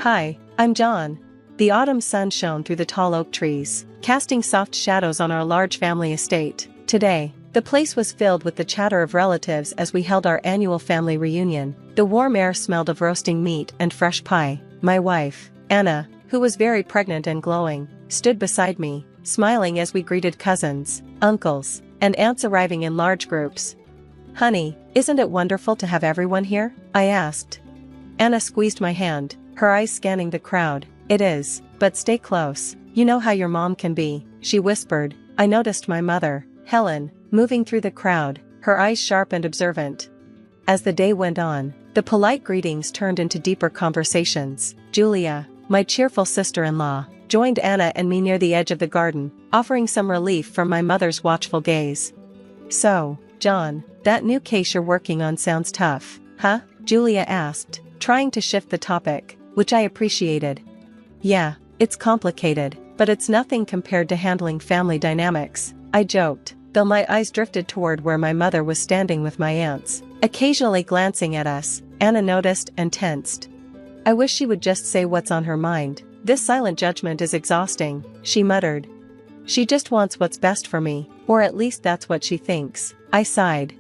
Hi, I'm John. The autumn sun shone through the tall oak trees, casting soft shadows on our large family estate. Today, the place was filled with the chatter of relatives as we held our annual family reunion. The warm air smelled of roasting meat and fresh pie. My wife, Anna, who was very pregnant and glowing, stood beside me, smiling as we greeted cousins, uncles, and aunts arriving in large groups. "Honey, isn't it wonderful to have everyone here?" I asked. Anna squeezed my hand, her eyes scanning the crowd. "It is, but stay close. You know how your mom can be," she whispered. I noticed my mother, Helen, moving through the crowd, her eyes sharp and observant. As the day went on, the polite greetings turned into deeper conversations. Julia, my cheerful sister-in-law, joined Anna and me near the edge of the garden, offering some relief from my mother's watchful gaze. "So, John, that new case you're working on sounds tough, huh?" Julia asked, trying to shift the topic, which I appreciated. "Yeah, it's complicated, but it's nothing compared to handling family dynamics," I joked, though my eyes drifted toward where my mother was standing with my aunts, occasionally glancing at us. Anna noticed and tensed. "I wish she would just say what's on her mind. This silent judgment is exhausting," she muttered. "She just wants what's best for me, or at least that's what she thinks," I sighed.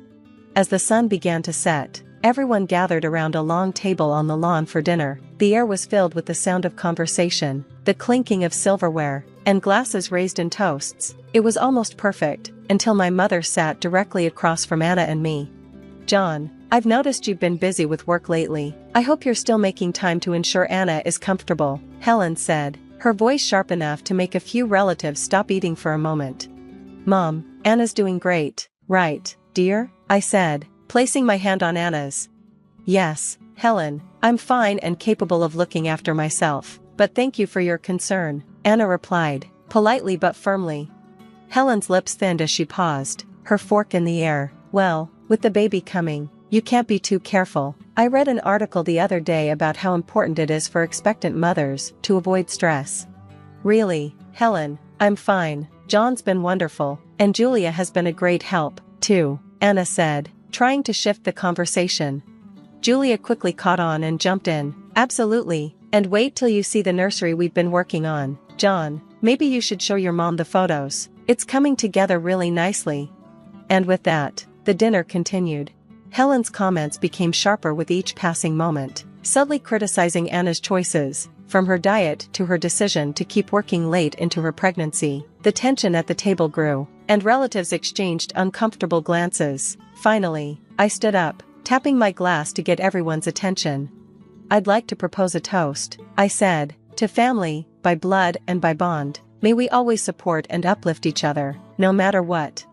As the sun began to set, everyone gathered around a long table on the lawn for dinner. The air was filled with the sound of conversation, the clinking of silverware, and glasses raised in toasts. It was almost perfect, until my mother sat directly across from Anna and me. "John, I've noticed you've been busy with work lately. I hope you're still making time to ensure Anna is comfortable," Helen said, her voice sharp enough to make a few relatives stop eating for a moment. "Mom, Anna's doing great, right, dear?" I said, placing my hand on Anna's. "Yes, Helen, I'm fine and capable of looking after myself, but thank you for your concern," Anna replied, politely but firmly. Helen's lips thinned as she paused, her fork in the air. "Well, with the baby coming, you can't be too careful. I read an article the other day about how important it is for expectant mothers to avoid stress." "Really, Helen, I'm fine. John's been wonderful, and Julia has been a great help, too," Anna said, trying to shift the conversation. Julia quickly caught on and jumped in. "Absolutely, and wait till you see the nursery we've been working on. John, maybe you should show your mom the photos. It's coming together really nicely." And with that, the dinner continued. Helen's comments became sharper with each passing moment, subtly criticizing Anna's choices, from her diet to her decision to keep working late into her pregnancy. The tension at the table grew, and relatives exchanged uncomfortable glances. Finally, I stood up, tapping my glass to get everyone's attention. "I'd like to propose a toast," I said, "to family, by blood and by bond. May we always support and uplift each other, no matter what."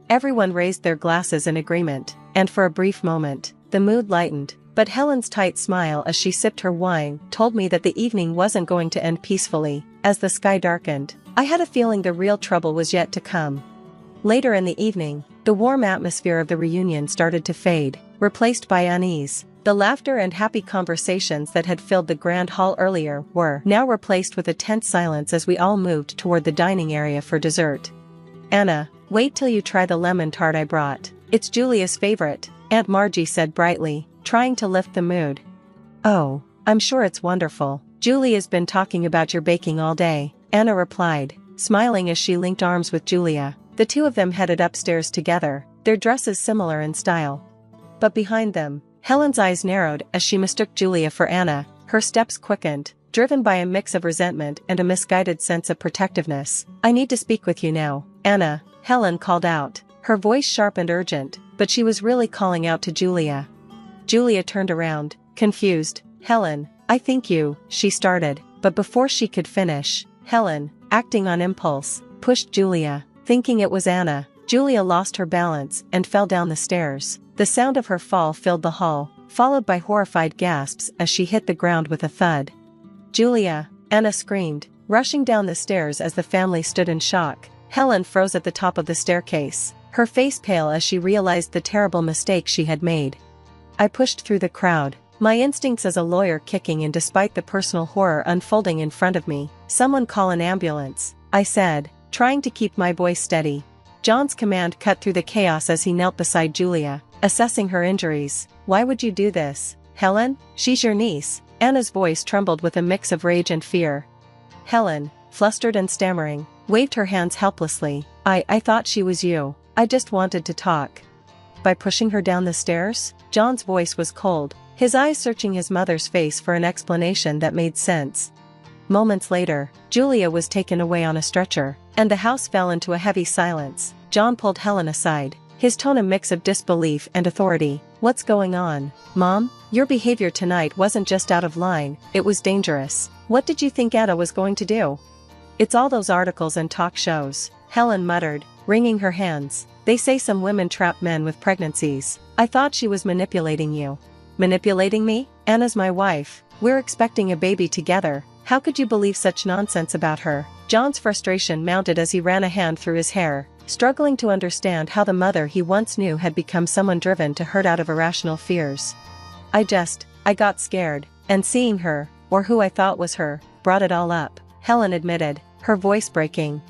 Everyone raised their glasses in agreement, and for a brief moment, the mood lightened, but Helen's tight smile as she sipped her wine told me that the evening wasn't going to end peacefully. As the sky darkened, I had a feeling the real trouble was yet to come. Later in the evening, the warm atmosphere of the reunion started to fade, replaced by unease. The laughter and happy conversations that had filled the grand hall earlier were now replaced with a tense silence as we all moved toward the dining area for dessert. "Anna, wait till you try the lemon tart I brought. It's Julia's favorite," Aunt Margie said brightly, trying to lift the mood. "Oh, I'm sure it's wonderful. Julia's been talking about your baking all day," Anna replied, smiling as she linked arms with Julia. The two of them headed upstairs together, their dresses similar in style. But behind them, Helen's eyes narrowed as she mistook Julia for Anna. Her steps quickened, driven by a mix of resentment and a misguided sense of protectiveness. "I need to speak with you now, Anna," Helen called out, her voice sharp and urgent, but she was really calling out to Julia. Julia turned around, confused. "Helen, I think you," she started, but before she could finish, Helen, acting on impulse, pushed Julia. Thinking it was Anna, Julia lost her balance and fell down the stairs. The sound of her fall filled the hall, followed by horrified gasps as she hit the ground with a thud. "Julia!" Anna screamed, rushing down the stairs as the family stood in shock. Helen froze at the top of the staircase, her face pale as she realized the terrible mistake she had made. I pushed through the crowd, my instincts as a lawyer kicking in despite the personal horror unfolding in front of me. "Someone call an ambulance," I said, trying to keep my voice steady. John's command cut through the chaos as he knelt beside Julia, assessing her injuries. "Why would you do this, Helen? She's your niece. Anna's voice trembled with a mix of rage and fear. Helen, flustered and stammering, waved her hands helplessly. I thought she was you. I just wanted to talk. By pushing her down the stairs? John's voice was cold, his eyes searching his mother's face for an explanation that made sense. Moments later, Julia was taken away on a stretcher, and the house fell into a heavy silence. John pulled Helen aside, his tone a mix of disbelief and authority. What's going on, Mom? Your behavior tonight wasn't just out of line, it was dangerous. What did you think Aita was going to do? It's all those articles and talk shows, Helen muttered, wringing her hands. They say some women trap men with pregnancies. I thought she was manipulating you. Manipulating me? Anna's my wife. We're expecting a baby together. How could you believe such nonsense about her? John's frustration mounted as he ran a hand through his hair, struggling to understand how the mother he once knew had become someone driven to hurt out of irrational fears. I got scared, and seeing her, or who I thought was her, brought it all up, Helen admitted, her voice breaking.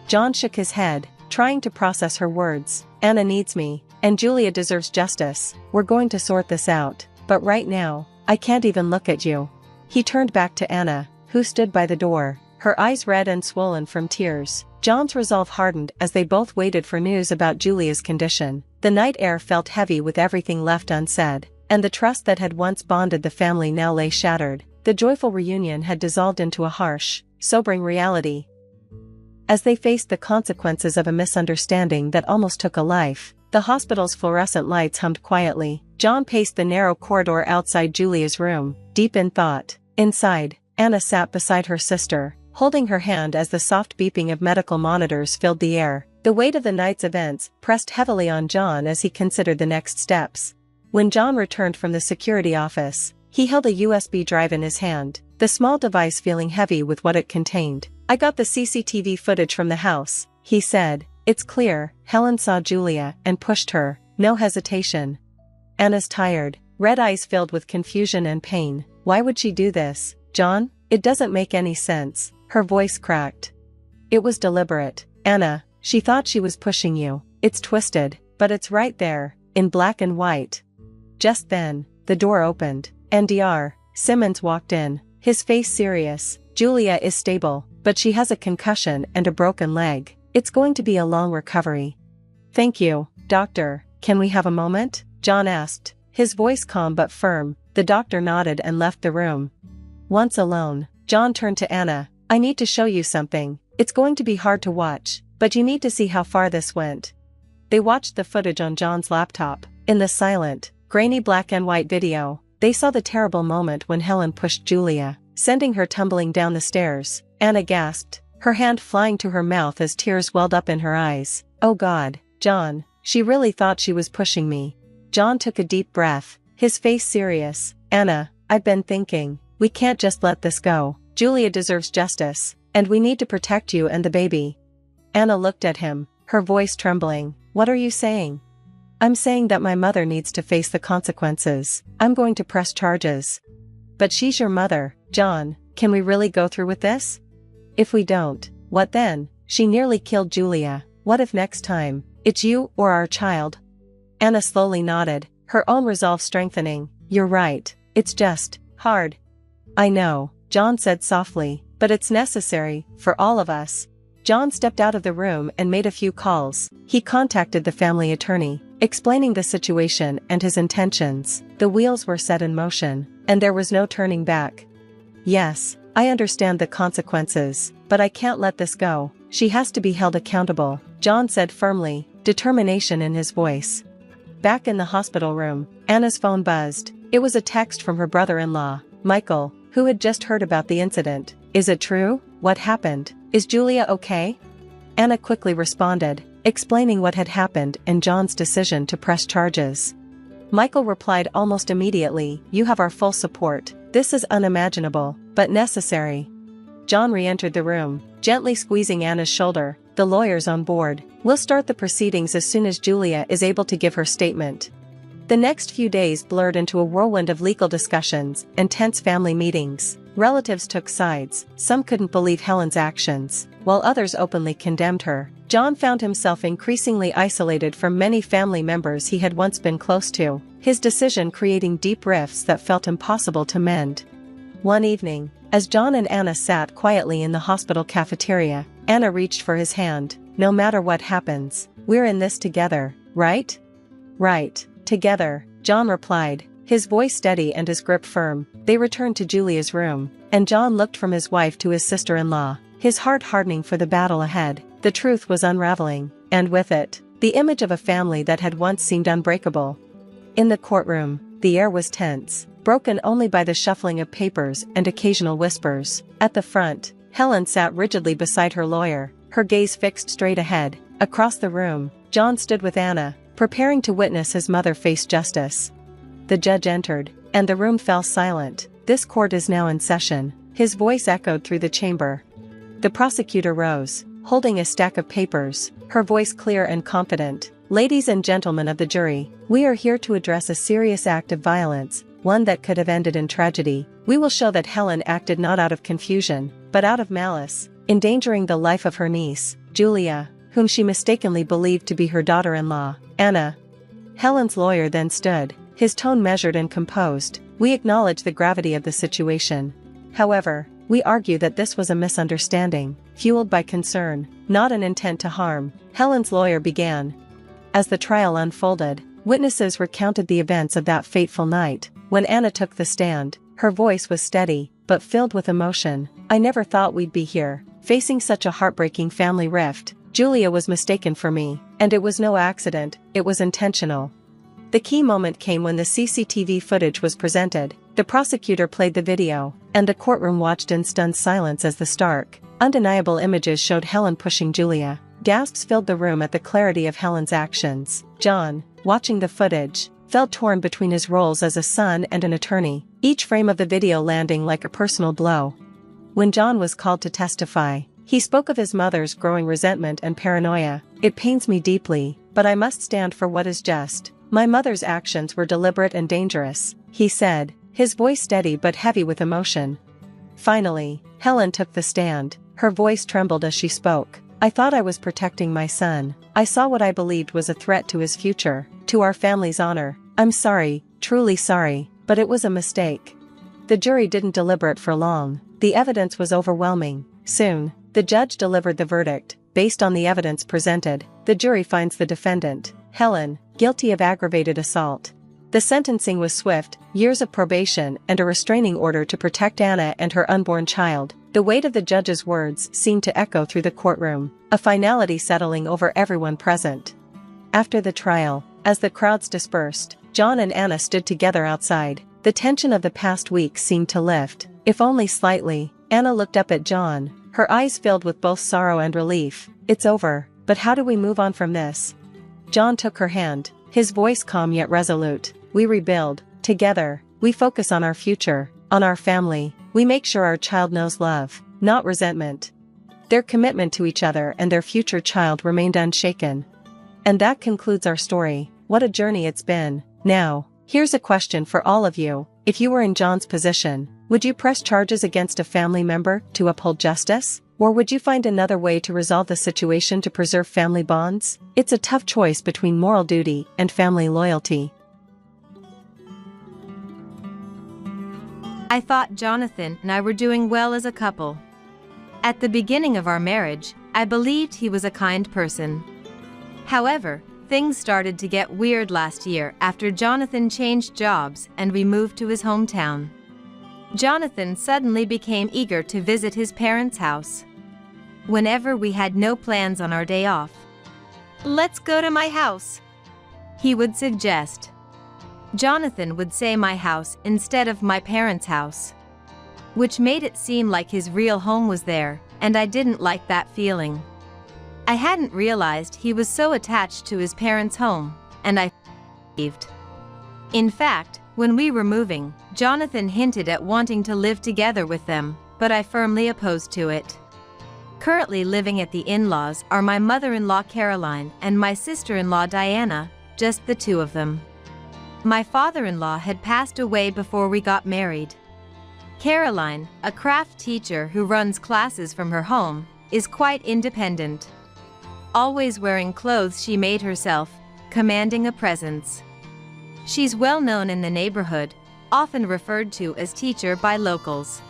John shook his head, trying to process her words. Anna needs me, and Julia deserves justice. We're going to sort this out, but right now, I can't even look at you. He turned back to Anna, who stood by the door, her eyes red and swollen from tears. John's resolve hardened as they both waited for news about Julia's condition. The night air felt heavy with everything left unsaid, and the trust that had once bonded the family now lay shattered. The joyful reunion had dissolved into a harsh, sobering reality. As they faced the consequences of a misunderstanding that almost took a life, the hospital's fluorescent lights hummed quietly. John paced the narrow corridor outside Julia's room, deep in thought. Inside, Anna sat beside her sister, holding her hand as the soft beeping of medical monitors filled the air. The weight of the night's events pressed heavily on John as he considered the next steps. When John returned from the security office, he held a USB drive in his hand, the small device feeling heavy with what it contained. I got the CCTV footage from the house, he said. It's clear, Helen saw Julia and pushed her, no hesitation. Anna's tired, red eyes filled with confusion and pain. Why would she do this, John? It doesn't make any sense. Her voice cracked. It was deliberate, Anna. She thought she was pushing you. It's twisted, but it's right there, in black and white. Just then, the door opened, and Dr. Simmons walked in, his face serious. Julia is stable, but she has a concussion and a broken leg. It's going to be a long recovery. Thank you, doctor. Can we have a moment? John asked, his voice calm but firm. The doctor nodded and left the room. Once alone, John turned to Anna. I need to show you something. It's going to be hard to watch, but you need to see how far this went. They watched the footage on John's laptop. In the silent, grainy black and white video, they saw the terrible moment when Helen pushed Julia, sending her tumbling down the stairs. Anna gasped, her hand flying to her mouth as tears welled up in her eyes. Oh God, John, she really thought she was pushing me. John took a deep breath, his face serious. Anna, I've been thinking, we can't just let this go. Julia deserves justice, and we need to protect you and the baby. Anna looked at him, her voice trembling. What are you saying? I'm saying that my mother needs to face the consequences. I'm going to press charges. But she's your mother, John. Can we really go through with this? If we don't, what then? She nearly killed Julia. What if next time, it's you or our child? Anna slowly nodded, her own resolve strengthening. You're right, it's just hard. I know, John said softly, but it's necessary, for all of us. John stepped out of the room and made a few calls. He contacted the family attorney, explaining the situation and his intentions. The wheels were set in motion, and there was no turning back. Yes, I understand the consequences, but I can't let this go. She has to be held accountable, John said firmly, determination in his voice. Back in the hospital room, Anna's phone buzzed. It was a text from her brother-in-law, Michael, who had just heard about the incident. Is it true? What happened? Is Julia okay? Anna quickly responded, explaining what had happened and John's decision to press charges. Michael replied almost immediately, you have our full support. This is unimaginable, but necessary. John re-entered the room, gently squeezing Anna's shoulder. The lawyer's on board. We'll start the proceedings as soon as Julia is able to give her statement. The next few days blurred into a whirlwind of legal discussions and tense family meetings. Relatives took sides. Some couldn't believe Helen's actions, while others openly condemned her. John found himself increasingly isolated from many family members he had once been close to, his decision creating deep rifts that felt impossible to mend. One evening, as John and Anna sat quietly in the hospital cafeteria, Anna reached for his hand. "No matter what happens, we're in this together, right?" "Right, together," John replied, his voice steady and his grip firm. They returned to Julia's room, and John looked from his wife to his sister-in-law, his heart hardening for the battle ahead. The truth was unraveling, and with it, the image of a family that had once seemed unbreakable. In the courtroom, the air was tense, broken only by the shuffling of papers and occasional whispers. At the front, Helen sat rigidly beside her lawyer, her gaze fixed straight ahead. Across the room, John stood with Anna, preparing to witness his mother face justice. The judge entered, and the room fell silent. "This court is now in session," his voice echoed through the chamber. The prosecutor rose, holding a stack of papers, her voice clear and confident. "Ladies and gentlemen of the jury, we are here to address a serious act of violence, one that could have ended in tragedy. We will show that Helen acted not out of confusion, but out of malice, endangering the life of her niece, Julia, whom she mistakenly believed to be her daughter-in-law, Anna." Helen's lawyer then stood, his tone measured and composed. "We acknowledge the gravity of the situation. However, we argue that this was a misunderstanding, fueled by concern, not an intent to harm." Helen's lawyer began. As the trial unfolded, witnesses recounted the events of that fateful night. When Anna took the stand, her voice was steady, but filled with emotion. "I never thought we'd be here, facing such a heartbreaking family rift. Julia was mistaken for me, and it was no accident, it was intentional." The key moment came when the CCTV footage was presented. The prosecutor played the video, and the courtroom watched in stunned silence as the stark, undeniable images showed Helen pushing Julia. Gasps filled the room at the clarity of Helen's actions. John, watching the footage, felt torn between his roles as a son and an attorney, each frame of the video landing like a personal blow. When John was called to testify, he spoke of his mother's growing resentment and paranoia. "It pains me deeply, but I must stand for what is just. My mother's actions were deliberate and dangerous," he said, his voice steady but heavy with emotion. Finally, Helen took the stand, her voice trembled as she spoke. "I thought I was protecting my son. I saw what I believed was a threat to his future, to our family's honor. I'm sorry, truly sorry, but it was a mistake." The jury didn't deliberate for long. The evidence was overwhelming. Soon, the judge delivered the verdict. Based on the evidence presented, the jury finds the defendant, Helen, guilty of aggravated assault. The sentencing was swift, years of probation and a restraining order to protect Anna and her unborn child. The weight of the judge's words seemed to echo through the courtroom, a finality settling over everyone present. After the trial, as the crowds dispersed, John and Anna stood together outside. The tension of the past week seemed to lift, if only slightly. Anna looked up at John, her eyes filled with both sorrow and relief. "It's over, but how do we move on from this?" John took her hand, his voice calm yet resolute. "We rebuild, together, we focus on our future, on our family, we make sure our child knows love, not resentment." Their commitment to each other and their future child remained unshaken. And that concludes our story. What a journey it's been. Now, here's a question for all of you. If you were in John's position, would you press charges against a family member to uphold justice? Or would you find another way to resolve the situation to preserve family bonds? It's a tough choice between moral duty and family loyalty. I thought Jonathan and I were doing well as a couple. At the beginning of our marriage, I believed he was a kind person. However, things started to get weird last year after Jonathan changed jobs and we moved to his hometown. Jonathan suddenly became eager to visit his parents' house. Whenever we had no plans on our day off, "Let's go to my house," he would suggest. Jonathan would say my house instead of my parents' house, which made it seem like his real home was there, and I didn't like that feeling. I hadn't realized he was so attached to his parents' home, and I believed. In fact, when we were moving, Jonathan hinted at wanting to live together with them, but I firmly opposed to it. Currently living at the in-laws are my mother-in-law Caroline and my sister-in-law Diana, just the two of them. My father-in-law had passed away before we got married. Caroline, a craft teacher who runs classes from her home, is quite independent. Always wearing clothes she made herself, commanding a presence. She's well known in the neighborhood, often referred to as teacher by locals.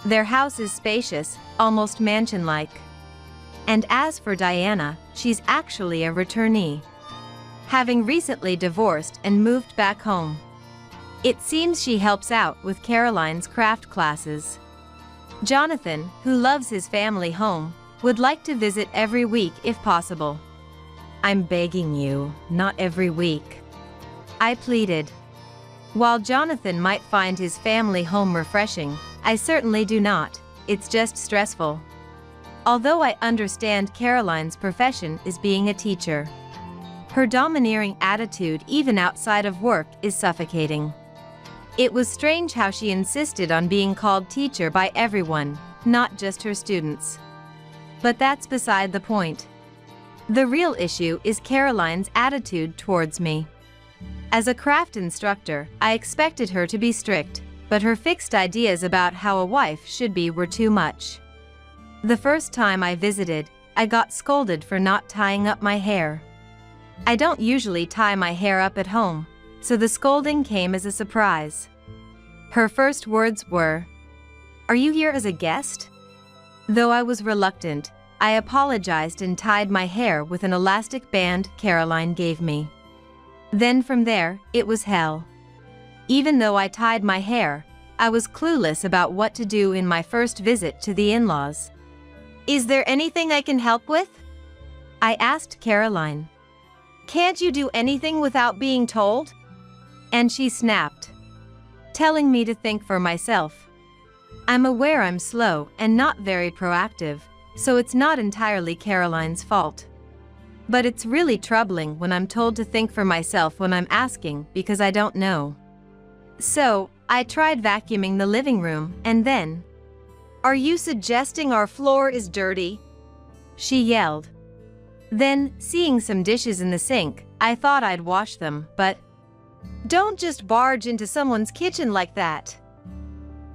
Their house is spacious, almost mansion-like. And as for Diana, she's actually a returnee, having recently divorced and moved back home. It seems she helps out with Caroline's craft classes. Jonathan, who loves his family home, would like to visit every week if possible. I'm begging you, not every week, I pleaded. While Jonathan might find his family home refreshing, I certainly do not. It's just stressful. Although I understand Caroline's profession is being a teacher, her domineering attitude even outside of work is suffocating. It was strange how she insisted on being called teacher by everyone, not just her students. But that's beside the point. The real issue is Caroline's attitude towards me. As a craft instructor, I expected her to be strict, but her fixed ideas about how a wife should be were too much. The first time I visited, I got scolded for not tying up my hair. I don't usually tie my hair up at home, so the scolding came as a surprise. Her first words were, "Are you here as a guest?" Though I was reluctant, I apologized and tied my hair with an elastic band Caroline gave me. Then from there, it was hell. Even though I tied my hair, I was clueless about what to do in my first visit to the in-laws. "Is there anything I can help with?" I asked Caroline. "Can't you do anything without being told?" And she snapped, telling me to think for myself. I'm aware I'm slow and not very proactive, so it's not entirely Caroline's fault. But it's really troubling when I'm told to think for myself when I'm asking because I don't know. So, I tried vacuuming the living room and then, "Are you suggesting our floor is dirty?" she yelled. Then, seeing some dishes in the sink, I thought I'd wash them, but "Don't just barge into someone's kitchen like that.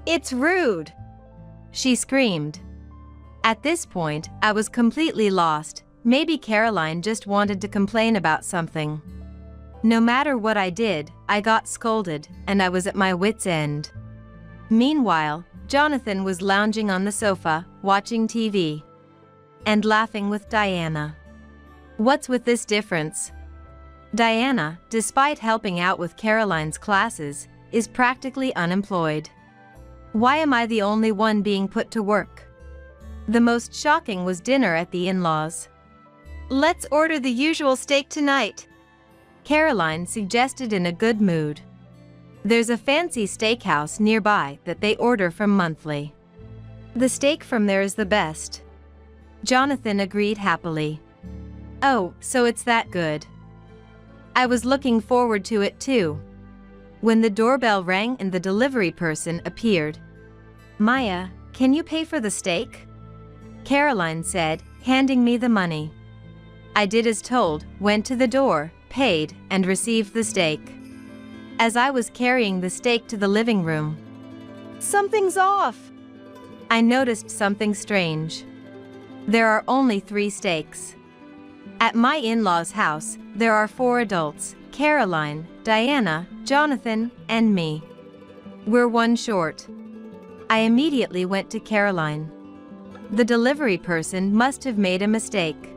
It's rude," she screamed. At this point, I was completely lost. Maybe Caroline just wanted to complain about something. No matter what I did, I got scolded, and I was at my wit's end. Meanwhile, Jonathan was lounging on the sofa, watching TV, and laughing with Diana. What's with this difference? Diana, despite helping out with Caroline's classes, is practically unemployed. Why am I the only one being put to work? The most shocking was dinner at the in-laws. "Let's order the usual steak tonight," Caroline suggested in a good mood. There's a fancy steakhouse nearby that they order from monthly. The steak from there is the best. Jonathan agreed happily. Oh, so it's that good. I was looking forward to it too. When the doorbell rang and the delivery person appeared. "Maya, can you pay for the steak?" Caroline said, handing me the money. I did as told, went to the door, paid, and received the steak. As I was carrying the steak to the living room, "Something's off!" I noticed something strange. There are only 3 steaks. At my in-laws' house, there are 4 adults, Caroline, Diana, Jonathan, and me. We're 1 short. I immediately went to Caroline. The delivery person must have made a mistake.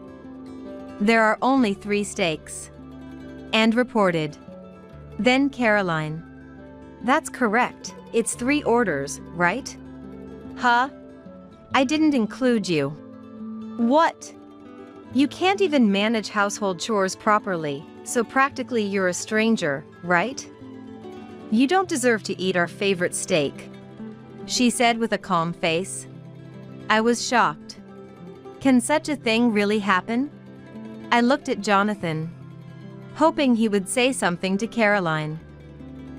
There are only 3 steaks. And reported. Then Caroline. "That's correct, it's 3 orders, right?" "Huh? I didn't include you." "What? You can't even manage household chores properly, so practically you're a stranger, right? You don't deserve to eat our favorite steak," she said with a calm face. I was shocked. Can such a thing really happen? I looked at Jonathan, hoping he would say something to Caroline.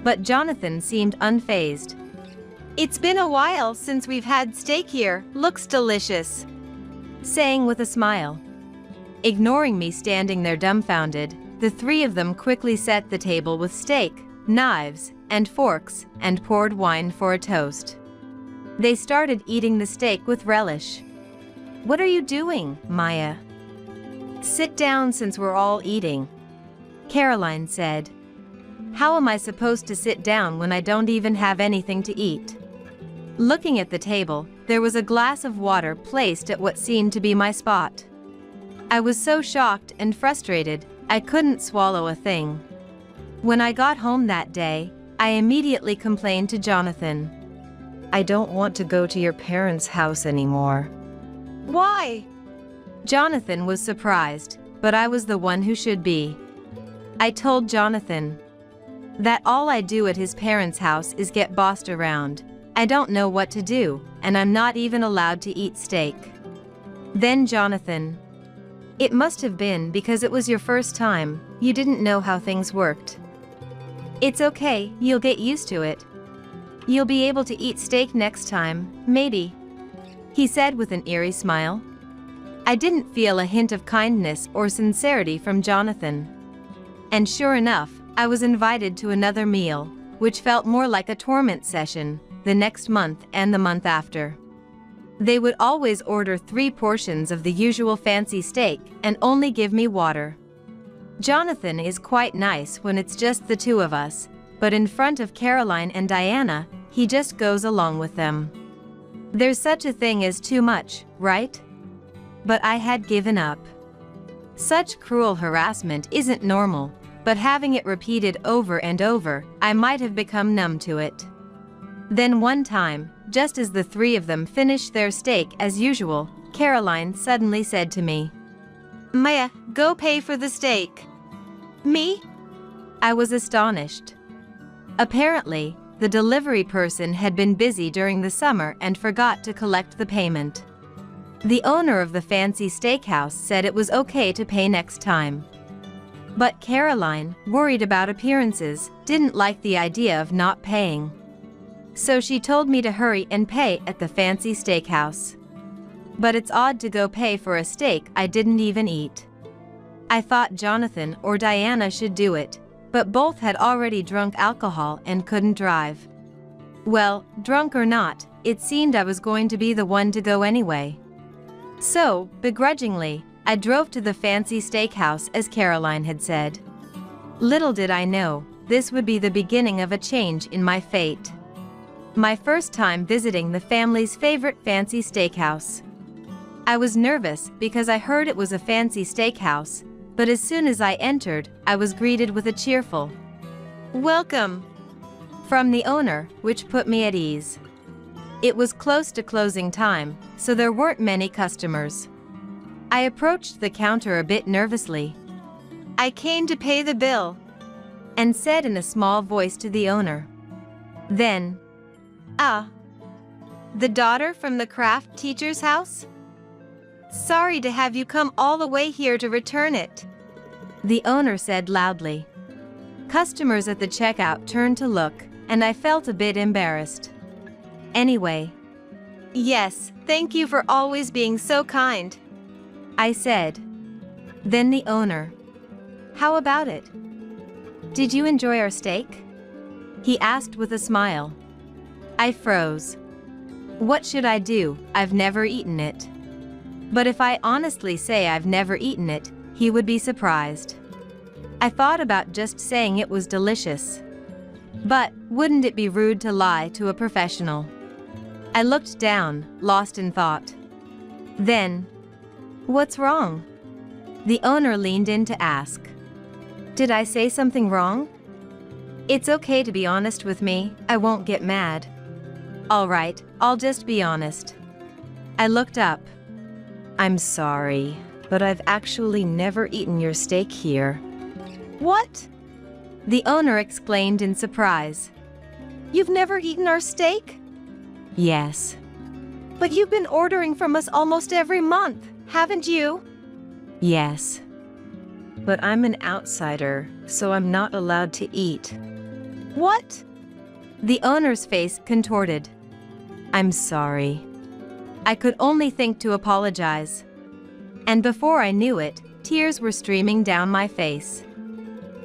But Jonathan seemed unfazed. "It's been a while since we've had steak here, looks delicious," saying with a smile. Ignoring me standing there dumbfounded, the 3 of them quickly set the table with steak, knives, and forks, and poured wine for a toast. They started eating the steak with relish. "What are you doing, Maya?" "Sit down since we're all eating," Caroline said. How am I supposed to sit down when I don't even have anything to eat? Looking at the table, there was a glass of water placed at what seemed to be my spot. I was so shocked and frustrated, I couldn't swallow a thing. When I got home that day, I immediately complained to Jonathan. I don't want to go to your parents' house anymore. Why? Jonathan was surprised, but I was the one who should be. I told Jonathan that all I do at his parents' house is get bossed around. I don't know what to do, and I'm not even allowed to eat steak. Then Jonathan, it must have been because it was your first time, you didn't know how things worked. It's okay, you'll get used to it. You'll be able to eat steak next time, maybe, he said with an eerie smile. I didn't feel a hint of kindness or sincerity from Jonathan. And sure enough, I was invited to another meal, which felt more like a torment session, the next month and the month after. They would always order 3 portions of the usual fancy steak and only give me water. Jonathan is quite nice when it's just the two of us, but in front of Caroline and Diana, he just goes along with them. There's such a thing as too much, right? But I had given up. Such cruel harassment isn't normal, but having it repeated over and over, I might have become numb to it. Then one time, just as the 3 of them finished their steak as usual, Caroline suddenly said to me, Maya, go pay for the steak. Me? I was astonished. Apparently, the delivery person had been busy during the summer and forgot to collect the payment. The owner of the fancy steakhouse said it was okay to pay next time. But Caroline, worried about appearances, didn't like the idea of not paying. So she told me to hurry and pay at the fancy steakhouse. But it's odd to go pay for a steak I didn't even eat. I thought Jonathan or Diana should do it, but both had already drunk alcohol and couldn't drive. Well, drunk or not, it seemed I was going to be the one to go anyway. So, begrudgingly, I drove to the fancy steakhouse as Caroline had said. Little did I know, this would be the beginning of a change in my fate. My first time visiting the family's favorite fancy steakhouse. I was nervous because I heard it was a fancy steakhouse, but as soon as I entered, I was greeted with a cheerful "Welcome" from the owner, which put me at ease. It was close to closing time, so there weren't many customers. I approached the counter a bit nervously. I came to pay the bill, and said in a small voice to the owner. Then, the daughter from the craft teacher's house? Sorry to have you come all the way here to return it, the owner said loudly. Customers at the checkout turned to look, and I felt a bit embarrassed. Anyway, Yes, thank you for always being so kind, I said. Then the owner, how about it? Did you enjoy our steak? He asked with a smile. I froze. What should I do? I've never eaten it. But if I honestly say I've never eaten it, he would be surprised. I thought about just saying it was delicious. But wouldn't it be rude to lie to a professional? I looked down, lost in thought. Then, what's wrong? The owner leaned in to ask. Did I say something wrong? It's okay to be honest with me, I won't get mad. All right, I'll just be honest. I looked up. I'm sorry, but I've actually never eaten your steak here. What? The owner exclaimed in surprise. You've never eaten our steak? Yes. But you've been ordering from us almost every month, haven't you? Yes. But I'm an outsider, so I'm not allowed to eat. What? The owner's face contorted. I'm sorry. I could only think to apologize. And before I knew it, tears were streaming down my face.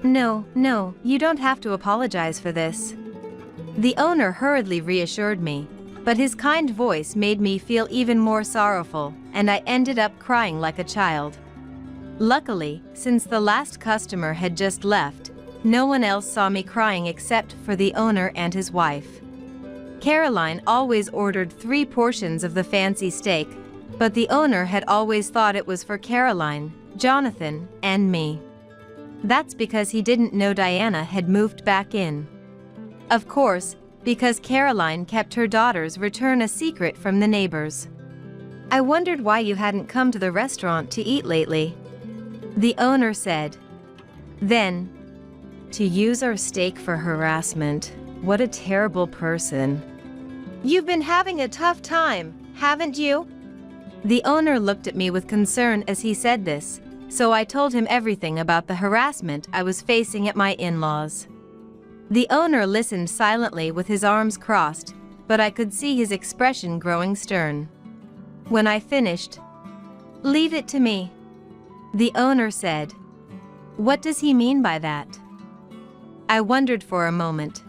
No, you don't have to apologize for this. The owner hurriedly reassured me, but his kind voice made me feel even more sorrowful, and I ended up crying like a child. Luckily, since the last customer had just left, No one else saw me crying except for the owner and his wife. Caroline always ordered 3 portions of the fancy steak, but the owner had always thought it was for Caroline, Jonathan, and me. That's because he didn't know Diana had moved back in. Of course, because Caroline kept her daughter's return a secret from the neighbors. I wondered why you hadn't come to the restaurant to eat lately, the owner said. Then, to use our steak for harassment, what a terrible person. You've been having a tough time, haven't you? The owner looked at me with concern as he said this, so I told him everything about the harassment I was facing at my in-laws. The owner listened silently with his arms crossed, but I could see his expression growing stern. When I finished, "Leave it to me," the owner said. What does he mean by that? I wondered for a moment.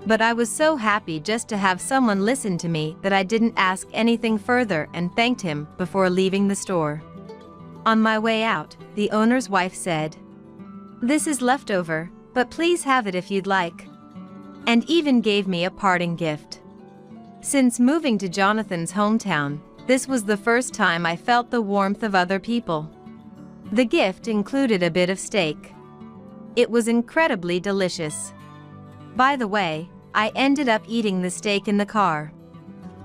But I was so happy just to have someone listen to me that I didn't ask anything further and thanked him before leaving the store. On my way out, the owner's wife said, "This is leftover, but please have it if you'd like," and even gave me a parting gift. Since moving to Jonathan's hometown, this was the first time I felt the warmth of other people. The gift included a bit of steak. It was incredibly delicious. By the way, I ended up eating the steak in the car.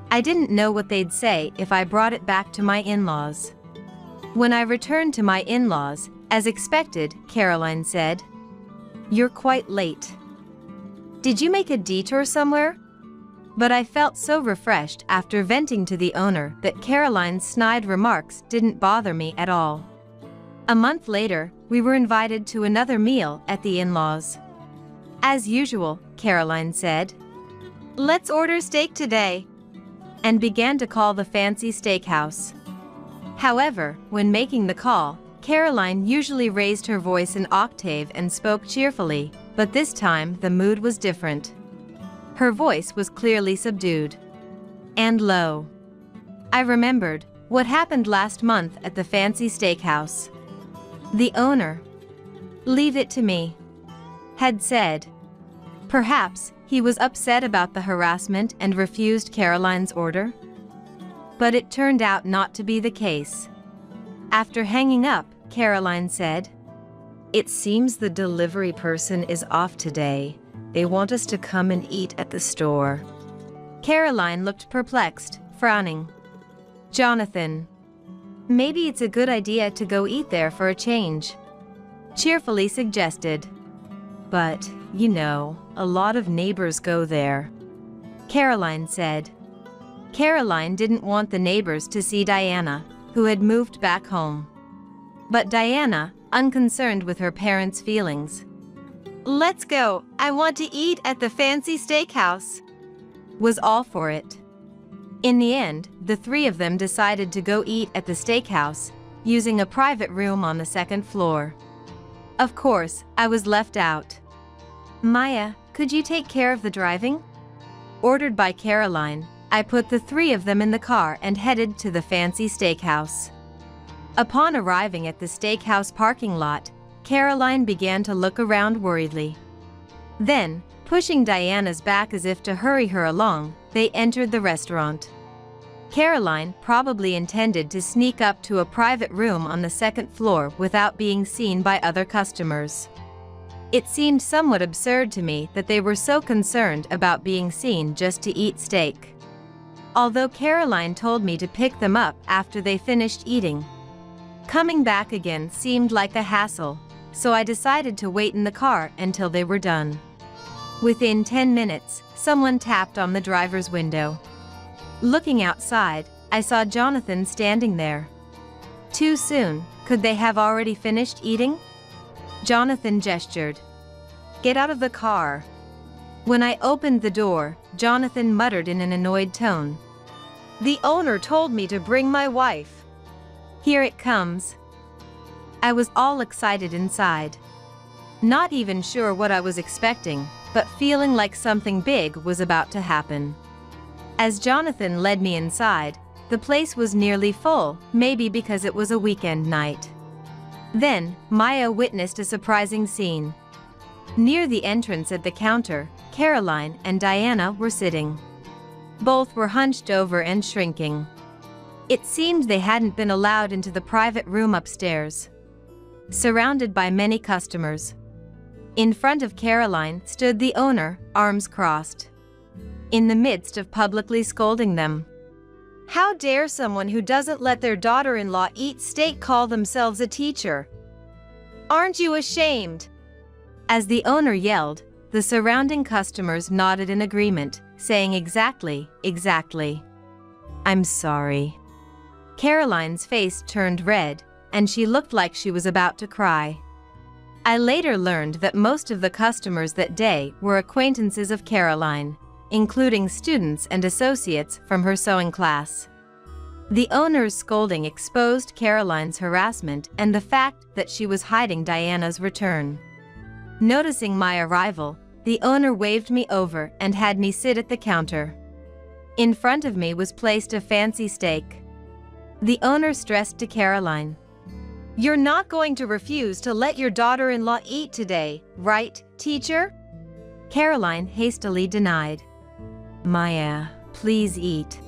I didn't know what they'd say if I brought it back to my in-laws. When I returned to my in-laws, as expected, Caroline said, "You're quite late. Did you make a detour somewhere?" But I felt so refreshed after venting to the owner that Caroline's snide remarks didn't bother me at all. A month later, we were invited to another meal at the in-laws. As usual, Caroline said, "Let's order steak today," and began to call the fancy steakhouse. However, when making the call, Caroline usually raised her voice an octave and spoke cheerfully, but this time the mood was different. Her voice was clearly subdued and low. I remembered what happened last month at the fancy steakhouse. The owner, "Leave it to me," had said. Perhaps he was upset about the harassment and refused Caroline's order? But it turned out not to be the case. After hanging up, Caroline said, "It seems the delivery person is off today. They want us to come and eat at the store." Caroline looked perplexed, frowning. Jonathan, "Maybe it's a good idea to go eat there for a change," cheerfully suggested. "But, you know, a lot of neighbors go there," Caroline said. Caroline didn't want the neighbors to see Diana, who had moved back home. But Diana, unconcerned with her parents' feelings, "Let's go, I want to eat at the fancy steakhouse," was all for it. In the end, the 3 of them decided to go eat at the steakhouse, using a private room on the 2nd floor. Of course, I was left out. "Maya, could you take care of the driving?" Ordered by Caroline, I put the 3 of them in the car and headed to the fancy steakhouse. Upon arriving at the steakhouse parking lot, Caroline began to look around worriedly. Then, pushing Diana's back as if to hurry her along, they entered the restaurant. Caroline probably intended to sneak up to a private room on the 2nd floor without being seen by other customers. It seemed somewhat absurd to me that they were so concerned about being seen just to eat steak. Although Caroline told me to pick them up after they finished eating, coming back again seemed like a hassle, so I decided to wait in the car until they were done. Within 10 minutes, someone tapped on the driver's window. Looking outside, I saw Jonathan standing there. Too soon, could they have already finished eating? Jonathan gestured. "Get out of the car." When I opened the door, Jonathan muttered in an annoyed tone, "The owner told me to bring my wife." "Here it comes." I was all excited inside. Not even sure what I was expecting, but feeling like something big was about to happen. As Jonathan led me inside, the place was nearly full, maybe because it was a weekend night. Then, Maya witnessed a surprising scene. Near the entrance at the counter, Caroline and Diana were sitting. Both were hunched over and shrinking. It seemed they hadn't been allowed into the private room upstairs. Surrounded by many customers. In front of Caroline stood the owner, arms crossed. In the midst of publicly scolding them. How dare someone who doesn't let their daughter-in-law eat steak call themselves a teacher? Aren't you ashamed? As the owner yelled, the surrounding customers nodded in agreement, saying exactly. I'm sorry. Caroline's face turned red, and she looked like she was about to cry. I later learned that most of the customers that day were acquaintances of Caroline, including students and associates from her sewing class. The owner's scolding exposed Caroline's harassment and the fact that she was hiding Diana's return. Noticing my arrival, the owner waved me over and had me sit at the counter. In front of me was placed a fancy steak. The owner stressed to Caroline, "You're not going to refuse to let your daughter-in-law eat today, right, teacher?" Caroline hastily denied. "Maya, please eat,"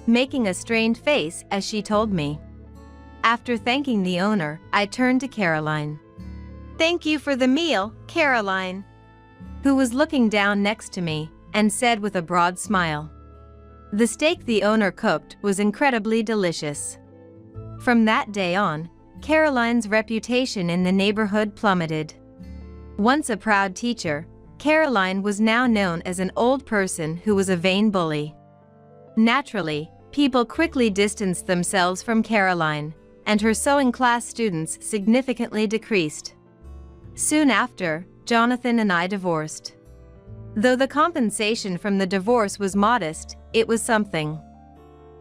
making a strained face as she told me. After thanking the owner, I turned to Caroline. "Thank you for the meal, Caroline," who was looking down next to me, and said with a broad smile. The steak the owner cooked was incredibly delicious. From that day on, Caroline's reputation in the neighborhood plummeted. Once a proud teacher, Caroline was now known as an old person who was a vain bully. Naturally, people quickly distanced themselves from Caroline, and her sewing class students significantly decreased. Soon after, Jonathan and I divorced. Though the compensation from the divorce was modest, it was something.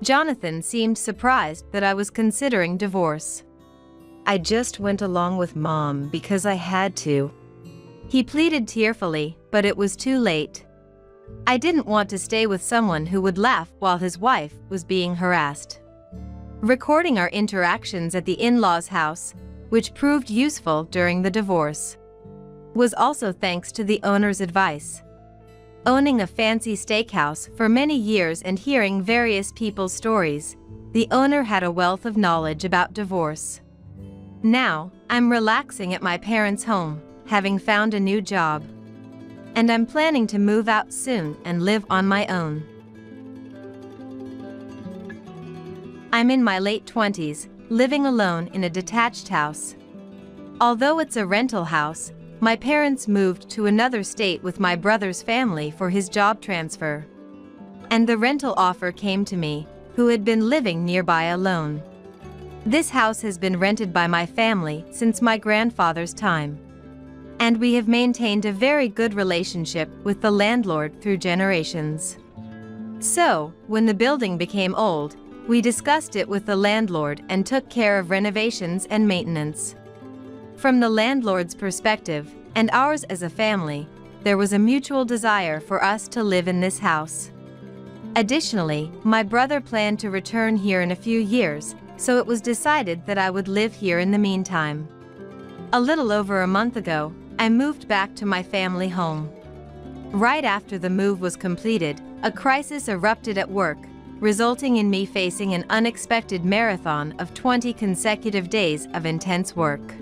Jonathan seemed surprised that I was considering divorce. "I just went along with Mom because I had to," he pleaded tearfully, but it was too late. I didn't want to stay with someone who would laugh while his wife was being harassed. Recording our interactions at the in-laws' house, which proved useful during the divorce, was also thanks to the owner's advice. Owning a fancy steakhouse for many years and hearing various people's stories, the owner had a wealth of knowledge about divorce. Now, I'm relaxing at my parents' home, having found a new job. And I'm planning to move out soon and live on my own. I'm in my late 20s, living alone in a detached house. Although it's a rental house, my parents moved to another state with my brother's family for his job transfer. And the rental offer came to me, who had been living nearby alone. This house has been rented by my family since my grandfather's time. And we have maintained a very good relationship with the landlord through generations. So, when the building became old, we discussed it with the landlord and took care of renovations and maintenance. From the landlord's perspective, and ours as a family, there was a mutual desire for us to live in this house. Additionally, my brother planned to return here in a few years, so it was decided that I would live here in the meantime. A little over a month ago, I moved back to my family home. Right after the move was completed, a crisis erupted at work, resulting in me facing an unexpected marathon of 20 consecutive days of intense work.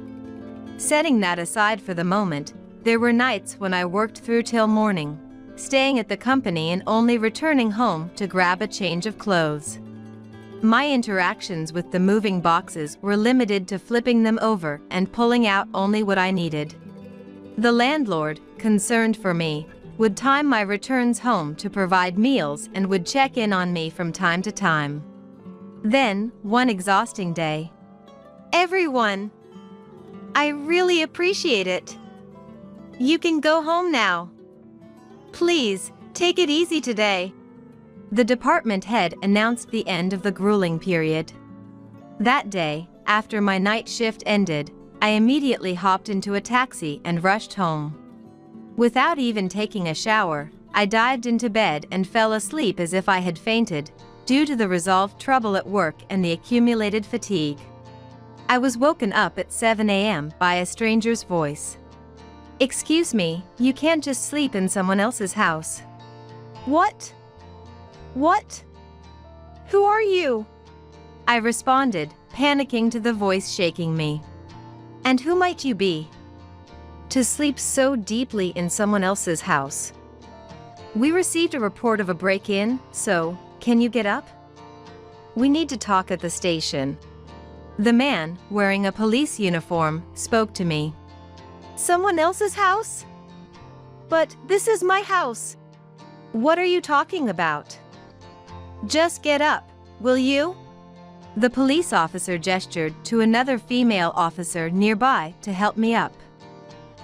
Setting that aside for the moment, there were nights when I worked through till morning, staying at the company and only returning home to grab a change of clothes. My interactions with the moving boxes were limited to flipping them over and pulling out only what I needed. The landlord, concerned for me, would time my returns home to provide meals and would check in on me from time to time. Then, one exhausting day, "Everyone, I really appreciate it. You can go home now. Please, take it easy today." The department head announced the end of the grueling period. That day, after my night shift ended, I immediately hopped into a taxi and rushed home. Without even taking a shower, I dived into bed and fell asleep as if I had fainted, due to the resolved trouble at work and the accumulated fatigue. I was woken up at 7 a.m. by a stranger's voice. Excuse me, you can't just sleep in someone else's house. What? What? Who are you? I responded, panicking to the voice shaking me. And who might you be? To sleep so deeply in someone else's house. We received a report of a break-in, so, can you get up? We need to talk at the station. The man, wearing a police uniform, spoke to me. Someone else's house? But this is my house. What are you talking about? Just get up, will you? The police officer gestured to another female officer nearby to help me up.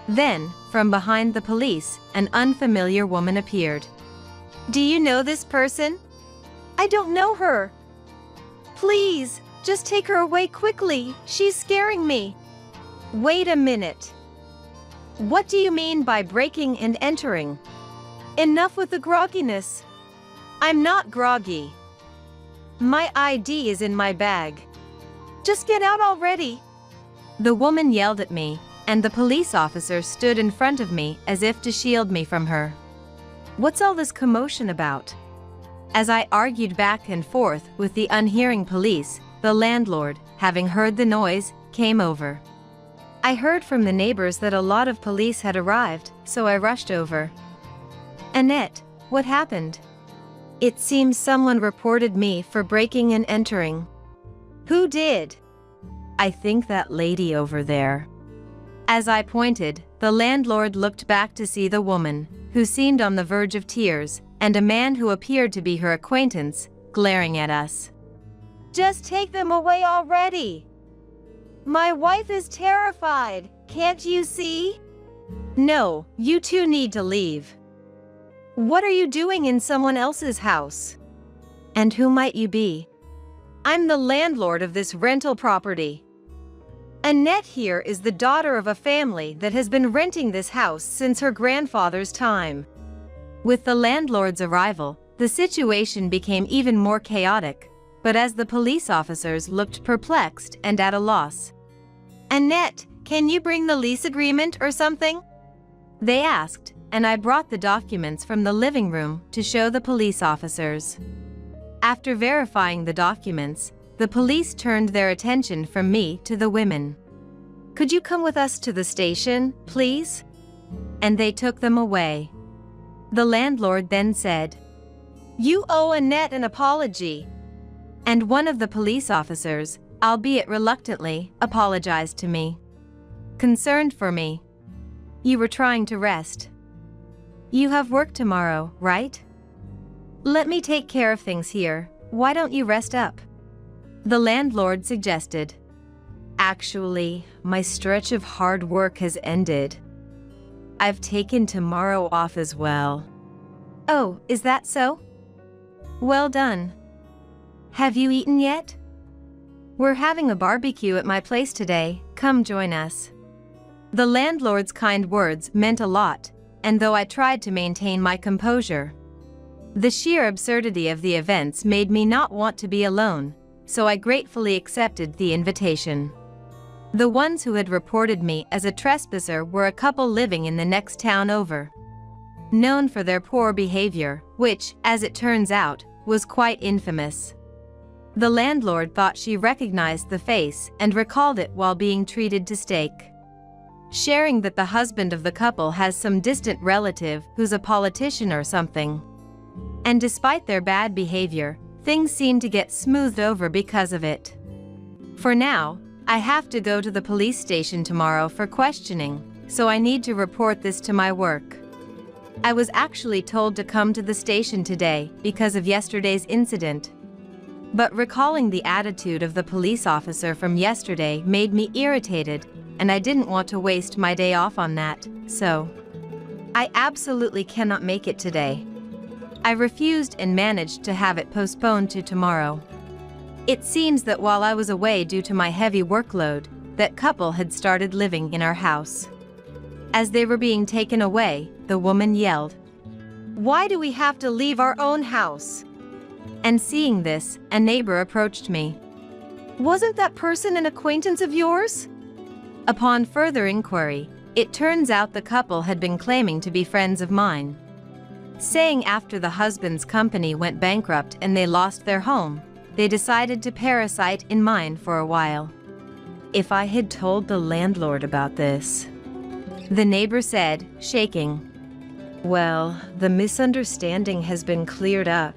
Then, from behind the police, an unfamiliar woman appeared. Do you know this person? I don't know her. Please, just take her away quickly, she's scaring me. Wait a minute. What do you mean by breaking and entering? Enough with the grogginess. I'm not groggy. My ID is in my bag. Just get out already. The woman yelled at me, and the police officer stood in front of me as if to shield me from her. What's all this commotion about? As I argued back and forth with the unhearing police, the landlord, having heard the noise, came over. I heard from the neighbors that a lot of police had arrived, so I rushed over. Annette, what happened? It seems someone reported me for breaking and entering. Who did? I think that lady over there. As I pointed, the landlord looked back to see the woman, who seemed on the verge of tears, and a man who appeared to be her acquaintance, glaring at us. Just take them away already. My wife is terrified, can't you see? No, you two need to leave. What are you doing in someone else's house? And who might you be? I'm the landlord of this rental property. Annette here is the daughter of a family that has been renting this house since her grandfather's time. With the landlord's arrival, the situation became even more chaotic, but as the police officers looked perplexed and at a loss. Annette, can you bring the lease agreement or something? They asked, and I brought the documents from the living room to show the police officers. After verifying the documents, the police turned their attention from me to the women. Could you come with us to the station, please? And they took them away. The landlord then said, You owe Annette an apology. And one of the police officers, albeit reluctantly, apologized to me. Concerned for me. You were trying to rest. You have work tomorrow, right? Let me take care of things here, why don't you rest up? The landlord suggested. Actually, my stretch of hard work has ended. I've taken tomorrow off as well. Oh, is that so? Well done. Have you eaten yet? We're having a barbecue at my place today, come join us. The landlord's kind words meant a lot, and though I tried to maintain my composure, the sheer absurdity of the events made me not want to be alone, so I gratefully accepted the invitation. The ones who had reported me as a trespasser were a couple living in the next town over, known for their poor behavior, which, as it turns out, was quite infamous. The landlord thought she recognized the face and recalled it while being treated to steak. Sharing that the husband of the couple has some distant relative who's a politician or something. And despite their bad behavior, things seem to get smoothed over because of it. For now, I have to go to the police station tomorrow for questioning, so I need to report this to my work. I was actually told to come to the station today because of yesterday's incident. But recalling the attitude of the police officer from yesterday made me irritated, and I didn't want to waste my day off on that, so I absolutely cannot make it today. I refused and managed to have it postponed to tomorrow. It seems that while I was away due to my heavy workload, that couple had started living in our house. As they were being taken away, the woman yelled, Why do we have to leave our own house? And seeing this, a neighbor approached me. Wasn't that person an acquaintance of yours? Upon further inquiry, It turns out the couple had been claiming to be friends of mine, saying after the husband's company went bankrupt and they lost their home, they decided to parasite in mine for a while. If I had told the landlord about this, the neighbor said, shaking. Well, the misunderstanding has been cleared up.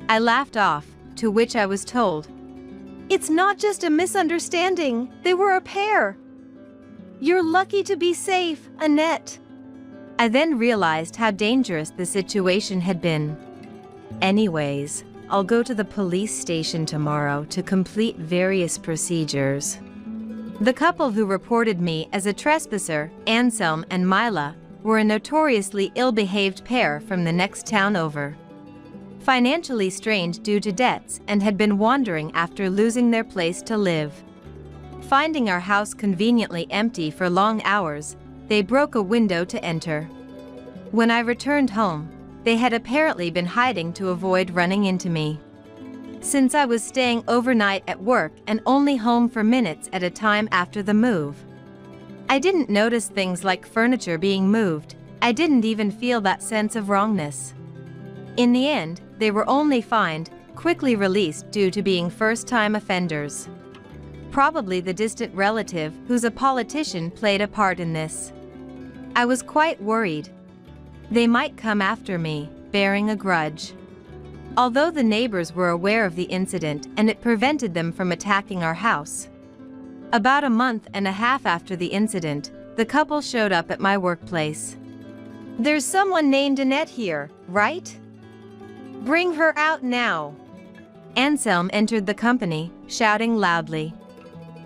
I laughed off, to which I was told, It's not just a misunderstanding, they were a pair. You're lucky to be safe, Annette. I then realized how dangerous the situation had been. Anyways, I'll go to the police station tomorrow to complete various procedures. The couple who reported me as a trespasser, Anselm and Mila, were a notoriously ill-behaved pair from the next town over. Financially strained due to debts and had been wandering after losing their place to live. Finding our house conveniently empty for long hours, they broke a window to enter. When I returned home, they had apparently been hiding to avoid running into me. Since I was staying overnight at work and only home for minutes at a time after the move, I didn't notice things like furniture being moved. I didn't even feel that sense of wrongness. In the end, they were only fined, quickly released due to being first-time offenders. Probably the distant relative who's a politician played a part in this. I was quite worried. They might come after me, bearing a grudge. Although the neighbors were aware of the incident and it prevented them from attacking our house. About a month and a half after the incident, the couple showed up at my workplace. There's someone named Annette here, right? Bring her out now. Anselm entered the company, shouting loudly,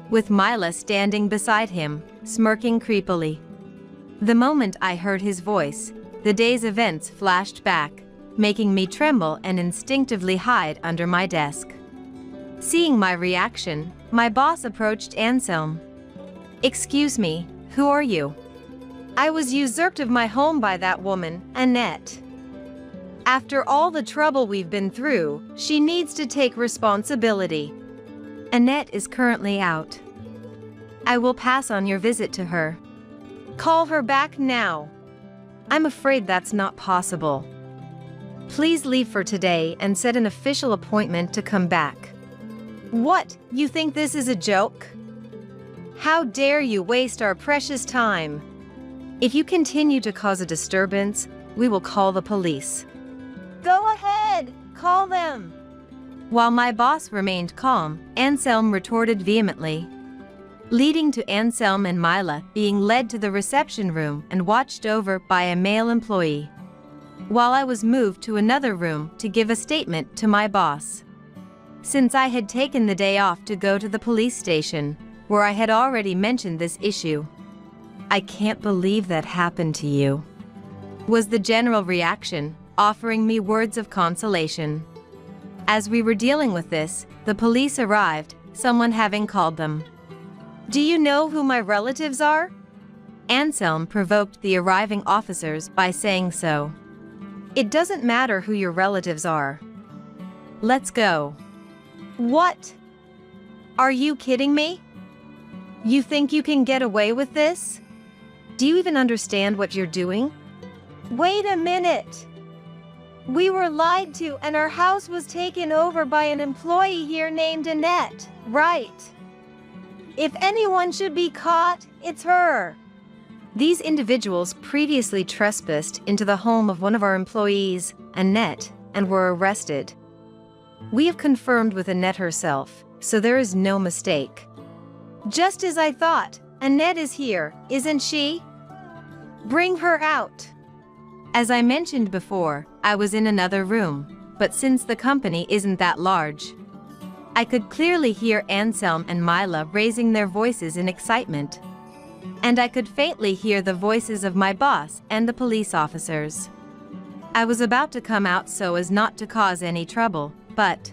with Mila standing beside him, smirking creepily. The moment I heard his voice, the day's events flashed back, making me tremble and instinctively hide under my desk. Seeing my reaction, my boss approached Anselm. Excuse me, who are you? I was usurped of my home by that woman, Annette. After all the trouble we've been through, she needs to take responsibility. Annette is currently out. I will pass on your visit to her. Call her back now. I'm afraid that's not possible. Please leave for today and set an official appointment to come back. What, you think this is a joke? How dare you waste our precious time? If you continue to cause a disturbance, we will call the police. Go ahead, call them. While my boss remained calm, Anselm retorted vehemently, leading to Anselm and Mila being led to the reception room and watched over by a male employee, while I was moved to another room to give a statement to my boss. Since I had taken the day off to go to the police station, where I had already mentioned this issue. I can't believe that happened to you, was the general reaction, offering me words of consolation. As we were dealing with this, the police arrived, someone having called them. Do you know who my relatives are? Anselm provoked the arriving officers by saying so. It doesn't matter who your relatives are. Let's go. What? Are you kidding me? You think you can get away with this? Do you even understand what you're doing? Wait a minute. We were lied to and our house was taken over by an employee here named Annette, right? If anyone should be caught, it's her. These individuals previously trespassed into the home of one of our employees, Annette, and were arrested. We have confirmed with Annette herself, so there is no mistake. Just as I thought, Annette is here, isn't she? Bring her out. As I mentioned before, I was in another room, but since the company isn't that large, I could clearly hear Anselm and Mila raising their voices in excitement. And I could faintly hear the voices of my boss and the police officers. I was about to come out so as not to cause any trouble, but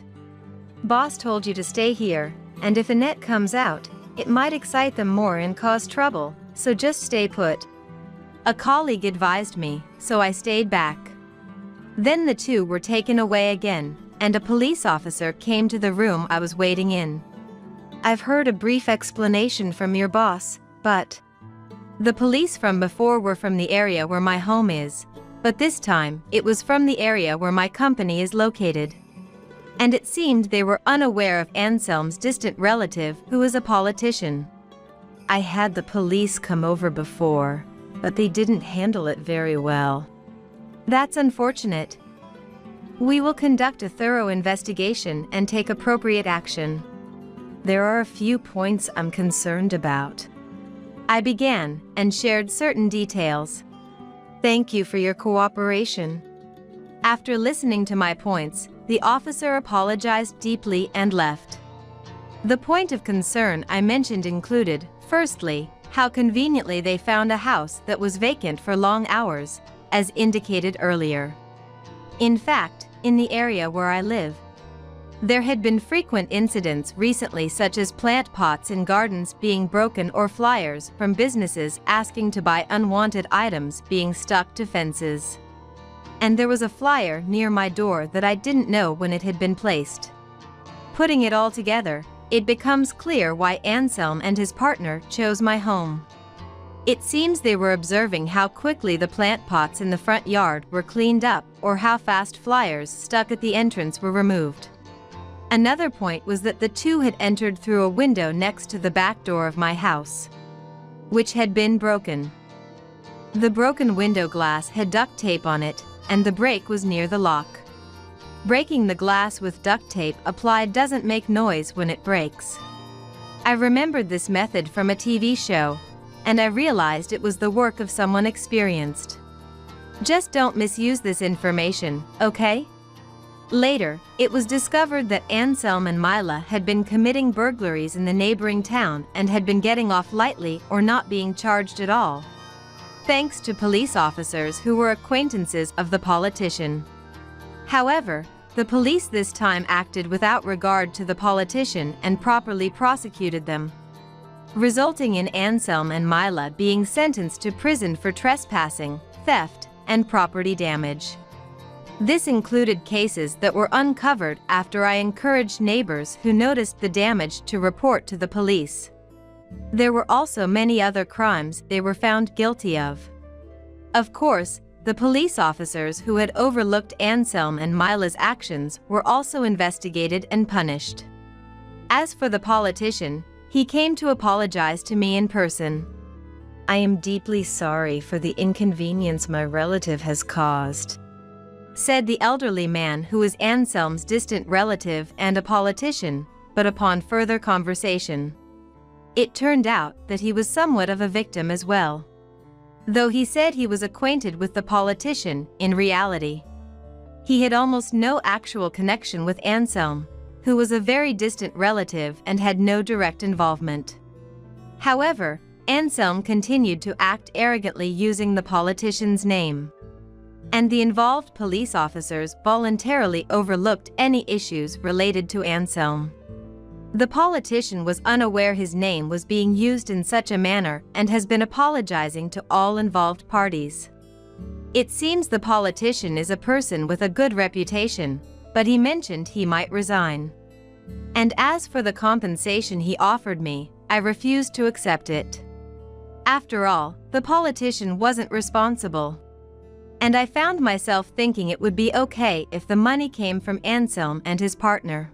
boss told you to stay here, and if Annette comes out, it might excite them more and cause trouble, so just stay put. A colleague advised me, so I stayed back. Then the two were taken away again, and a police officer came to the room I was waiting in. I've heard a brief explanation from your boss, but The police from before were from the area where my home is, but this time it was from the area where my company is located. And it seemed they were unaware of Anselm's distant relative who is a politician. I had the police come over before, but they didn't handle it very well. That's unfortunate. We will conduct a thorough investigation and take appropriate action. There are a few points I'm concerned about. I began and shared certain details. Thank you for your cooperation. After listening to my points, the officer apologized deeply and left. The point of concern I mentioned included, firstly, how conveniently they found a house that was vacant for long hours, as indicated earlier. In fact, in the area where I live, there had been frequent incidents recently, such as plant pots in gardens being broken or flyers from businesses asking to buy unwanted items being stuck to fences. And there was a flyer near my door that I didn't know when it had been placed. Putting it all together, it becomes clear why Anselm and his partner chose my home. It seems they were observing how quickly the plant pots in the front yard were cleaned up or how fast flyers stuck at the entrance were removed. Another point was that the two had entered through a window next to the back door of my house, which had been broken. The broken window glass had duct tape on it, and the break was near the lock. Breaking the glass with duct tape applied doesn't make noise when it breaks. I remembered this method from a TV show, and I realized it was the work of someone experienced. Just don't misuse this information, okay? Later, it was discovered that Anselm and Mila had been committing burglaries in the neighboring town and had been getting off lightly or not being charged at all, thanks to police officers who were acquaintances of the politician. However, the police this time acted without regard to the politician and properly prosecuted them, resulting in Anselm and Mila being sentenced to prison for trespassing, theft, and property damage. This included cases that were uncovered after I encouraged neighbors who noticed the damage to report to the police. There were also many other crimes they were found guilty of. Of course, the police officers who had overlooked Anselm and Mila's actions were also investigated and punished. As for the politician, he came to apologize to me in person. I am deeply sorry for the inconvenience my relative has caused, said the elderly man who was Anselm's distant relative and a politician, but upon further conversation, it turned out that he was somewhat of a victim as well. Though he said he was acquainted with the politician, in reality, he had almost no actual connection with Anselm, who was a very distant relative and had no direct involvement. However, Anselm continued to act arrogantly using the politician's name, and the involved police officers voluntarily overlooked any issues related to Anselm. The politician was unaware his name was being used in such a manner and has been apologizing to all involved parties. It seems the politician is a person with a good reputation, but he mentioned he might resign. And as for the compensation he offered me, I refused to accept it. After all, the politician wasn't responsible. And I found myself thinking it would be okay if the money came from Anselm and his partner.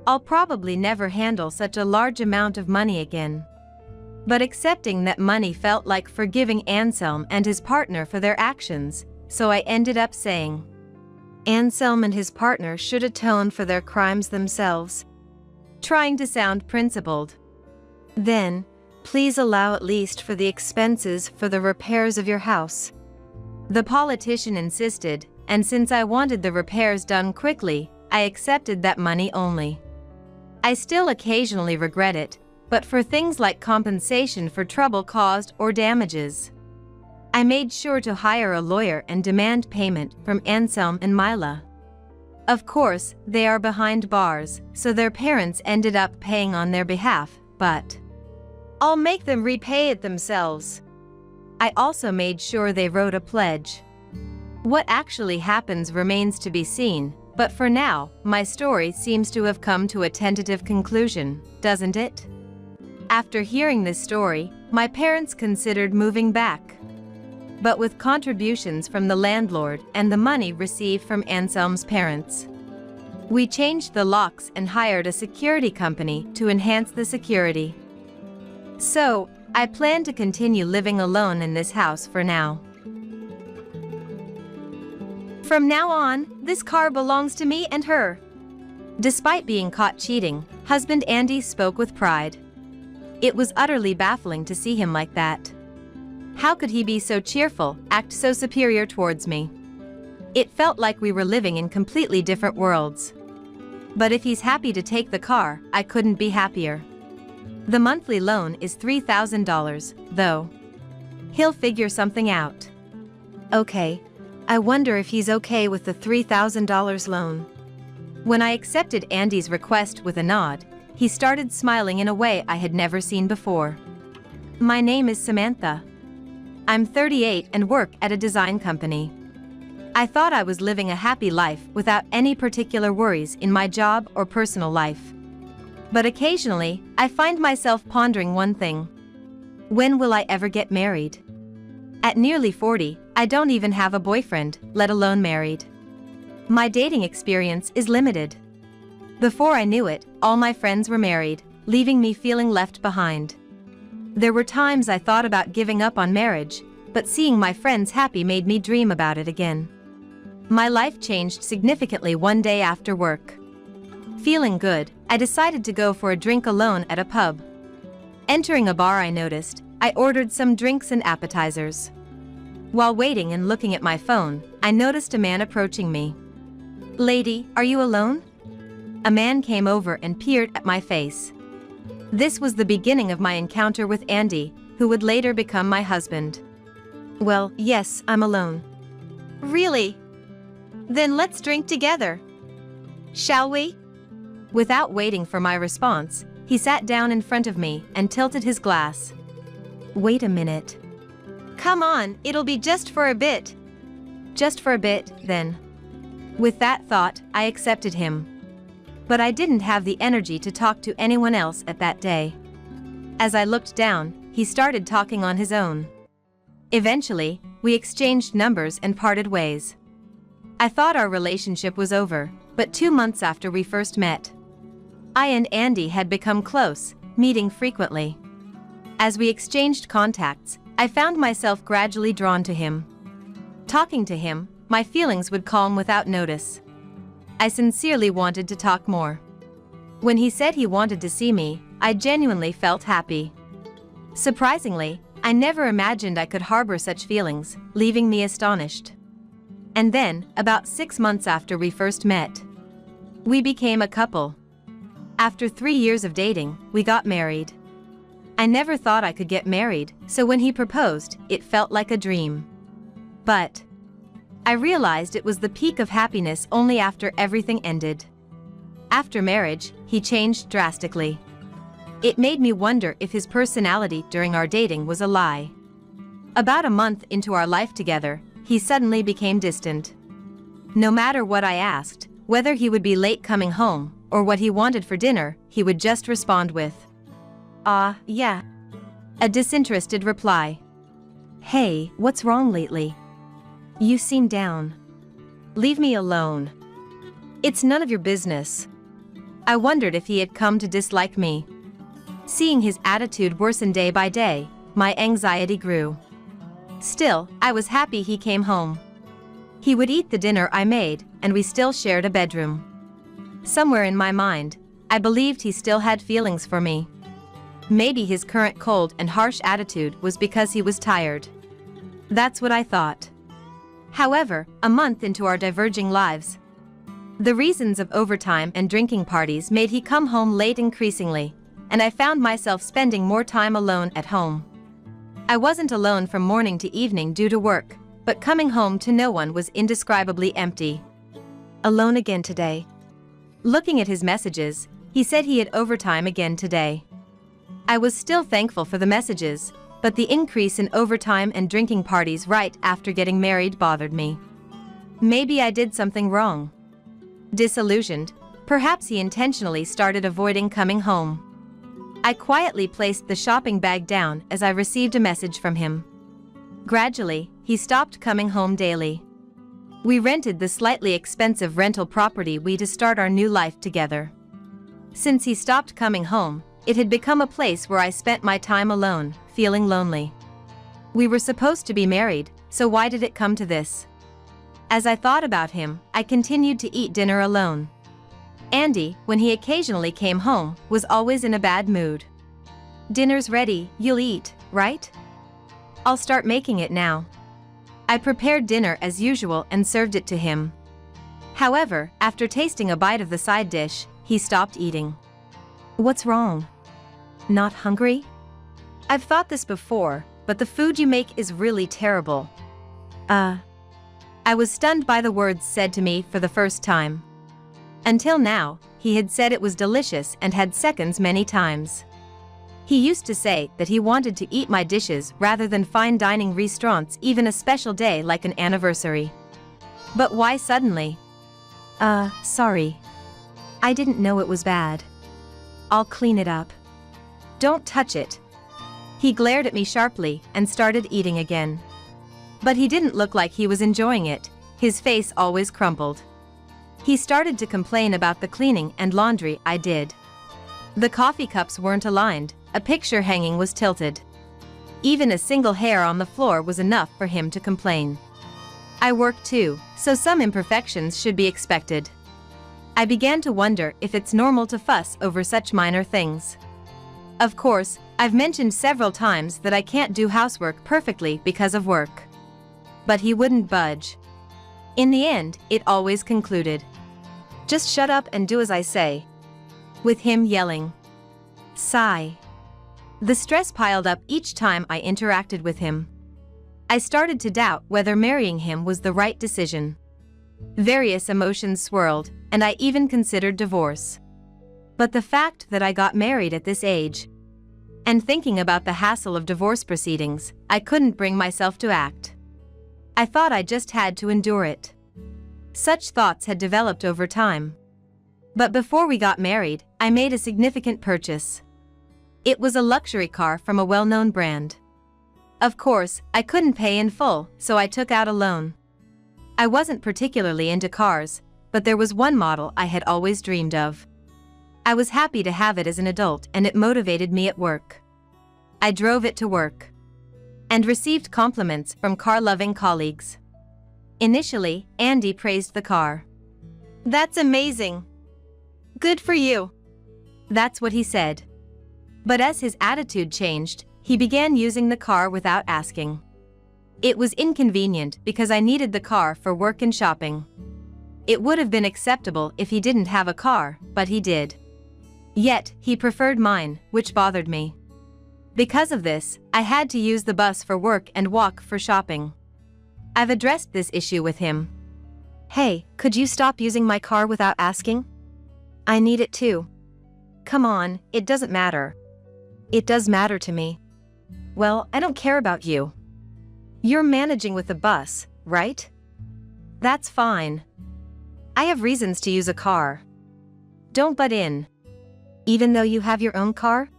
I'll probably never handle such a large amount of money again. But accepting that money felt like forgiving Anselm and his partner for their actions, so I ended up saying, Anselm and his partner should atone for their crimes themselves, trying to sound principled. Then, please allow at least for the expenses for the repairs of your house. The politician insisted, and since I wanted the repairs done quickly, I accepted that money only. I still occasionally regret it, but for things like compensation for trouble caused or damages, I made sure to hire a lawyer and demand payment from Anselm and Mila. Of course, they are behind bars, so their parents ended up paying on their behalf, but I'll make them repay it themselves. I also made sure they wrote a pledge. What actually happens remains to be seen, but for now, my story seems to have come to a tentative conclusion, doesn't it? After hearing this story, My parents considered moving back. But with contributions from the landlord and the money received from Anselm's parents, we changed the locks and hired a security company to enhance the security. So, I plan to continue living alone in this house for now. From now on, this car belongs to me and her. Despite being caught cheating, husband Andy spoke with pride. It was utterly baffling to see him like that. How could he be so cheerful, act so superior towards me? It felt like we were living in completely different worlds. But if he's happy to take the car, I couldn't be happier. The monthly loan is $3,000, though. He'll figure something out. Okay. I wonder if he's okay with the $3,000 loan. When I accepted Andy's request with a nod, he started smiling in a way I had never seen before. My name is Samantha. I'm 38 and work at a design company. I thought I was living a happy life without any particular worries in my job or personal life. But occasionally, I find myself pondering one thing. When will I ever get married? At nearly 40, I don't even have a boyfriend, let alone married. My dating experience is limited. Before I knew it, all my friends were married, leaving me feeling left behind. There were times I thought about giving up on marriage, but seeing my friends happy made me dream about it again. My life changed significantly one day after work. Feeling good, I decided to go for a drink alone at a pub. Entering a bar, I noticed, I ordered some drinks and appetizers. While waiting and looking at my phone, I noticed a man approaching me. "Lady, are you alone?" A man came over and peered at my face. This was the beginning of my encounter with Andy, who would later become my husband. "Well, yes, I'm alone." Really? Then let's drink together. Shall we? Without waiting for my response, he sat down in front of me and tilted his glass. "Wait a minute." Come on, it'll be just for a bit. Just for a bit, then. With that thought, I accepted him. But I didn't have the energy to talk to anyone else at that day. As I looked down, he started talking on his own. Eventually, we exchanged numbers and parted ways. I thought our relationship was over, but 2 months after we first met, I and Andy had become close, meeting frequently. As we exchanged contacts, I found myself gradually drawn to him. Talking to him, my feelings would calm without notice. I sincerely wanted to talk more. When he said he wanted to see me, I genuinely felt happy. Surprisingly, I never imagined I could harbor such feelings, leaving me astonished. And then, about 6 months after we first met, we became a couple. After 3 years of dating, we got married. I never thought I could get married, so when he proposed, it felt like a dream. But I realized it was the peak of happiness only after everything ended. After marriage, he changed drastically. It made me wonder if his personality during our dating was a lie. About a month into our life together, he suddenly became distant. No matter what I asked, whether he would be late coming home, or what he wanted for dinner, he would just respond with, yeah. A disinterested reply. "Hey, what's wrong lately? You seem down. Leave me alone. It's none of your business." I wondered if he had come to dislike me. Seeing his attitude worsen day by day, my anxiety grew. Still, I was happy he came home. He would eat the dinner I made, and we still shared a bedroom. Somewhere in my mind, I believed he still had feelings for me. Maybe his current cold and harsh attitude was because he was tired. That's what I thought. However, a month into our diverging lives, the reasons of overtime and drinking parties made he come home late increasingly, and I found myself spending more time alone at home. I wasn't alone from morning to evening due to work, but coming home to no one was indescribably empty. "Alone again today." Looking at his messages, he said he had overtime again today. I was still thankful for the messages, but the increase in overtime and drinking parties right after getting married bothered me. Maybe I did something wrong. Disillusioned, perhaps he intentionally started avoiding coming home. I quietly placed the shopping bag down as I received a message from him. Gradually, he stopped coming home daily. We rented the slightly expensive rental property to start our new life together. Since he stopped coming home, it had become a place where I spent my time alone, feeling lonely. We were supposed to be married, so why did it come to this? As I thought about him, I continued to eat dinner alone. Andy, when he occasionally came home, was always in a bad mood. "Dinner's ready, you'll eat, right? I'll start making it now." I prepared dinner as usual and served it to him. However, after tasting a bite of the side dish, he stopped eating. "What's wrong? Not hungry?" "I've thought this before, but the food you make is really terrible." I was stunned by the words said to me for the first time. Until now, he had said it was delicious and had seconds many times. He used to say that he wanted to eat my dishes rather than fine dining restaurants, even a special day like an anniversary. But why suddenly? Sorry. I didn't know it was bad. I'll clean it up." "Don't touch it." He glared at me sharply and started eating again. But he didn't look like he was enjoying it, his face always crumpled. He started to complain about the cleaning and laundry I did. The coffee cups weren't aligned, a picture hanging was tilted. Even a single hair on the floor was enough for him to complain. I work too, so some imperfections should be expected. I began to wonder if it's normal to fuss over such minor things. Of course, I've mentioned several times that I can't do housework perfectly because of work. But he wouldn't budge. In the end, it always concluded, "Just shut up and do as I say," with him yelling. Sigh. The stress piled up each time I interacted with him. I started to doubt whether marrying him was the right decision. Various emotions swirled, and I even considered divorce. But the fact that I got married at this age, and thinking about the hassle of divorce proceedings, I couldn't bring myself to act. I thought I just had to endure it. Such thoughts had developed over time. But before we got married, I made a significant purchase. It was a luxury car from a well-known brand. Of course, I couldn't pay in full, so I took out a loan. I wasn't particularly into cars, but there was one model I had always dreamed of. I was happy to have it as an adult, and it motivated me at work. I drove it to work and received compliments from car-loving colleagues. Initially, Andy praised the car. "That's amazing. Good for you." That's what he said. But as his attitude changed, he began using the car without asking. It was inconvenient because I needed the car for work and shopping. It would have been acceptable if he didn't have a car, but he did. Yet, he preferred mine, which bothered me. Because of this, I had to use the bus for work and walk for shopping. I've addressed this issue with him. "Hey, could you stop using my car without asking? I need it too." "Come on, it doesn't matter." "It does matter to me." "Well, I don't care about you. You're managing with the bus, right? That's fine. I have reasons to use a car. Don't butt in. Even though you have your own car?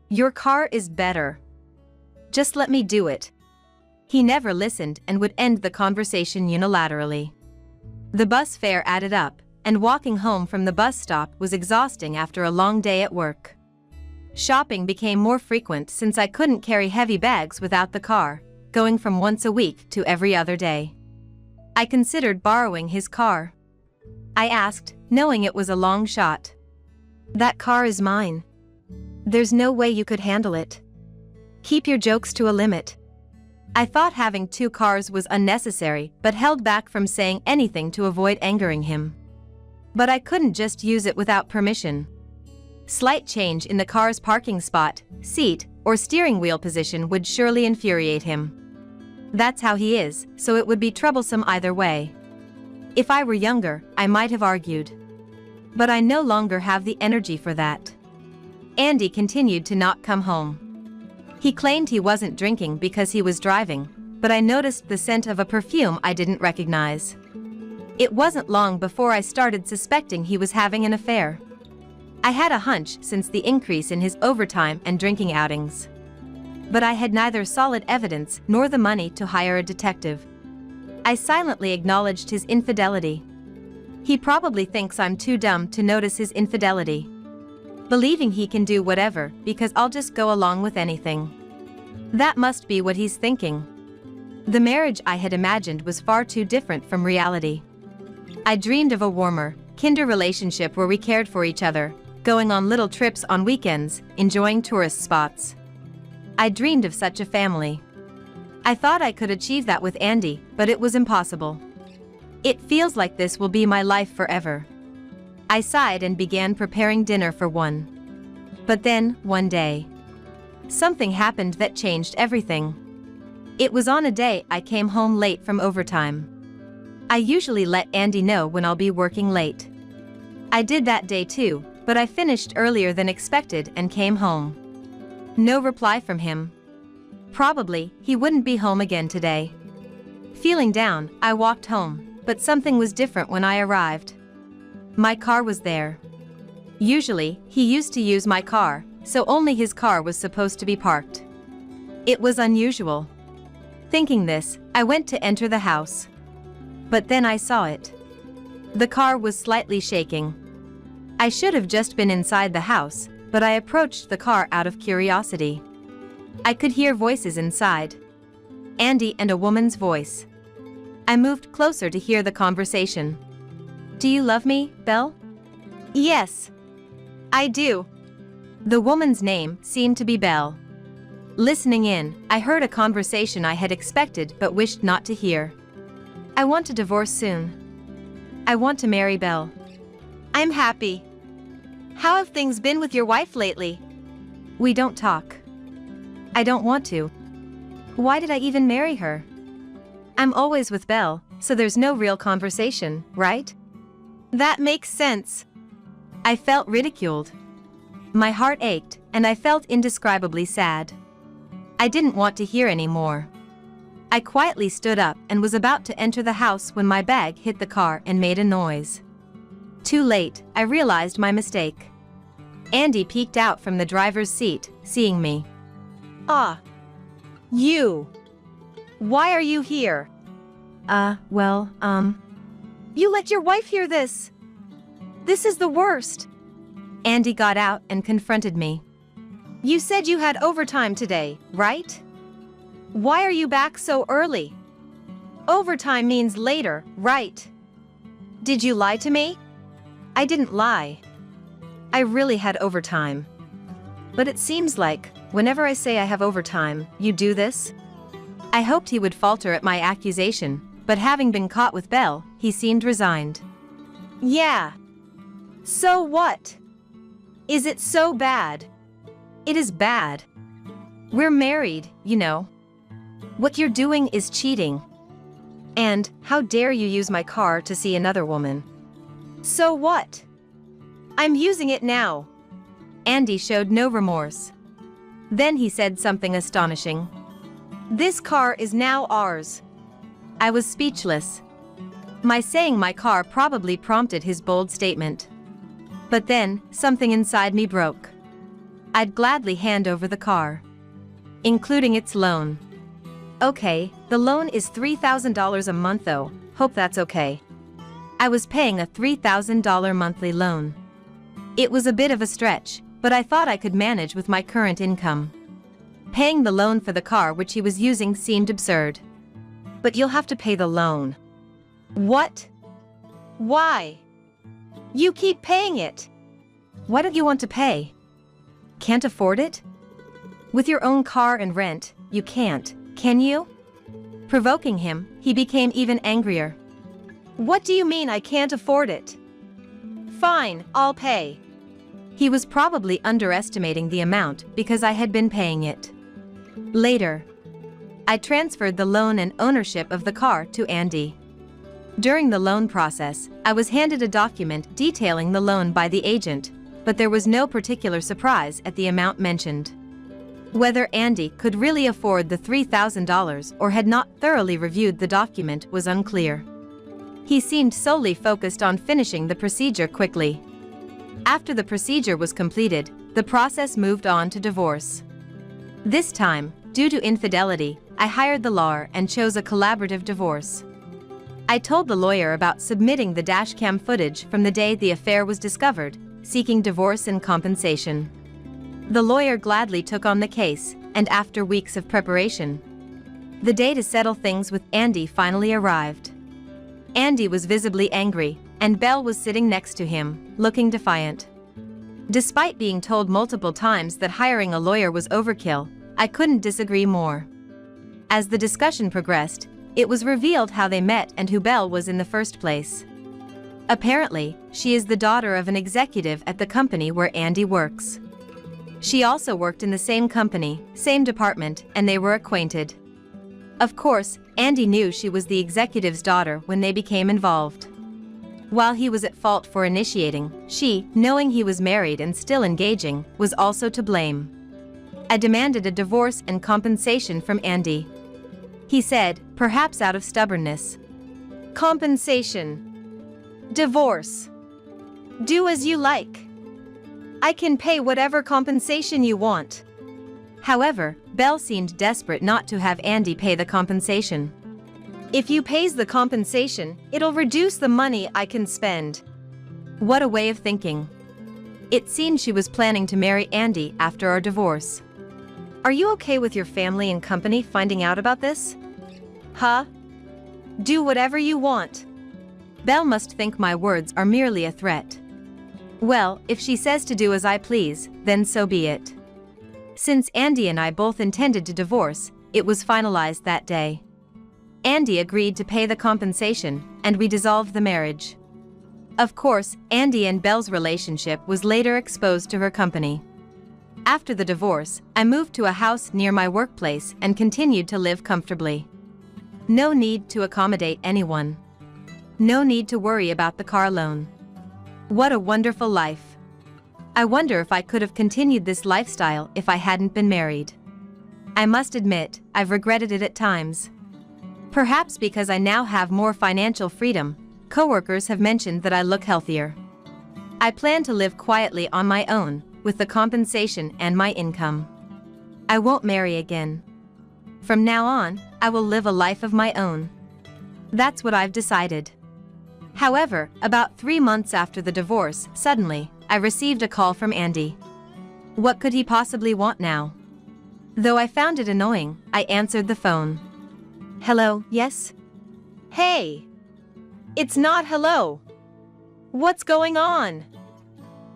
Your car is better. Just let me do it." He never listened and would end the conversation unilaterally. The bus fare added up, and walking home from the bus stop was exhausting after a long day at work. Shopping became more frequent since I couldn't carry heavy bags without the car, going from once a week to every other day. I considered borrowing his car. I asked, knowing it was a long shot. "That car is mine. There's no way you could handle it. Keep your jokes to a limit." I thought having two cars was unnecessary, but held back from saying anything to avoid angering him. But I couldn't just use it without permission. Slight change in the car's parking spot, seat, or steering wheel position would surely infuriate him. That's how he is, so it would be troublesome either way. If I were younger, I might have argued. But I no longer have the energy for that. Andy continued to not come home. He claimed he wasn't drinking because he was driving, but I noticed the scent of a perfume I didn't recognize. It wasn't long before I started suspecting he was having an affair. I had a hunch since the increase in his overtime and drinking outings. But I had neither solid evidence nor the money to hire a detective. I silently acknowledged his infidelity. He probably thinks I'm too dumb to notice his infidelity, believing he can do whatever because I'll just go along with anything. That must be what he's thinking. The marriage I had imagined was far too different from reality. I dreamed of a warmer, kinder relationship where we cared for each other, going on little trips on weekends, enjoying tourist spots. I dreamed of such a family. I thought I could achieve that with Andy, but it was impossible. It feels like this will be my life forever. I sighed and began preparing dinner for one. But then, one day, something happened that changed everything. It was on a day I came home late from overtime. I usually let Andy know when I'll be working late. I did that day too, but I finished earlier than expected and came home. No reply from him. Probably, he wouldn't be home again today. Feeling down, I walked home, but something was different when I arrived. My car was there. Usually, he used to use my car, so only his car was supposed to be parked. It was unusual. Thinking this, I went to enter the house. But then I saw it. The car was slightly shaking. I should have just been inside the house, but I approached the car out of curiosity. I could hear voices inside. Andy and a woman's voice. I moved closer to hear the conversation. "Do you love me, Belle?" Yes. I do. The woman's name seemed to be Belle. Listening in, I heard a conversation I had expected but wished not to hear. "I want to divorce soon. I want to marry Belle." I'm happy. How have things been with your wife lately? "We don't talk. I don't want to. Why did I even marry her? I'm always with Belle, so there's no real conversation, right?" That makes sense. I felt ridiculed. My heart ached, and I felt indescribably sad. I didn't want to hear any more. I quietly stood up and was about to enter the house when my bag hit the car and made a noise. Too late, I realized my mistake. Andy peeked out from the driver's seat, seeing me. Ah. You. Why are you here? Well, You let your wife hear this. This is the worst. Andy got out and confronted me. You said you had overtime today, right? Why are you back so early? Overtime means later, right? Did you lie to me? I didn't lie. I really had overtime. But it seems like, whenever I say I have overtime, you do this? I hoped he would falter at my accusation, but having been caught with Belle, he seemed resigned. Yeah. So what? Is it so bad? It is bad. We're married, you know. What you're doing is cheating. And, how dare you use my car to see another woman? So what? I'm using it now. Andy showed no remorse. Then he said something astonishing. This car is now ours. I was speechless. My saying my car probably prompted his bold statement. But then, something inside me broke. I'd gladly hand over the car, including its loan. Okay, the loan is $3,000 a month though, hope that's okay. I was paying a $3,000 monthly loan. It was a bit of a stretch, but I thought I could manage with my current income. Paying the loan for the car which he was using seemed absurd. But you'll have to pay the loan. What? Why? You keep paying it. Why don't you want to pay? Can't afford it? With your own car and rent, you can't, can you? Provoking him, he became even angrier. What do you mean I can't afford it? Fine, I'll pay. He was probably underestimating the amount because I had been paying it. Later, I transferred the loan and ownership of the car to Andy. During the loan process, I was handed a document detailing the loan by the agent, but there was no particular surprise at the amount mentioned. Whether Andy could really afford the $3,000 or had not thoroughly reviewed the document was unclear. He seemed solely focused on finishing the procedure quickly. After the procedure was completed, the process moved on to divorce. This time, due to infidelity, I hired the lawyer and chose a collaborative divorce. I told the lawyer about submitting the dashcam footage from the day the affair was discovered, seeking divorce and compensation. The lawyer gladly took on the case, and after weeks of preparation, the day to settle things with Andy finally arrived. Andy was visibly angry, and Belle was sitting next to him, looking defiant. Despite being told multiple times that hiring a lawyer was overkill, I couldn't disagree more. As the discussion progressed, it was revealed how they met and who Belle was in the first place. Apparently, she is the daughter of an executive at the company where Andy works. She also worked in the same company, same department, and they were acquainted. Of course, Andy knew she was the executive's daughter when they became involved. While he was at fault for initiating, she, knowing he was married and still engaging, was also to blame. I demanded a divorce and compensation from Andy. He said, perhaps out of stubbornness. Compensation. Divorce. Do as you like. I can pay whatever compensation you want. However, Belle seemed desperate not to have Andy pay the compensation. If you pays the compensation, it'll reduce the money I can spend. What a way of thinking. It seemed she was planning to marry Andy after our divorce. Are you okay with your family and company finding out about this? Huh? Do whatever you want. Belle must think my words are merely a threat. Well, if she says to do as I please, then so be it. Since Andy and I both intended to divorce, it was finalized that day. Andy agreed to pay the compensation, and we dissolved the marriage. Of course, Andy and Belle's relationship was later exposed to her company. After the divorce, I moved to a house near my workplace and continued to live comfortably. No need to accommodate anyone. No need to worry about the car loan. What a wonderful life. I wonder if I could have continued this lifestyle if I hadn't been married. I must admit, I've regretted it at times. Perhaps because I now have more financial freedom, coworkers have mentioned that I look healthier. I plan to live quietly on my own, with the compensation and my income. I won't marry again. From now on, I will live a life of my own. That's what I've decided. However, about 3 months after the divorce, suddenly, I received a call from Andy. What could he possibly want now? Though I found it annoying, I answered the phone. Hello, yes? Hey! It's not hello. What's going on?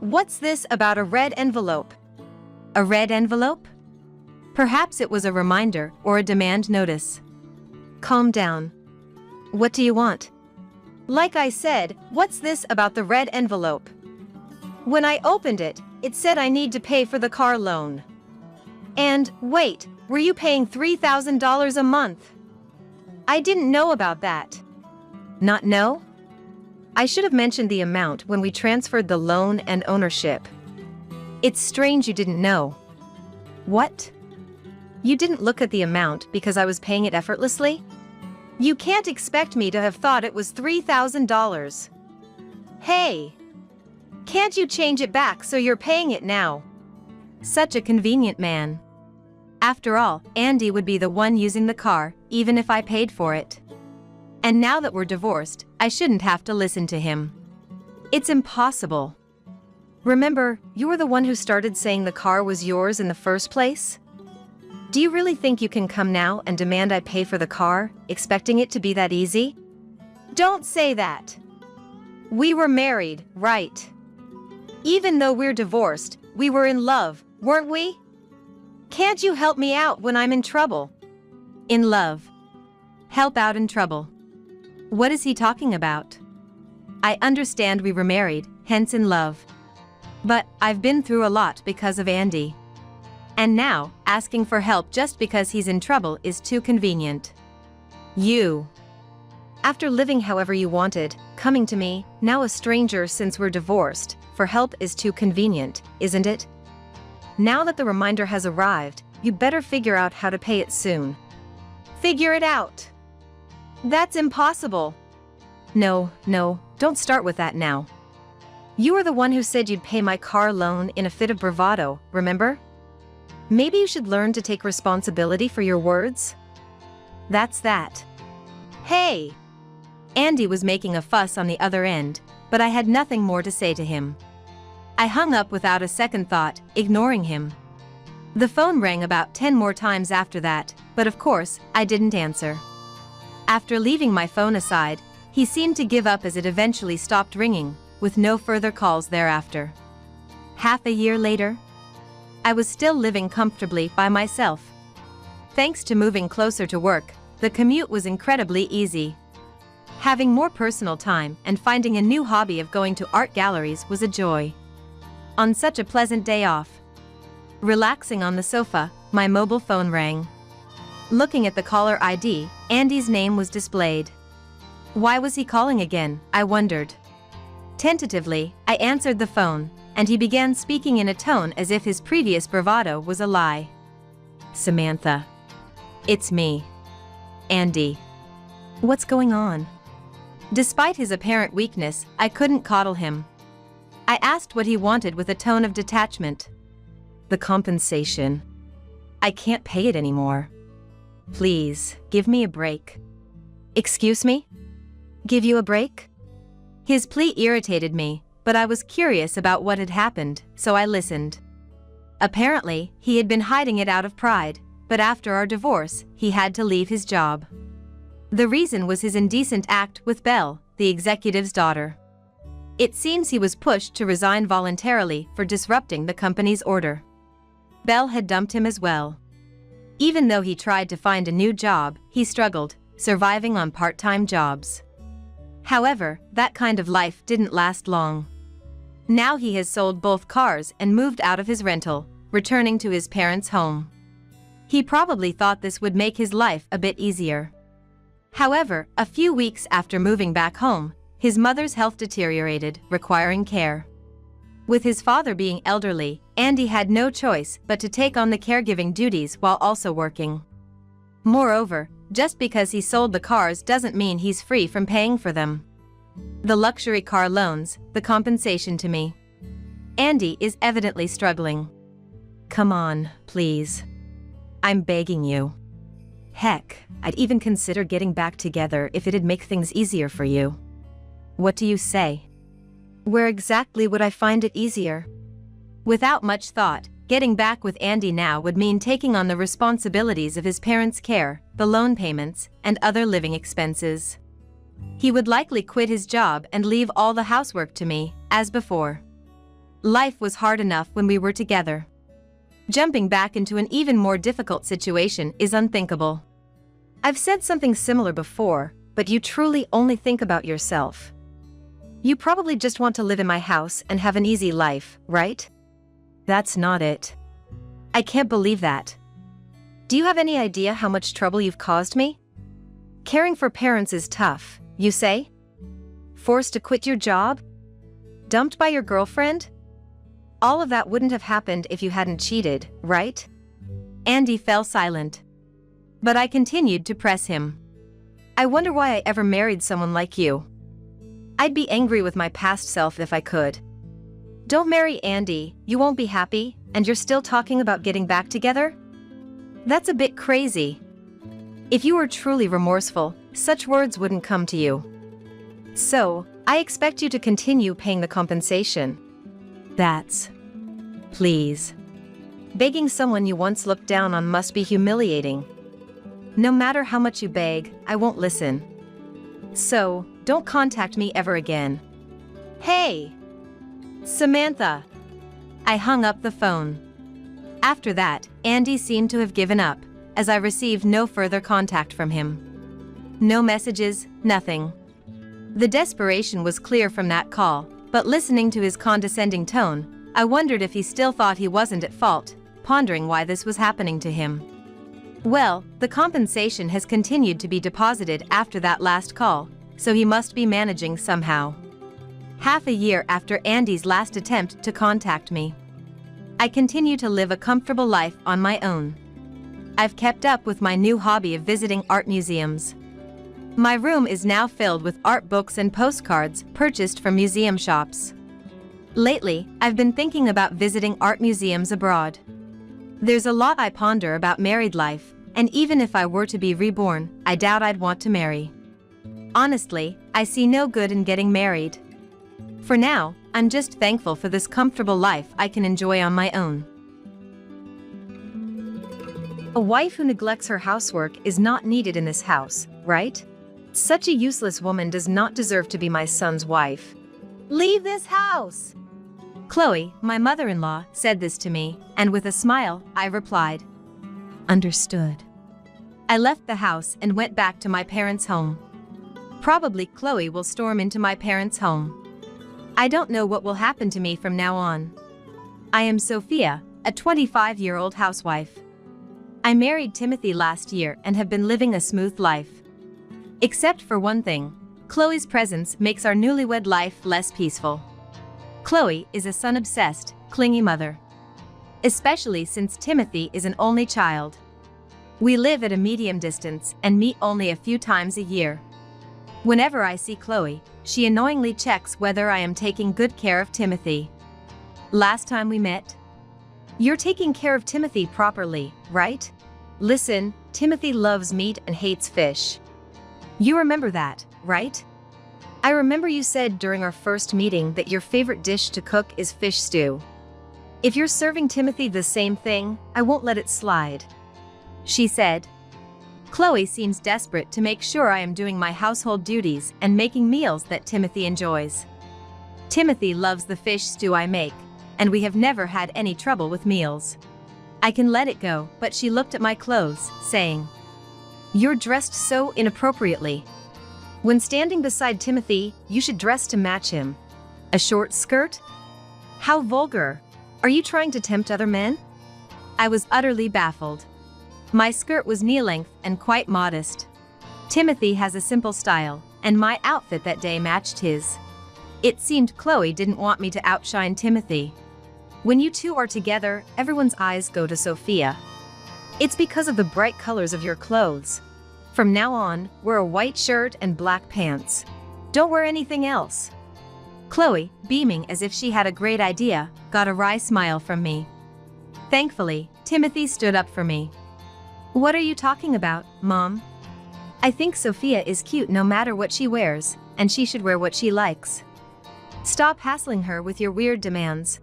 What's this about a red envelope? A red envelope? Perhaps it was a reminder or a demand notice. Calm down. What do you want? Like I said, what's this about the red envelope? When I opened it, it said I need to pay for the car loan. And, wait, were you paying $3,000 a month? I didn't know about that. Not know? I should have mentioned the amount when we transferred the loan and ownership. It's strange you didn't know. What? You didn't look at the amount because I was paying it effortlessly? You can't expect me to have thought it was $3,000. Hey! Can't you change it back so you're paying it now? Such a convenient man. After all, Andy would be the one using the car, even if I paid for it. And now that we're divorced, I shouldn't have to listen to him. It's impossible. Remember, you were the one who started saying the car was yours in the first place? Do you really think you can come now and demand I pay for the car, expecting it to be that easy? Don't say that. We were married, right? Even though we're divorced, we were in love, weren't we? Can't you help me out when I'm in trouble? In love. Help out in trouble. What is he talking about? I understand we were married, hence in love. But I've been through a lot because of Andy. And now, asking for help just because he's in trouble is too convenient. You. After living however you wanted, coming to me, now a stranger since we're divorced, for help is too convenient, isn't it? Now that the reminder has arrived, you'd better figure out how to pay it soon. Figure it out. That's impossible. No, don't start with that now. You were the one who said you'd pay my car loan in a fit of bravado, remember? Maybe you should learn to take responsibility for your words? That's that. Hey! Andy was making a fuss on the other end, but I had nothing more to say to him. I hung up without a second thought, ignoring him. The phone rang about 10 more times after that, but of course, I didn't answer. After leaving my phone aside, he seemed to give up as it eventually stopped ringing, with no further calls thereafter. Half a year later, I was still living comfortably by myself. Thanks to moving closer to work, the commute was incredibly easy. Having more personal time and finding a new hobby of going to art galleries was a joy. On such a pleasant day off, relaxing on the sofa, my mobile phone rang. Looking at the caller ID, Andy's name was displayed. Why was he calling again, I wondered. Tentatively, I answered the phone, and he began speaking in a tone as if his previous bravado was a lie. Samantha. It's me. Andy. What's going on? Despite his apparent weakness, I couldn't coddle him. I asked what he wanted with a tone of detachment. The compensation. I can't pay it anymore. Please, give me a break. Excuse me? Give you a break? His plea irritated me, but I was curious about what had happened, so I listened. Apparently, he had been hiding it out of pride, but after our divorce, he had to leave his job. The reason was his indecent act with Belle, the executive's daughter. It seems he was pushed to resign voluntarily for disrupting the company's order. Belle had dumped him as well. Even though he tried to find a new job, he struggled, surviving on part-time jobs. However, that kind of life didn't last long. Now he has sold both cars and moved out of his rental, returning to his parents' home. He probably thought this would make his life a bit easier. However, a few weeks after moving back home, his mother's health deteriorated, requiring care. With his father being elderly, Andy had no choice but to take on the caregiving duties while also working. Moreover, just because he sold the cars doesn't mean he's free from paying for them. The luxury car loans, the compensation to me. Andy is evidently struggling. Come on, please. I'm begging you. Heck, I'd even consider getting back together if it'd make things easier for you. What do you say? Where exactly would I find it easier? Without much thought, getting back with Andy now would mean taking on the responsibilities of his parents' care, the loan payments, and other living expenses. He would likely quit his job and leave all the housework to me, as before. Life was hard enough when we were together. Jumping back into an even more difficult situation is unthinkable. I've said something similar before, but you truly only think about yourself. You probably just want to live in my house and have an easy life, right? That's not it. I can't believe that. Do you have any idea how much trouble you've caused me? Caring for parents is tough, you say? Forced to quit your job? Dumped by your girlfriend? All of that wouldn't have happened if you hadn't cheated, right? Andy fell silent. But I continued to press him. I wonder why I ever married someone like you. I'd be angry with my past self if I could. Don't marry Andy, you won't be happy, and you're still talking about getting back together? That's a bit crazy. If you were truly remorseful, such words wouldn't come to you. So, I expect you to continue paying the compensation. That's... Please. Begging someone you once looked down on must be humiliating. No matter how much you beg, I won't listen. So, don't contact me ever again. Hey! Samantha! I hung up the phone. After that, Andy seemed to have given up, as I received no further contact from him. No messages, nothing. The desperation was clear from that call, but listening to his condescending tone, I wondered if he still thought he wasn't at fault, pondering why this was happening to him. Well, the compensation has continued to be deposited after that last call, so he must be managing somehow. Half a year after Andy's last attempt to contact me, I continue to live a comfortable life on my own. I've kept up with my new hobby of visiting art museums. My room is now filled with art books and postcards purchased from museum shops. Lately, I've been thinking about visiting art museums abroad. There's a lot I ponder about married life, and even if I were to be reborn, I doubt I'd want to marry. Honestly, I see no good in getting married. For now, I'm just thankful for this comfortable life I can enjoy on my own. A wife who neglects her housework is not needed in this house, right? Such a useless woman does not deserve to be my son's wife. Leave this house! Chloe, my mother-in-law, said this to me, and with a smile, I replied, "Understood." I left the house and went back to my parents' home. Probably Chloe will storm into my parents' home. I don't know what will happen to me from now on. I am Sophia, a 25-year-old housewife. I married Timothy last year and have been living a smooth life. Except for one thing, Chloe's presence makes our newlywed life less peaceful. Chloe is a son-obsessed, clingy mother. Especially since Timothy is an only child. We live at a medium distance and meet only a few times a year. Whenever I see Chloe, she annoyingly checks whether I am taking good care of Timothy. Last time we met, "You're taking care of Timothy properly, right? Listen, Timothy loves meat and hates fish. You remember that, right? I remember you said during our first meeting that your favorite dish to cook is fish stew. If you're serving Timothy the same thing, I won't let it slide," she said. Chloe seems desperate to make sure I am doing my household duties and making meals that Timothy enjoys. Timothy loves the fish stew I make, and we have never had any trouble with meals. I can let it go, but she looked at my clothes, saying, "You're dressed so inappropriately. When standing beside Timothy, you should dress to match him. A short skirt? How vulgar. Are you trying to tempt other men?" I was utterly baffled. My skirt was knee-length and quite modest. Timothy has a simple style, and my outfit that day matched his. It seemed Chloe didn't want me to outshine Timothy. "When you two are together, everyone's eyes go to Sophia. It's because of the bright colors of your clothes. From now on, wear a white shirt and black pants. Don't wear anything else." Chloe, beaming as if she had a great idea, got a wry smile from me. Thankfully, Timothy stood up for me. "What are you talking about, Mom? I think Sophia is cute no matter what she wears, and she should wear what she likes. Stop hassling her with your weird demands."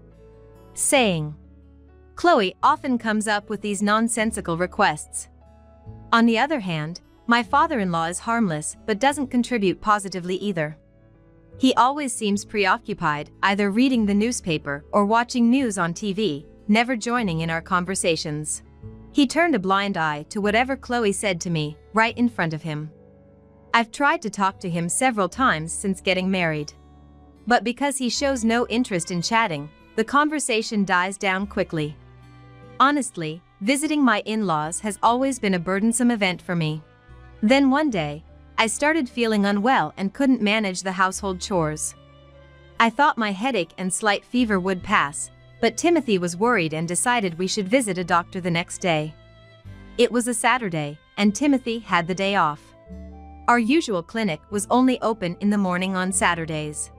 Saying. Chloe often comes up with these nonsensical requests. On the other hand, my father-in-law is harmless but doesn't contribute positively either. He always seems preoccupied, either reading the newspaper or watching news on TV, never joining in our conversations. He turned a blind eye to whatever Chloe said to me, right in front of him. I've tried to talk to him several times since getting married. But because he shows no interest in chatting, the conversation dies down quickly. Honestly, visiting my in-laws has always been a burdensome event for me. Then one day, I started feeling unwell and couldn't manage the household chores. I thought my headache and slight fever would pass, but Timothy was worried and decided we should visit a doctor the next day. It was a Saturday, and Timothy had the day off. Our usual clinic was only open in the morning on Saturdays.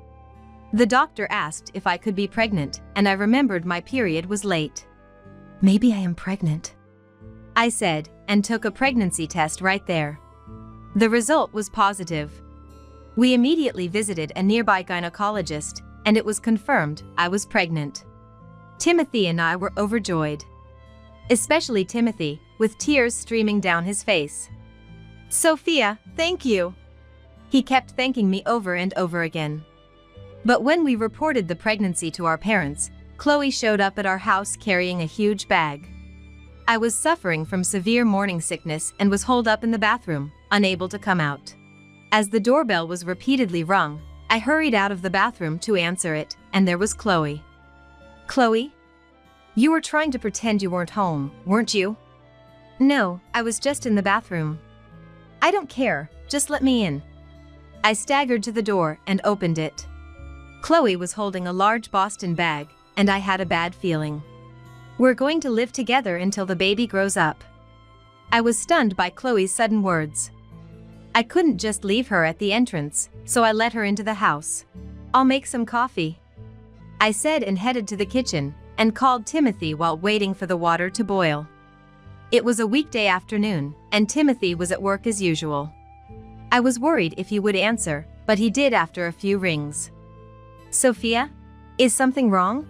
The doctor asked if I could be pregnant, and I remembered my period was late. "Maybe I am pregnant," I said, and took a pregnancy test right there. The result was positive. We immediately visited a nearby gynecologist, and it was confirmed I was pregnant. Timothy and I were overjoyed. Especially Timothy, with tears streaming down his face. "Sophia, thank you." He kept thanking me over and over again. But when we reported the pregnancy to our parents, Chloe showed up at our house carrying a huge bag. I was suffering from severe morning sickness and was holed up in the bathroom, unable to come out. As the doorbell was repeatedly rung, I hurried out of the bathroom to answer it, and there was Chloe. "Chloe? You were trying to pretend you weren't home, weren't you?" "No, I was just in the bathroom." "I don't care, just let me in." I staggered to the door and opened it. Chloe was holding a large Boston bag, and I had a bad feeling. "We're going to live together until the baby grows up." I was stunned by Chloe's sudden words. I couldn't just leave her at the entrance, so I let her into the house. "I'll make some coffee." I said and headed to the kitchen and called Timothy while waiting for the water to boil. It was a weekday afternoon, and Timothy was at work as usual. I was worried if he would answer, but he did after a few rings. Sophia? Is something wrong?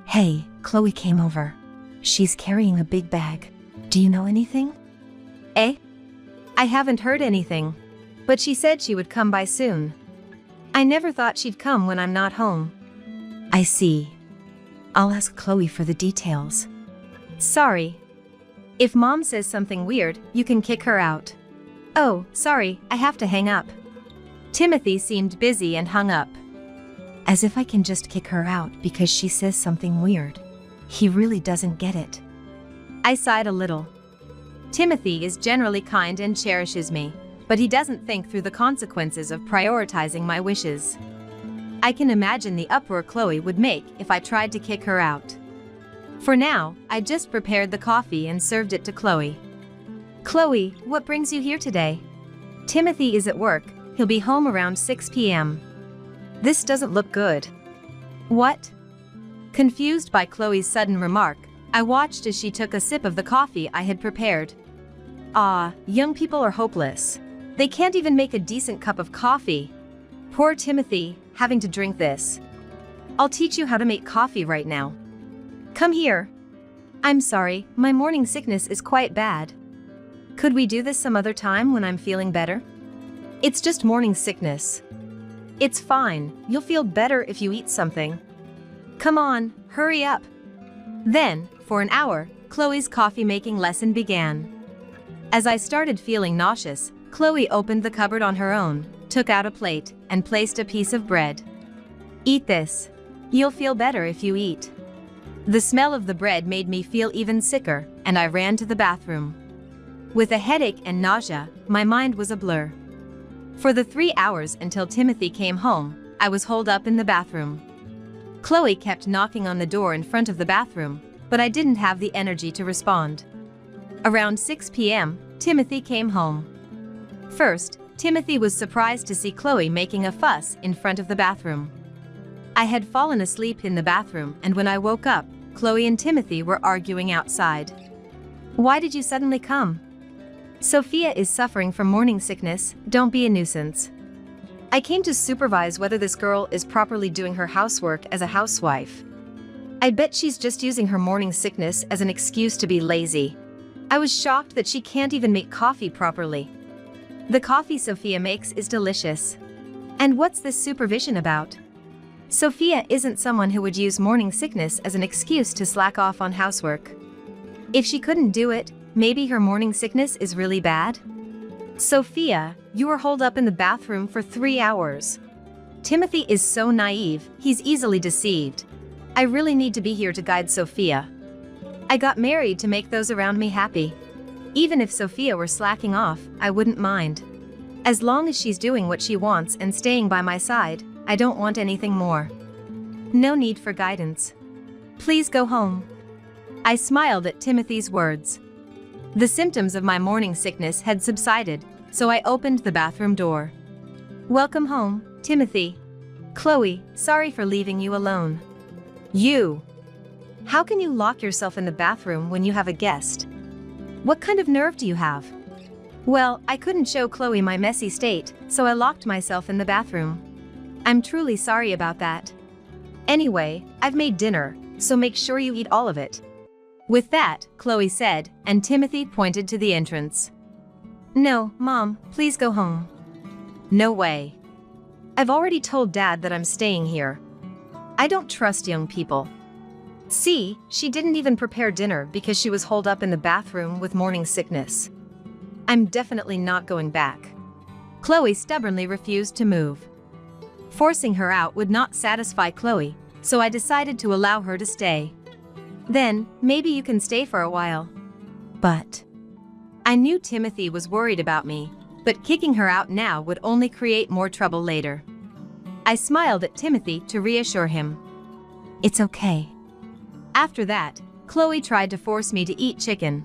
Hey, Chloe came over. She's carrying a big bag. Do you know anything? Eh? I haven't heard anything. But she said she would come by soon. I never thought she'd come when I'm not home. I see. I'll ask Chloe for the details. Sorry. If Mom says something weird, you can kick her out. Oh, sorry, I have to hang up. Timothy seemed busy and hung up. As if I can just kick her out because she says something weird. He really doesn't get it. I sighed a little. Timothy is generally kind and cherishes me, but he doesn't think through the consequences of prioritizing my wishes. I can imagine the uproar Chloe would make if I tried to kick her out. For now, I just prepared the coffee and served it to Chloe. Chloe, what brings you here today? Timothy is at work. He'll be home around 6 p.m. This doesn't look good. What? Confused by Chloe's sudden remark, I watched as she took a sip of the coffee I had prepared. Young people are hopeless. They can't even make a decent cup of coffee. Poor Timothy, having to drink this. I'll teach you how to make coffee right now. Come here. I'm sorry, my morning sickness is quite bad. Could we do this some other time when I'm feeling better? It's just morning sickness. It's fine, you'll feel better if you eat something. Come on, hurry up. Then, for an hour, Chloe's coffee-making lesson began. As I started feeling nauseous, Chloe opened the cupboard on her own, took out a plate, and placed a piece of bread. Eat this. You'll feel better if you eat. The smell of the bread made me feel even sicker, and I ran to the bathroom. With a headache and nausea, my mind was a blur. For the 3 hours until Timothy came home, I was holed up in the bathroom. Chloe kept knocking on the door in front of the bathroom, but I didn't have the energy to respond. Around 6 p.m., Timothy came home. First, Timothy was surprised to see Chloe making a fuss in front of the bathroom. I had fallen asleep in the bathroom, and when I woke up, Chloe and Timothy were arguing outside. Why did you suddenly come? Sophia is suffering from morning sickness, don't be a nuisance. I came to supervise whether this girl is properly doing her housework as a housewife. I bet she's just using her morning sickness as an excuse to be lazy. I was shocked that she can't even make coffee properly. The coffee Sophia makes is delicious. And what's this supervision about? Sophia isn't someone who would use morning sickness as an excuse to slack off on housework. If she couldn't do it, maybe her morning sickness is really bad? Sophia, you were holed up in the bathroom for 3 hours. Timothy is so naive, he's easily deceived. I really need to be here to guide Sophia. I got married to make those around me happy. Even if Sophia were slacking off, I wouldn't mind. As long as she's doing what she wants and staying by my side, I don't want anything more. No need for guidance. Please go home. I smiled at Timothy's words. The symptoms of my morning sickness had subsided, so I opened the bathroom door. Welcome home, Timothy. Chloe, sorry for leaving you alone. You! How can you lock yourself in the bathroom when you have a guest? What kind of nerve do you have? Well, I couldn't show Chloe my messy state, so I locked myself in the bathroom. I'm truly sorry about that. Anyway, I've made dinner, so make sure you eat all of it. With that, Chloe said, and Timothy pointed to the entrance. No, Mom, please go home. No way. I've already told Dad that I'm staying here. I don't trust young people. See, she didn't even prepare dinner because she was holed up in the bathroom with morning sickness. I'm definitely not going back. Chloe stubbornly refused to move. Forcing her out would not satisfy Chloe, so I decided to allow her to stay. Then, maybe you can stay for a while. But I knew Timothy was worried about me, but kicking her out now would only create more trouble later. I smiled at Timothy to reassure him. It's okay. After that, Chloe tried to force me to eat chicken.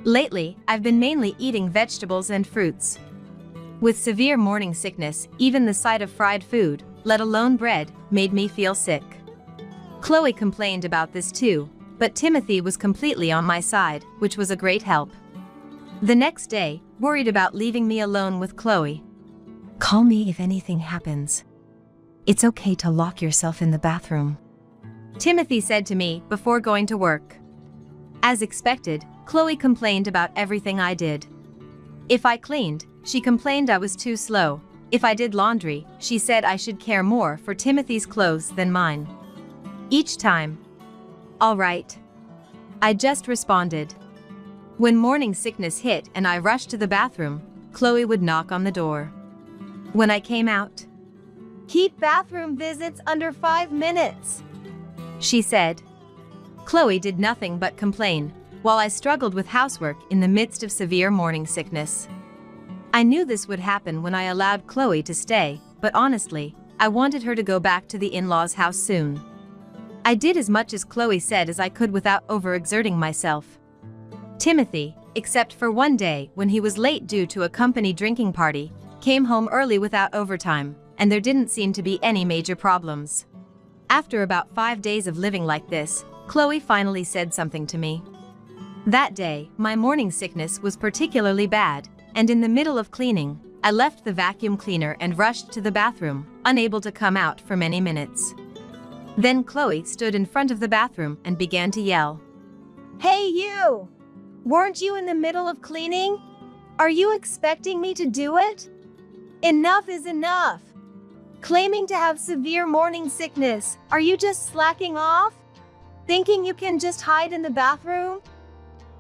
Lately, I've been mainly eating vegetables and fruits. With severe morning sickness, even the sight of fried food, let alone bread, made me feel sick. Chloe complained about this too, but Timothy was completely on my side, which was a great help. The next day, worried about leaving me alone with Chloe. Call me if anything happens. It's okay to lock yourself in the bathroom, Timothy said to me before going to work. As expected, Chloe complained about everything I did. If I cleaned, she complained I was too slow. If I did laundry, she said I should care more for Timothy's clothes than mine. Each time, "All right," I just responded. When morning sickness hit and I rushed to the bathroom, Chloe would knock on the door. When I came out, "Keep bathroom visits under 5 minutes," she said. Chloe did nothing but complain, while I struggled with housework in the midst of severe morning sickness. I knew this would happen when I allowed Chloe to stay, but honestly, I wanted her to go back to the in-laws' house soon. I did as much as Chloe said as I could without overexerting myself. Timothy, except for one day when he was late due to a company drinking party, came home early without overtime, and there didn't seem to be any major problems. After about 5 days of living like this, Chloe finally said something to me. That day, my morning sickness was particularly bad, and in the middle of cleaning, I left the vacuum cleaner and rushed to the bathroom, unable to come out for many minutes. Then Chloe stood in front of the bathroom and began to yell. "Hey you! Weren't you in the middle of cleaning? Are you expecting me to do it? Enough is enough. Claiming to have severe morning sickness, are you just slacking off? Thinking you can just hide in the bathroom?"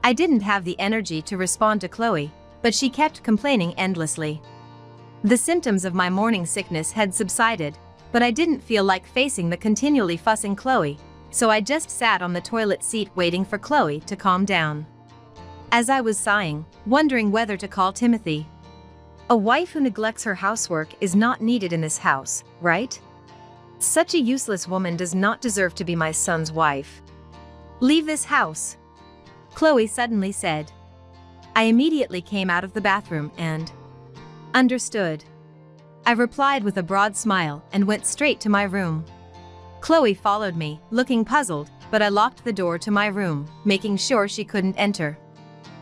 I didn't have the energy to respond to Chloe, but she kept complaining endlessly. The symptoms of my morning sickness had subsided, but I didn't feel like facing the continually fussing Chloe, so I just sat on the toilet seat waiting for Chloe to calm down. As I was sighing, wondering whether to call Timothy. A wife who neglects her housework is not needed in this house, right? Such a useless woman does not deserve to be my son's wife. "Leave this house," Chloe suddenly said. I immediately came out of the bathroom and understood. I replied with a broad smile and went straight to my room. Chloe followed me, looking puzzled, but I locked the door to my room, making sure she couldn't enter.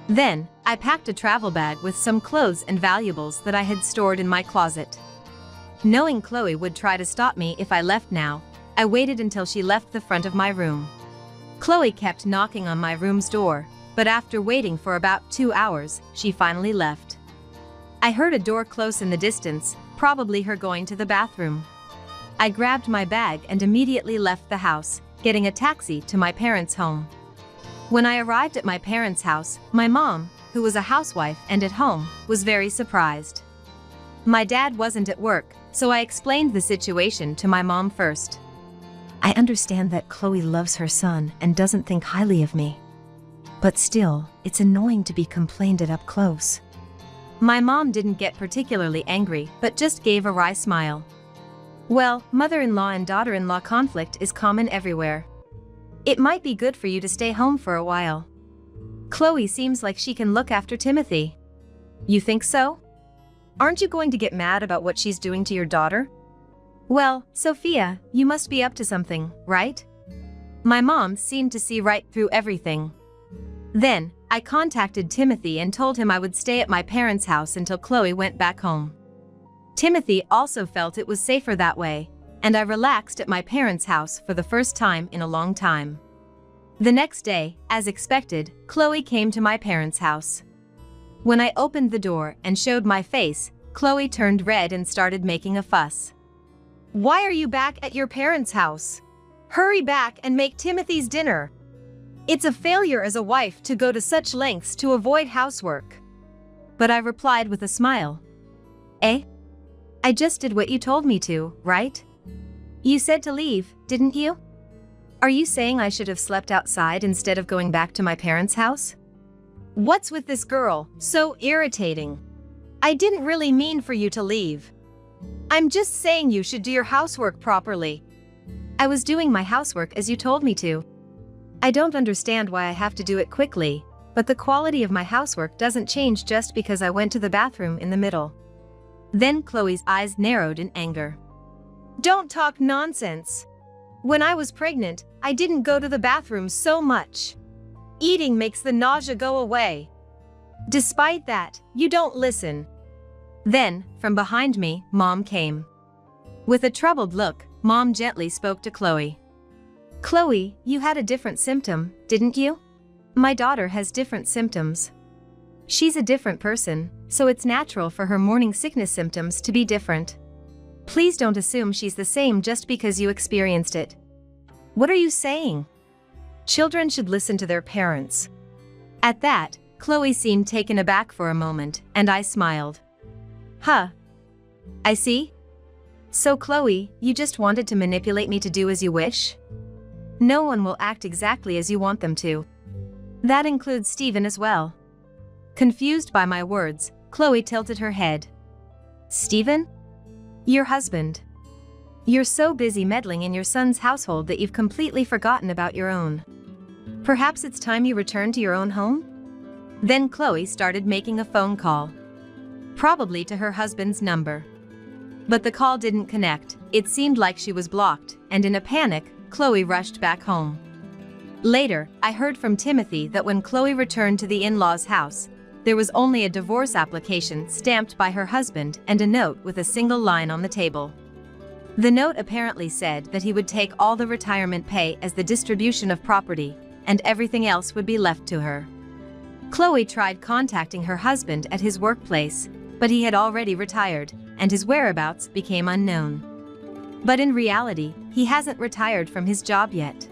Then, I packed a travel bag with some clothes and valuables that I had stored in my closet. Knowing Chloe would try to stop me if I left now, I waited until she left the front of my room. Chloe kept knocking on my room's door, but after waiting for about 2 hours, she finally left. I heard a door close in the distance, probably her going to the bathroom. I grabbed my bag and immediately left the house, getting a taxi to my parents' home. When I arrived at my parents' house, my mom, who was a housewife and at home, was very surprised. My dad wasn't at work, so I explained the situation to my mom first. I understand that Chloe loves her son and doesn't think highly of me. But still, it's annoying to be complained at up close. My mom didn't get particularly angry, but just gave a wry smile. Well, mother-in-law and daughter-in-law conflict is common everywhere. It might be good for you to stay home for a while. Chloe seems like she can look after Timothy. You think so? Aren't you going to get mad about what she's doing to your daughter? Well, Sophia, you must be up to something, right? My mom seemed to see right through everything. Then, I contacted Timothy and told him I would stay at my parents' house until Chloe went back home. Timothy also felt it was safer that way, and I relaxed at my parents' house for the first time in a long time. The next day, as expected, Chloe came to my parents' house. When I opened the door and showed my face, Chloe turned red and started making a fuss. "Why are you back at your parents' house? Hurry back and make Timothy's dinner. It's a failure as a wife to go to such lengths to avoid housework." But I replied with a smile. "Eh? I just did what you told me to, right? You said to leave, didn't you? Are you saying I should have slept outside instead of going back to my parents' house? What's with this girl? So irritating. I didn't really mean for you to leave. I'm just saying you should do your housework properly. I was doing my housework as you told me to. I don't understand why I have to do it quickly, but the quality of my housework doesn't change just because I went to the bathroom in the middle." Then Chloe's eyes narrowed in anger. "Don't talk nonsense. When I was pregnant, I didn't go to the bathroom so much. Eating makes the nausea go away. Despite that, you don't listen." Then, from behind me, Mom came. With a troubled look, Mom gently spoke to Chloe. Chloe, you had a different symptom, didn't you? My daughter has different symptoms. She's a different person, so it's natural for her morning sickness symptoms to be different. Please don't assume she's the same just because you experienced it. What are you saying? Children should listen to their parents. At that, Chloe seemed taken aback for a moment, and I smiled. Huh. I see. So Chloe, you just wanted to manipulate me to do as you wish? No one will act exactly as you want them to. That includes Stephen as well. Confused by my words, Chloe tilted her head. Stephen? Your husband. You're so busy meddling in your son's household that you've completely forgotten about your own. Perhaps it's time you return to your own home? Then Chloe started making a phone call. Probably to her husband's number. But the call didn't connect, it seemed like she was blocked, and in a panic, Chloe rushed back home. Later, I heard from Timothy that when Chloe returned to the in-laws' house, there was only a divorce application stamped by her husband and a note with a single line on the table. The note apparently said that he would take all the retirement pay as the distribution of property, and everything else would be left to her. Chloe tried contacting her husband at his workplace, but he had already retired, and his whereabouts became unknown. But in reality, he hasn't retired from his job yet.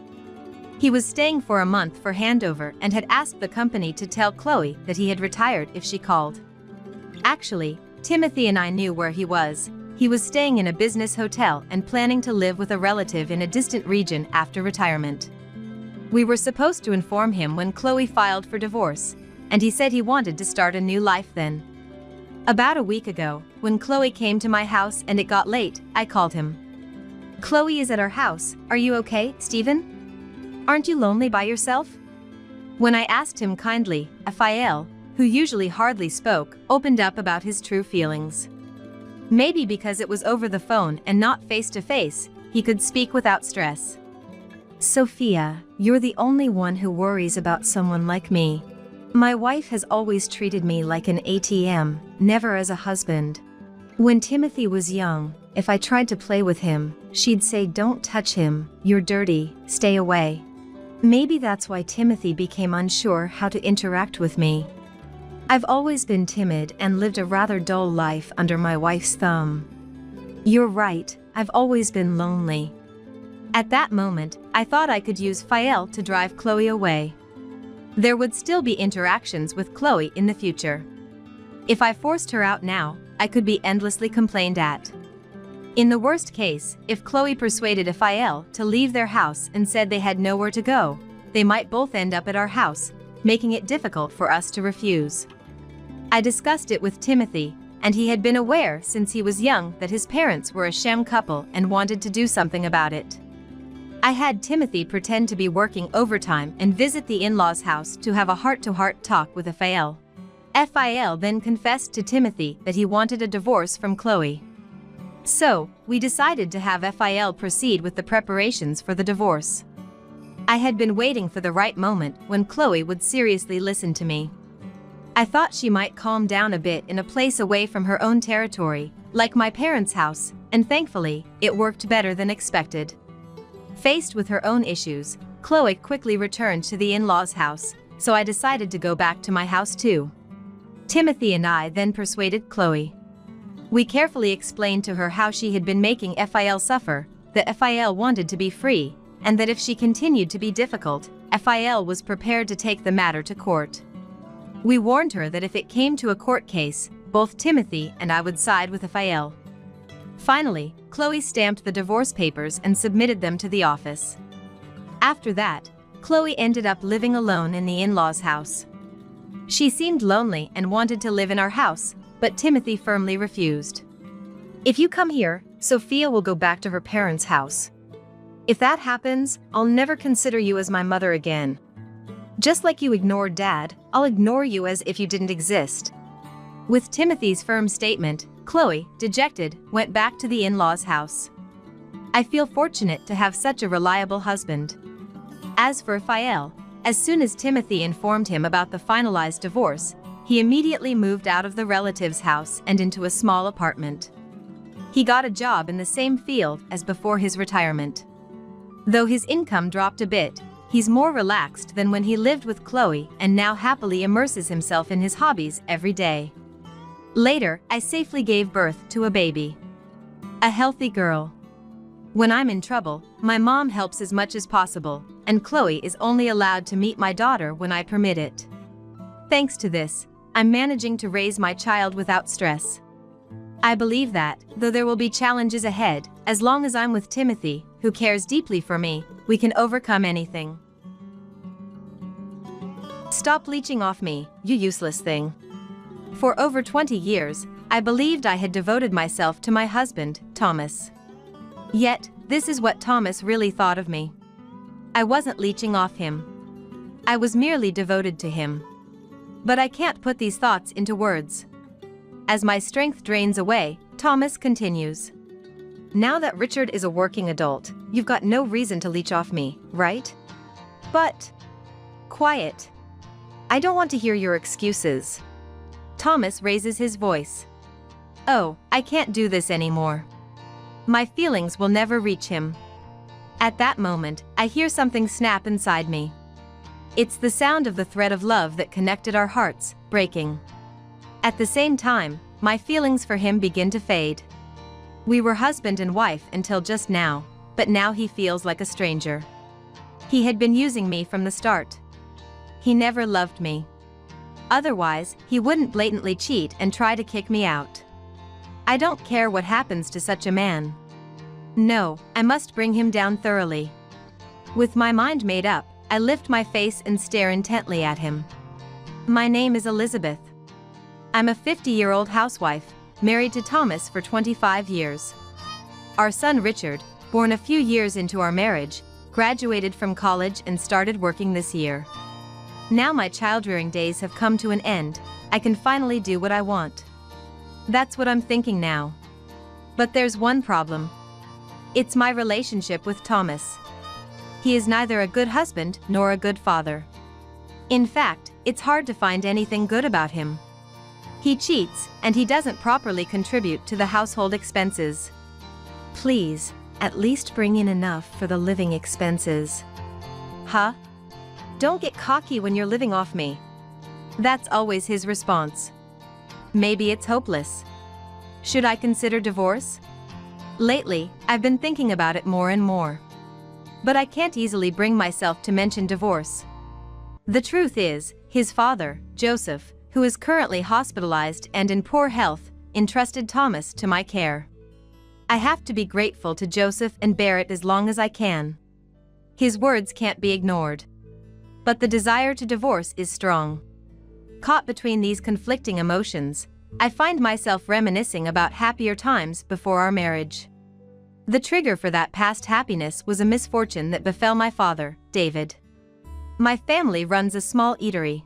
He was staying for a month for handover and had asked the company to tell Chloe that he had retired if she called. Actually, Timothy and I knew where he was. He was staying in a business hotel and planning to live with a relative in a distant region after retirement. We were supposed to inform him when Chloe filed for divorce, and he said he wanted to start a new life then. About a week ago, when Chloe came to my house and it got late, I called him. Chloe is at our house. Are you okay, Stephen? Aren't you lonely by yourself? When I asked him kindly, Raphael, who usually hardly spoke, opened up about his true feelings. Maybe because it was over the phone and not face-to-face, he could speak without stress. Sophia, you're the only one who worries about someone like me. My wife has always treated me like an ATM, never as a husband. When Timothy was young, if I tried to play with him, she'd say, "Don't touch him, you're dirty, stay away." Maybe that's why Timothy became unsure how to interact with me. I've always been timid and lived a rather dull life under my wife's thumb. You're right, I've always been lonely. At that moment, I thought I could use Raphael to drive Chloe away. There would still be interactions with Chloe in the future. If I forced her out now, I could be endlessly complained at. In the worst case, if Chloe persuaded Raphael to leave their house and said they had nowhere to go, they might both end up at our house, making it difficult for us to refuse. I discussed it with Timothy, and he had been aware since he was young that his parents were a sham couple and wanted to do something about it. I had Timothy pretend to be working overtime and visit the in-laws' house to have a heart-to-heart talk with Raphael. Raphael then confessed to Timothy that he wanted a divorce from Chloe. So, we decided to have Raphael proceed with the preparations for the divorce. I had been waiting for the right moment when Chloe would seriously listen to me. I thought she might calm down a bit in a place away from her own territory, like my parents' house, and thankfully, it worked better than expected. Faced with her own issues, Chloe quickly returned to the in-laws' house, so I decided to go back to my house too. Timothy and I then persuaded Chloe. We carefully explained to her how she had been making Raphael suffer, that Raphael wanted to be free, and that if she continued to be difficult, Raphael was prepared to take the matter to court. We warned her that if it came to a court case, both Timothy and I would side with Raphael. Finally, Chloe stamped the divorce papers and submitted them to the office. After that, Chloe ended up living alone in the in-laws' house. She seemed lonely and wanted to live in our house, but Timothy firmly refused. If you come here, Sophia will go back to her parents' house. If that happens, I'll never consider you as my mother again. Just like you ignored Dad, I'll ignore you as if you didn't exist. With Timothy's firm statement, Chloe, dejected, went back to the in-laws' house. I feel fortunate to have such a reliable husband. As for Raphael, as soon as Timothy informed him about the finalized divorce, he immediately moved out of the relative's house and into a small apartment. He got a job in the same field as before his retirement. Though his income dropped a bit, he's more relaxed than when he lived with Chloe and now happily immerses himself in his hobbies every day. Later, I safely gave birth to a baby. A healthy girl. When I'm in trouble, my mom helps as much as possible, and Chloe is only allowed to meet my daughter when I permit it. Thanks to this, I'm managing to raise my child without stress. I believe that, though there will be challenges ahead, as long as I'm with Timothy, who cares deeply for me, we can overcome anything. Stop leeching off me, you useless thing. For over 20 years, I believed I had devoted myself to my husband, Thomas. Yet, this is what Thomas really thought of me. I wasn't leeching off him. I was merely devoted to him. But I can't put these thoughts into words. As my strength drains away, Thomas continues. Now that Richard is a working adult, you've got no reason to leech off me, right? But... quiet. I don't want to hear your excuses. Thomas raises his voice. Oh, I can't do this anymore. My feelings will never reach him. At that moment, I hear something snap inside me. It's the sound of the thread of love that connected our hearts, breaking. At the same time, my feelings for him begin to fade. We were husband and wife until just now, but now he feels like a stranger. He had been using me from the start. He never loved me. Otherwise, he wouldn't blatantly cheat and try to kick me out. I don't care what happens to such a man. No, I must bring him down thoroughly. With my mind made up, I lift my face and stare intently at him. My name is Elizabeth. I'm a 50-year-old housewife, married to Thomas for 25 years. Our son Richard, born a few years into our marriage, graduated from college and started working this year. Now my child-rearing days have come to an end, I can finally do what I want. That's what I'm thinking now. But there's one problem. It's my relationship with Thomas. He is neither a good husband nor a good father. In fact, it's hard to find anything good about him. He cheats, and he doesn't properly contribute to the household expenses. Please, at least bring in enough for the living expenses. Huh? Don't get cocky when you're living off me. That's always his response. Maybe it's hopeless. Should I consider divorce? Lately, I've been thinking about it more and more. But I can't easily bring myself to mention divorce. The truth is, his father, Joseph, who is currently hospitalized and in poor health, entrusted Thomas to my care. I have to be grateful to Joseph and bear it as long as I can. His words can't be ignored. But the desire to divorce is strong. Caught between these conflicting emotions, I find myself reminiscing about happier times before our marriage. The trigger for that past happiness was a misfortune that befell my father, David. My family runs a small eatery.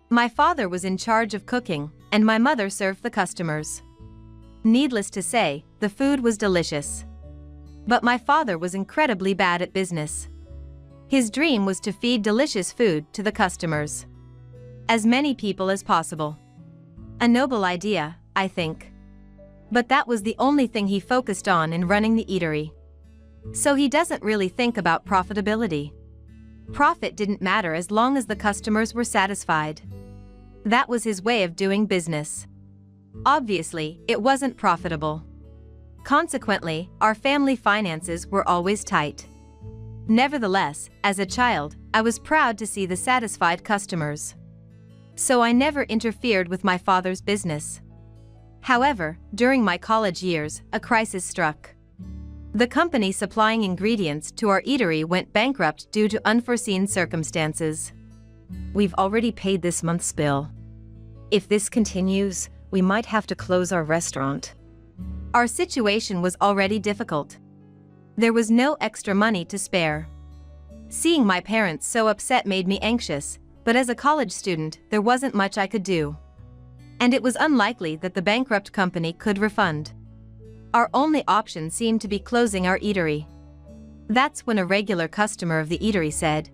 My father was in charge of cooking, and my mother served the customers. Needless to say, the food was delicious. But my father was incredibly bad at business. His dream was to feed delicious food to the customers. As many people as possible. A noble idea, I think. But that was the only thing he focused on in running the eatery. So he doesn't really think about profitability. Profit didn't matter as long as the customers were satisfied. That was his way of doing business. Obviously, it wasn't profitable. Consequently, our family finances were always tight. Nevertheless, as a child, I was proud to see the satisfied customers. So I never interfered with my father's business. However, during my college years, a crisis struck. The company supplying ingredients to our eatery went bankrupt due to unforeseen circumstances. We've already paid this month's bill. If this continues, we might have to close our restaurant. Our situation was already difficult. There was no extra money to spare. Seeing my parents so upset made me anxious, but as a college student, there wasn't much I could do. And it was unlikely that the bankrupt company could refund. Our only option seemed to be closing our eatery. That's when a regular customer of the eatery said,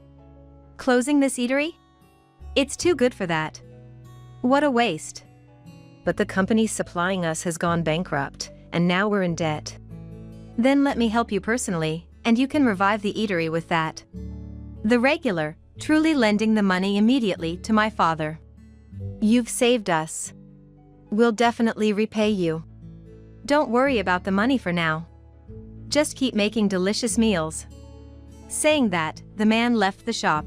"Closing this eatery? It's too good for that. What a waste." But the company supplying us has gone bankrupt, and now we're in debt. Then let me help you personally, and you can revive the eatery with that. The regular, truly lending the money immediately to my father. "You've saved us. We'll definitely repay you. Don't worry about the money for now. Just keep making delicious meals." Saying that, the man left the shop.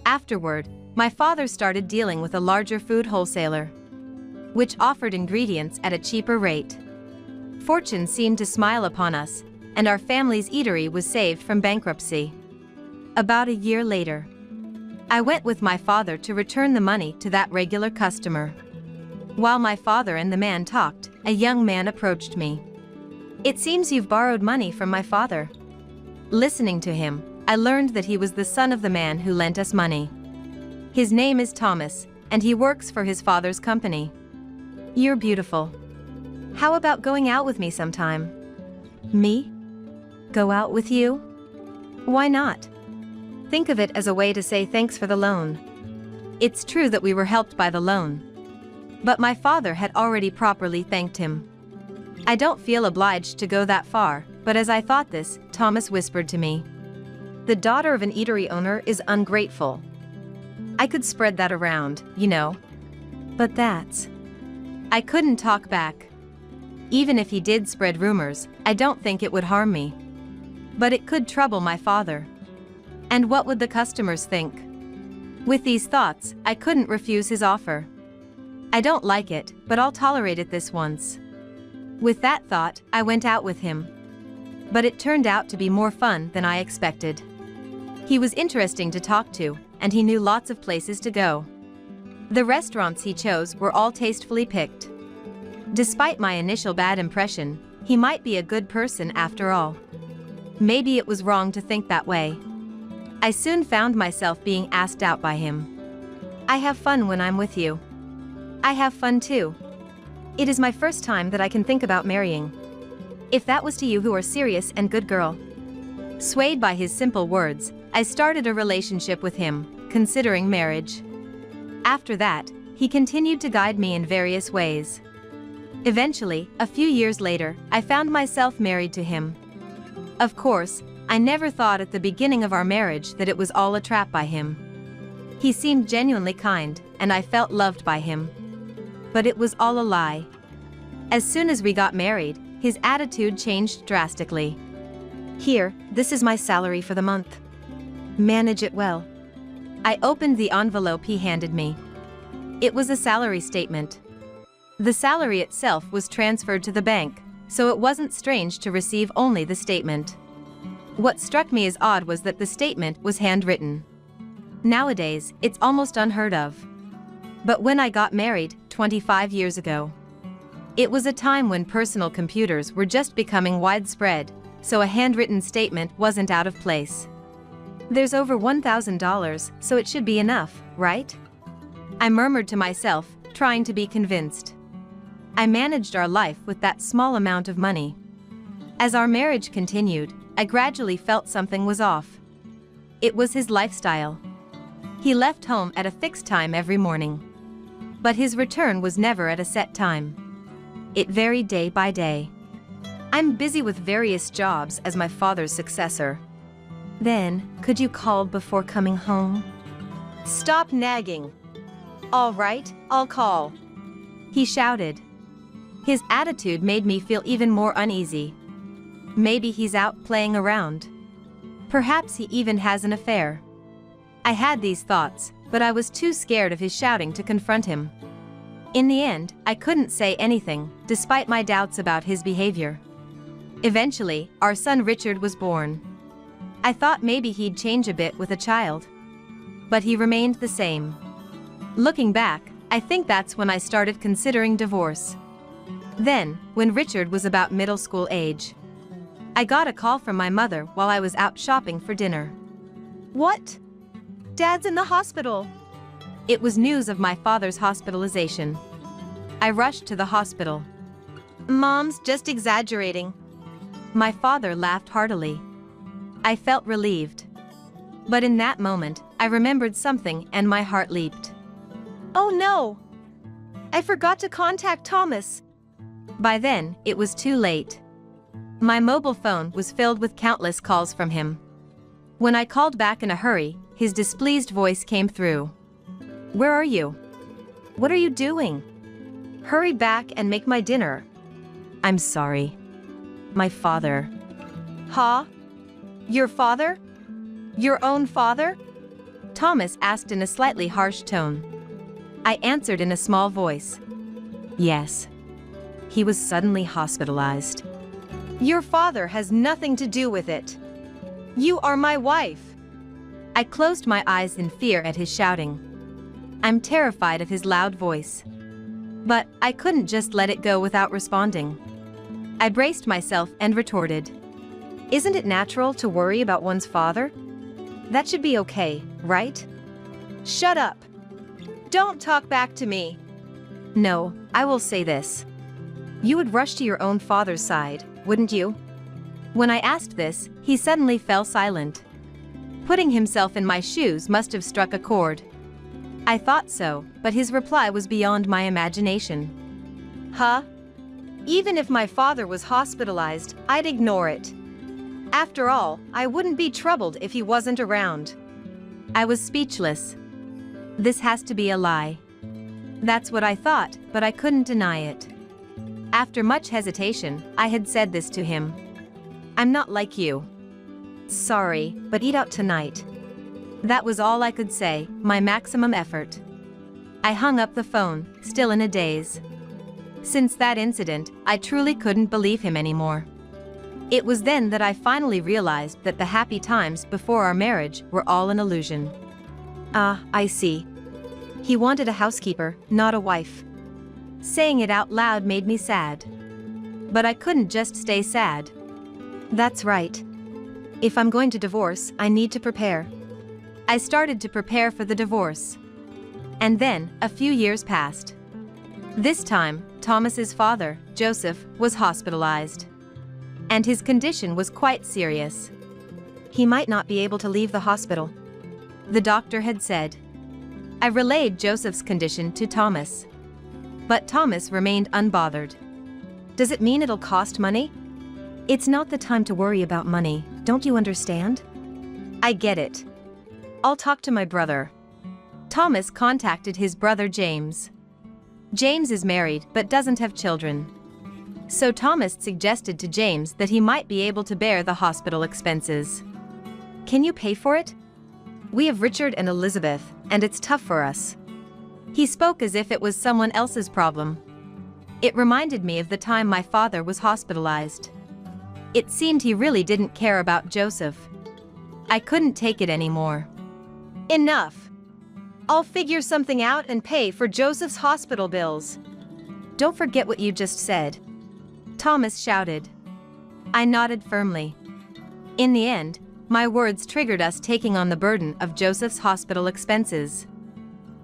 Afterward, my father started dealing with a larger food wholesaler, which offered ingredients at a cheaper rate. Fortune seemed to smile upon us, and our family's eatery was saved from bankruptcy. About a year later, I went with my father to return the money to that regular customer. While my father and the man talked, a young man approached me. "It seems you've borrowed money from my father." Listening to him, I learned that he was the son of the man who lent us money. His name is Thomas, and he works for his father's company. "You're beautiful. How about going out with me sometime?" "Me? Go out with you? Why not?" Think of it as a way to say thanks for the loan. It's true that we were helped by the loan, but my father had already properly thanked him. I don't feel obliged to go that far, but as I thought this, Thomas whispered to me, "The daughter of an eatery owner is ungrateful." I could spread that around, you know. But that's... I couldn't talk back. Even if he did spread rumors, I don't think it would harm me. But it could trouble my father. And what would the customers think? With these thoughts, I couldn't refuse his offer. I don't like it, but I'll tolerate it this once. With that thought, I went out with him. But it turned out to be more fun than I expected. He was interesting to talk to, and he knew lots of places to go. The restaurants he chose were all tastefully picked. Despite my initial bad impression, he might be a good person after all. Maybe it was wrong to think that way. I soon found myself being asked out by him. "I have fun when I'm with you." "I have fun too. It is my first time that I can think about marrying. If that was to you who are serious and good girl." Swayed by his simple words, I started a relationship with him, considering marriage. After that, he continued to guide me in various ways. Eventually, a few years later, I found myself married to him. Of course, I never thought at the beginning of our marriage that it was all a trap by him. He seemed genuinely kind, and I felt loved by him. But it was all a lie. As soon as we got married, his attitude changed drastically. "Here, this is my salary for the month. Manage it well." I opened the envelope he handed me. It was a salary statement. The salary itself was transferred to the bank, so it wasn't strange to receive only the statement. What struck me as odd was that the statement was handwritten. Nowadays, it's almost unheard of. But when I got married, 25 years ago, it was a time when personal computers were just becoming widespread, so a handwritten statement wasn't out of place. "There's over $1,000, so it should be enough, right?" I murmured to myself, trying to be convinced. I managed our life with that small amount of money. As our marriage continued, I gradually felt something was off. It was his lifestyle. He left home at a fixed time every morning. But his return was never at a set time. It varied day by day. I'm busy with various jobs as my father's successor. "Then, could you call before coming home?" "Stop nagging." "All right, I'll call," he shouted. His attitude made me feel even more uneasy. Maybe he's out playing around. Perhaps he even has an affair. I had these thoughts, but I was too scared of his shouting to confront him. In the end, I couldn't say anything, despite my doubts about his behavior. Eventually, our son Richard was born. I thought maybe he'd change a bit with a child. But he remained the same. Looking back, I think that's when I started considering divorce. Then, when Richard was about middle school age, I got a call from my mother while I was out shopping for dinner. "What? Dad's in the hospital." It was news of my father's hospitalization. I rushed to the hospital. Mom's just exaggerating. My father laughed heartily. I felt relieved. But in that moment, I remembered something and my heart leaped. Oh no! I forgot to contact Thomas. By then, it was too late. My mobile phone was filled with countless calls from him. When I called back in a hurry, his displeased voice came through. "Where are you? What are you doing? Hurry back and make my dinner." "I'm sorry. My father." Huh? Your father? Your own father? Thomas asked in a slightly harsh tone. I answered in a small voice. "Yes. He was suddenly hospitalized." Your father has nothing to do with it. You are my wife. I closed my eyes in fear at his shouting. I'm terrified of his loud voice. But I couldn't just let it go without responding. I braced myself and retorted. "Isn't it natural to worry about one's father? That should be okay, right?" Shut up. Don't talk back to me. "No, I will say this. You would rush to your own father's side, wouldn't you?" When I asked this, he suddenly fell silent. Putting himself in my shoes must have struck a chord. I thought so, but his reply was beyond my imagination. Huh? Even if my father was hospitalized, I'd ignore it. After all, I wouldn't be troubled if he wasn't around. I was speechless. This has to be a lie. That's what I thought, but I couldn't deny it. After much hesitation, I had said this to him. "I'm not like you. Sorry, but eat out tonight." That was all I could say, my maximum effort. I hung up the phone, still in a daze. Since that incident, I truly couldn't believe him anymore. It was then that I finally realized that the happy times before our marriage were all an illusion. Ah, I see. He wanted a housekeeper, not a wife. Saying it out loud made me sad. But I couldn't just stay sad. That's right. If I'm going to divorce, I need to prepare. I started to prepare for the divorce. And then, a few years passed. This time, Thomas's father, Joseph, was hospitalized. And his condition was quite serious. He might not be able to leave the hospital, the doctor had said. I relayed Joseph's condition to Thomas. But Thomas remained unbothered. Does it mean it'll cost money? It's not the time to worry about money, don't you understand? I get it. I'll talk to my brother. Thomas contacted his brother James. James is married but doesn't have children. So Thomas suggested to James that he might be able to bear the hospital expenses. Can you pay for it? We have Richard and Elizabeth, and it's tough for us. He spoke as if it was someone else's problem. It reminded me of the time my father was hospitalized. It seemed he really didn't care about Joseph. I couldn't take it anymore. Enough. I'll figure something out and pay for Joseph's hospital bills. Don't forget what you just said, Thomas shouted. I nodded firmly. In the end, my words triggered us taking on the burden of Joseph's hospital expenses.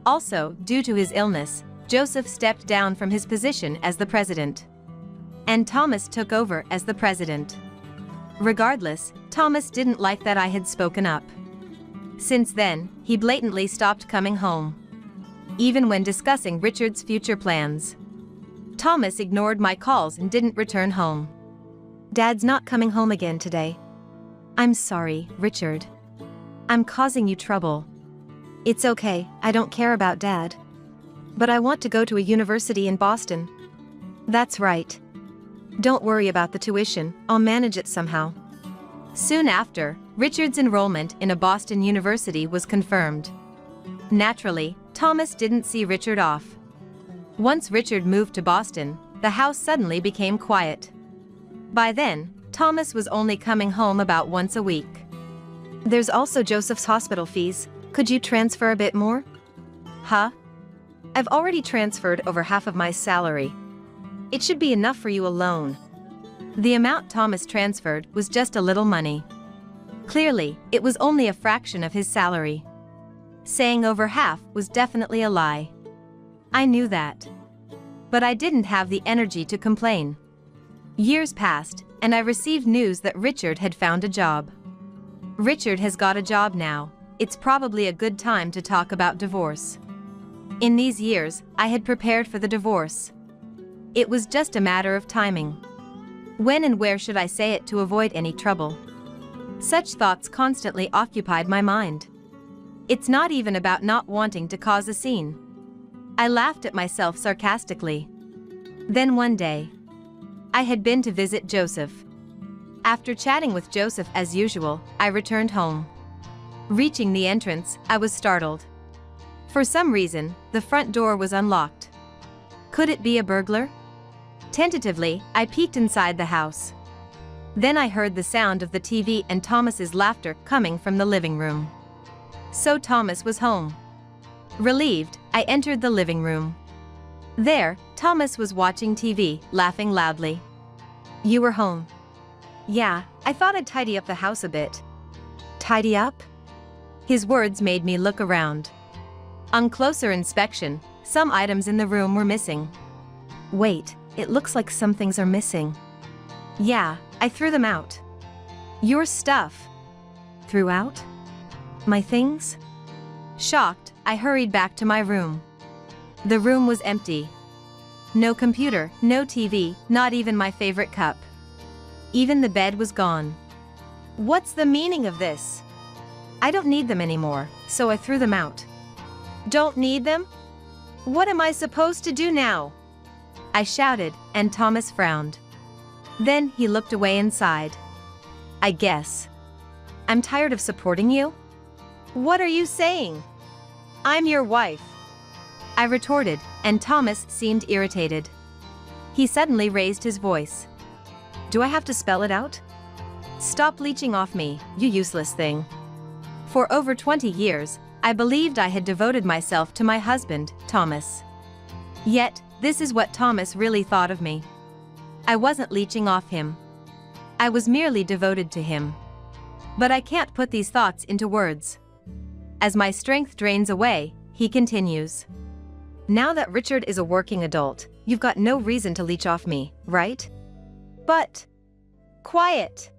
Also, due to his illness, Joseph stepped down from his position as the president. And Thomas took over as the president. Regardless, Thomas didn't like that I had spoken up. Since then, he blatantly stopped coming home. Even when discussing Richard's future plans. Thomas ignored my calls and didn't return home. Dad's not coming home again today. I'm sorry, Richard. I'm causing you trouble. It's okay, I don't care about Dad. But I want to go to a university in Boston. That's right. Don't worry about the tuition, I'll manage it somehow. Soon after, Richard's enrollment in a Boston university was confirmed. Naturally, Thomas didn't see Richard off. Once Richard moved to Boston, the house suddenly became quiet. By then, Thomas was only coming home about once a week. There's also Joseph's hospital fees. Could you transfer a bit more? Huh? I've already transferred over half of my salary. It should be enough for you alone. The amount Thomas transferred was just a little money. Clearly, it was only a fraction of his salary. Saying over half was definitely a lie. I knew that. But I didn't have the energy to complain. Years passed, and I received news that Richard had found a job. Richard has got a job now. It's probably a good time to talk about divorce. In these years, I had prepared for the divorce. It was just a matter of timing. When and where should I say it to avoid any trouble? Such thoughts constantly occupied my mind. It's not even about not wanting to cause a scene. I laughed at myself sarcastically. Then one day, I had been to visit Joseph. After chatting with Joseph as usual, I returned home. Reaching the entrance, I was startled. For some reason, the front door was unlocked. Could it be a burglar? Tentatively, I peeked inside the house. Then I heard the sound of the TV and Thomas's laughter coming from the living room. So Thomas was home. Relieved, I entered the living room. There, Thomas was watching TV, laughing loudly. "You were home?" "Yeah, I thought I'd tidy up the house a bit." "Tidy up?" His words made me look around. On closer inspection, some items in the room were missing. "Wait, it looks like some things are missing." "Yeah, I threw them out." "Your stuff?" "Threw out? My things?" Shocked, I hurried back to my room. The room was empty. No computer, no TV, not even my favorite cup. Even the bed was gone. "What's the meaning of this?" "I don't need them anymore, so I threw them out." "Don't need them? What am I supposed to do now?" I shouted, and Thomas frowned. Then he looked away and sighed. "I guess. I'm tired of supporting you." "What are you saying? I'm your wife." I retorted, and Thomas seemed irritated. He suddenly raised his voice. "Do I have to spell it out?" "Stop leeching off me, you useless thing." For over 20 years, I believed I had devoted myself to my husband, Thomas. Yet, this is what Thomas really thought of me. I wasn't leeching off him. I was merely devoted to him. But I can't put these thoughts into words. As my strength drains away, he continues. "Now that Richard is a working adult, you've got no reason to leech off me, right?" "But..." "Quiet!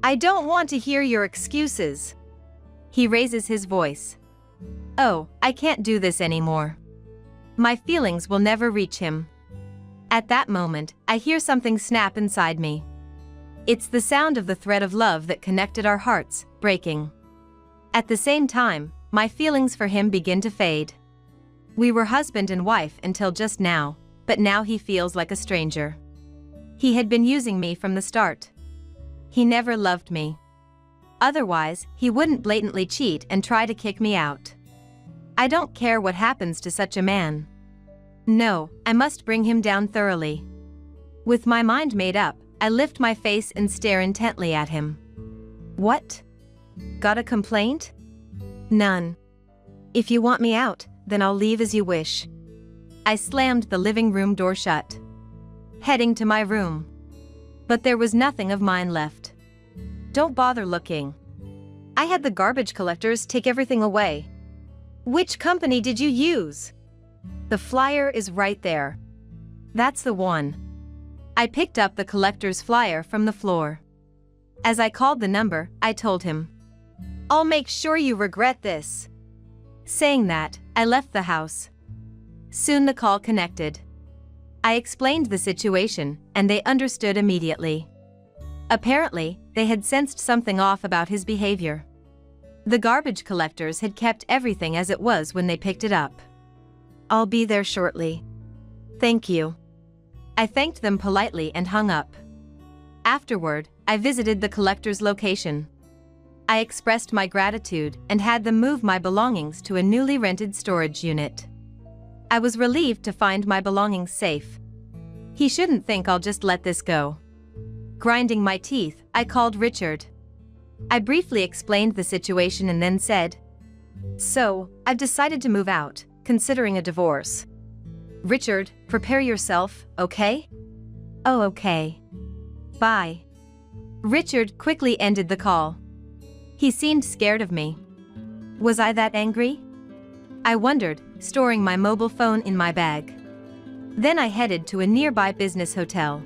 I don't want to hear your excuses." He raises his voice. "Oh, I can't do this anymore. My feelings will never reach him." At that moment, I hear something snap inside me. It's the sound of the thread of love that connected our hearts, breaking. At the same time, my feelings for him begin to fade. We were husband and wife until just now, but now he feels like a stranger. He had been using me from the start. He never loved me. Otherwise, he wouldn't blatantly cheat and try to kick me out. I don't care what happens to such a man. No, I must bring him down thoroughly. With my mind made up, I lift my face and stare intently at him. "What? Got a complaint?" "None. If you want me out, then I'll leave as you wish." I slammed the living room door shut, heading to my room. But there was nothing of mine left. "Don't bother looking. I had the garbage collectors take everything away." "Which company did you use?" "The flyer is right there." "That's the one." I picked up the collector's flyer from the floor. As I called the number, I told him, "I'll make sure you regret this." Saying that, I left the house. Soon the call connected. I explained the situation, and they understood immediately. Apparently, they had sensed something off about his behavior. The garbage collectors had kept everything as it was when they picked it up. "I'll be there shortly." "Thank you." I thanked them politely and hung up. Afterward, I visited the collector's location. I expressed my gratitude and had them move my belongings to a newly rented storage unit. I was relieved to find my belongings safe. He shouldn't think I'll just let this go. Grinding my teeth, I called Richard. I briefly explained the situation and then said, "So, I've decided to move out, considering a divorce. Richard, prepare yourself, okay?" "Oh, okay. Bye." Richard quickly ended the call. He seemed scared of me. Was I that angry? I wondered, storing my mobile phone in my bag. Then I headed to a nearby business hotel.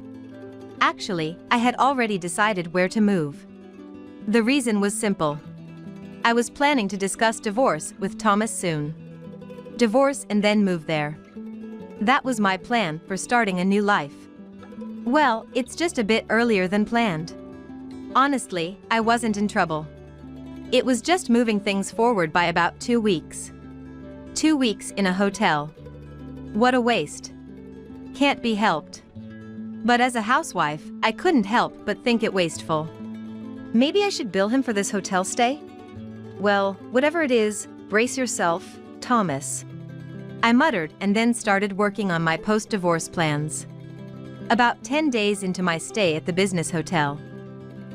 Actually, I had already decided where to move. The reason was simple. I was planning to discuss divorce with Thomas soon. Divorce and then move there. That was my plan for starting a new life. Well, it's just a bit earlier than planned. Honestly, I wasn't in trouble. It was just moving things forward by about 2 weeks. 2 weeks in a hotel. What a waste. Can't be helped. But as a housewife, I couldn't help but think it wasteful. Maybe I should bill him for this hotel stay? Well, whatever it is, brace yourself, Thomas. I muttered and then started working on my post-divorce plans. About 10 days into my stay at the business hotel,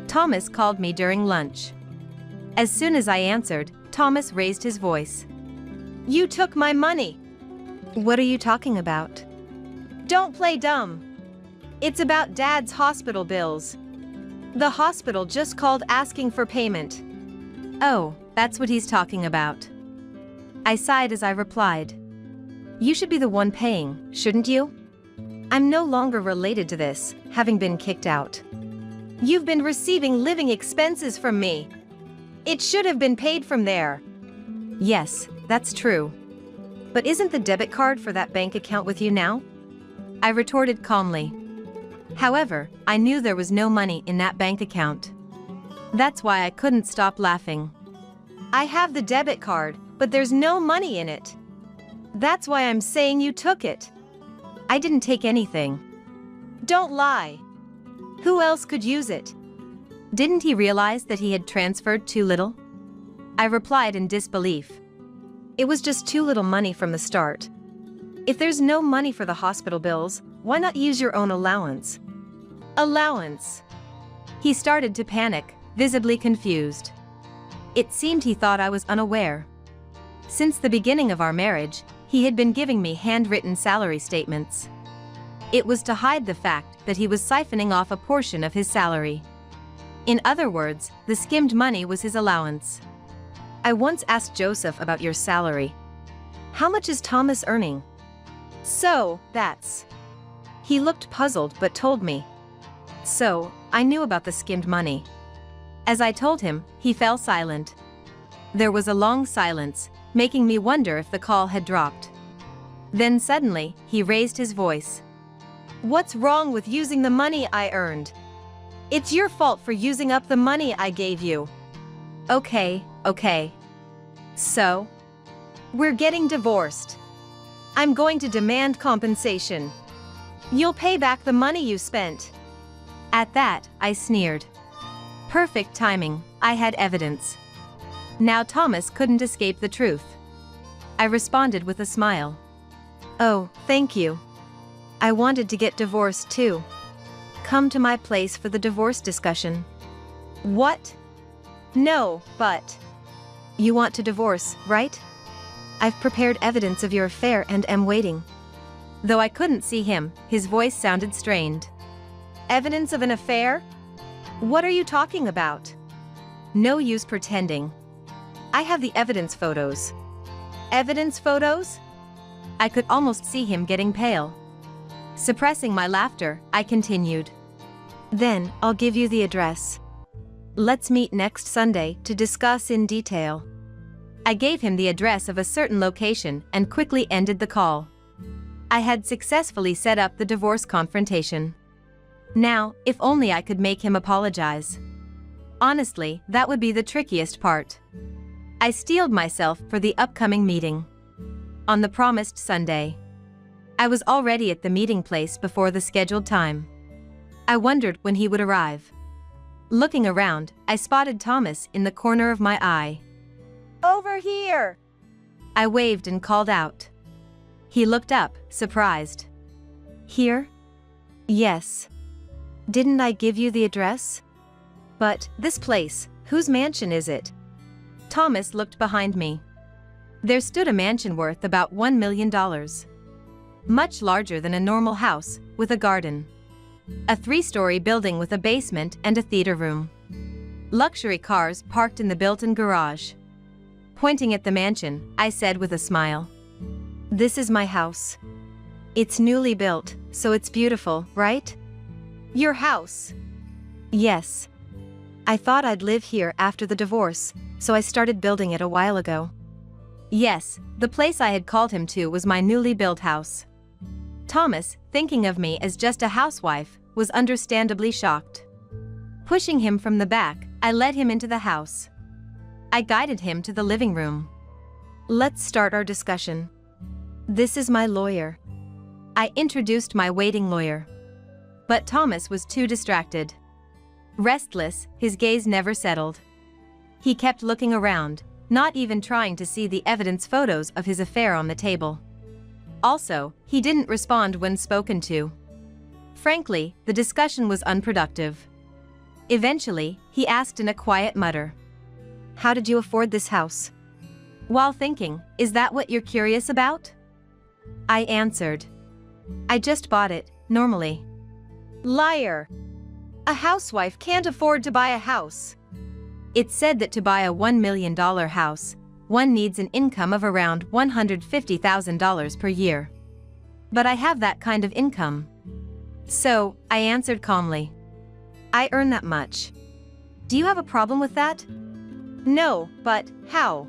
Thomas called me during lunch. As soon as I answered, Thomas raised his voice. You took my money. What are you talking about? Don't play dumb. It's about Dad's hospital bills. The hospital just called asking for payment. Oh, that's what he's talking about. I sighed as I replied. You should be the one paying, shouldn't you? I'm no longer related to this, having been kicked out. You've been receiving living expenses from me. It should have been paid from there. Yes, that's true. But isn't the debit card for that bank account with you now? I retorted calmly. However, I knew there was no money in that bank account. That's why I couldn't stop laughing. I have the debit card, but there's no money in it. That's why I'm saying you took it. I didn't take anything. Don't lie. Who else could use it? Didn't he realize that he had transferred too little? I replied in disbelief. It was just too little money from the start. If there's no money for the hospital bills, why not use your own allowance? Allowance. He started to panic, visibly confused. It seemed he thought I was unaware. Since the beginning of our marriage, he had been giving me handwritten salary statements. It was to hide the fact that he was siphoning off a portion of his salary. In other words, the skimmed money was his allowance. I once asked Joseph about your salary. How much is Thomas earning? So, that's... He looked puzzled but told me. So, I knew about the skimmed money. As I told him, he fell silent. There was a long silence, making me wonder if the call had dropped. Then suddenly, he raised his voice. What's wrong with using the money I earned? It's your fault for using up the money I gave you. Okay. So? We're getting divorced. I'm going to demand compensation. You'll pay back the money you spent. At that, I sneered. Perfect timing, I had evidence. Now Thomas couldn't escape the truth. I responded with a smile. Oh, thank you. I wanted to get divorced too. Come to my place for the divorce discussion. What? No, but... You want to divorce, right? I've prepared evidence of your affair and am waiting. Though I couldn't see him, his voice sounded strained. Evidence of an affair? What are you talking about? No use pretending. I have the evidence photos. Evidence photos? I could almost see him getting pale. Suppressing my laughter, I continued. Then, I'll give you the address. Let's meet next Sunday to discuss in detail. I gave him the address of a certain location and quickly ended the call. I had successfully set up the divorce confrontation. Now, if only I could make him apologize. Honestly, that would be the trickiest part. I steeled myself for the upcoming meeting. On the promised Sunday. I was already at the meeting place before the scheduled time. I wondered when he would arrive. Looking around, I spotted Thomas in the corner of my eye. Over here! I waved and called out. He looked up, surprised. Here? Yes. Didn't I give you the address? But, this place, whose mansion is it? Thomas looked behind me. There stood a mansion worth about $1 million. Much larger than a normal house, with a garden. A 3-story building with a basement and a theater room. Luxury cars parked in the built-in garage. Pointing at the mansion, I said with a smile. This is my house. It's newly built, so it's beautiful, right? Your house. Yes. I thought I'd live here after the divorce, so I started building it a while ago. Yes, the place I had called him to was my newly built house. Thomas, thinking of me as just a housewife, was understandably shocked. Pushing him from the back, I led him into the house. I guided him to the living room. Let's start our discussion. This is my lawyer. I introduced my waiting lawyer. But Thomas was too distracted. Restless, his gaze never settled. He kept looking around, not even trying to see the evidence photos of his affair on the table. Also, he didn't respond when spoken to. Frankly, the discussion was unproductive. Eventually, he asked in a quiet mutter, "How did you afford this house?" While thinking, "Is that what you're curious about?" I answered, "I just bought it, normally." Liar. A housewife can't afford to buy a house. It's said that to buy a $1 million house, one needs an income of around $150,000 per year. But I have that kind of income. So, I answered calmly, "I earn that much. Do you have a problem with that?" No, but how?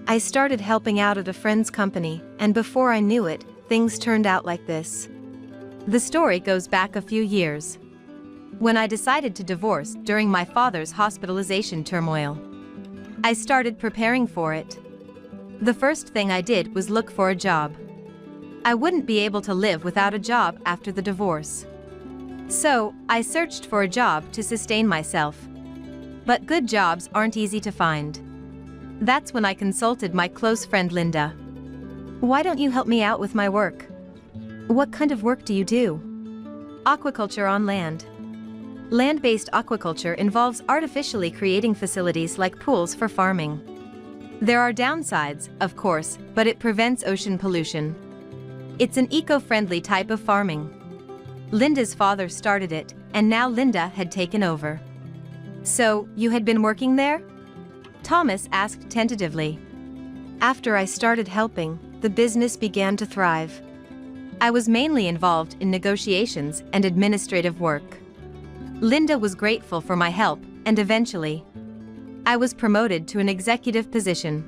I started helping out at a friend's company, and before I knew it, things turned out like this. The story goes back a few years. When I decided to divorce during my father's hospitalization turmoil, I started preparing for it. The first thing I did was look for a job. I wouldn't be able to live without a job after the divorce. So, I searched for a job to sustain myself. But good jobs aren't easy to find. That's when I consulted my close friend Linda. "Why don't you help me out with my work?" "What kind of work do you do?" "Aquaculture on land." Land-based aquaculture involves artificially creating facilities like pools for farming. There are downsides, of course, but it prevents ocean pollution. It's an eco-friendly type of farming. Linda's father started it, and now Linda had taken over. "So, you had been working there?" Thomas asked tentatively. After I started helping, the business began to thrive. I was mainly involved in negotiations and administrative work. Linda was grateful for my help, and eventually, I was promoted to an executive position.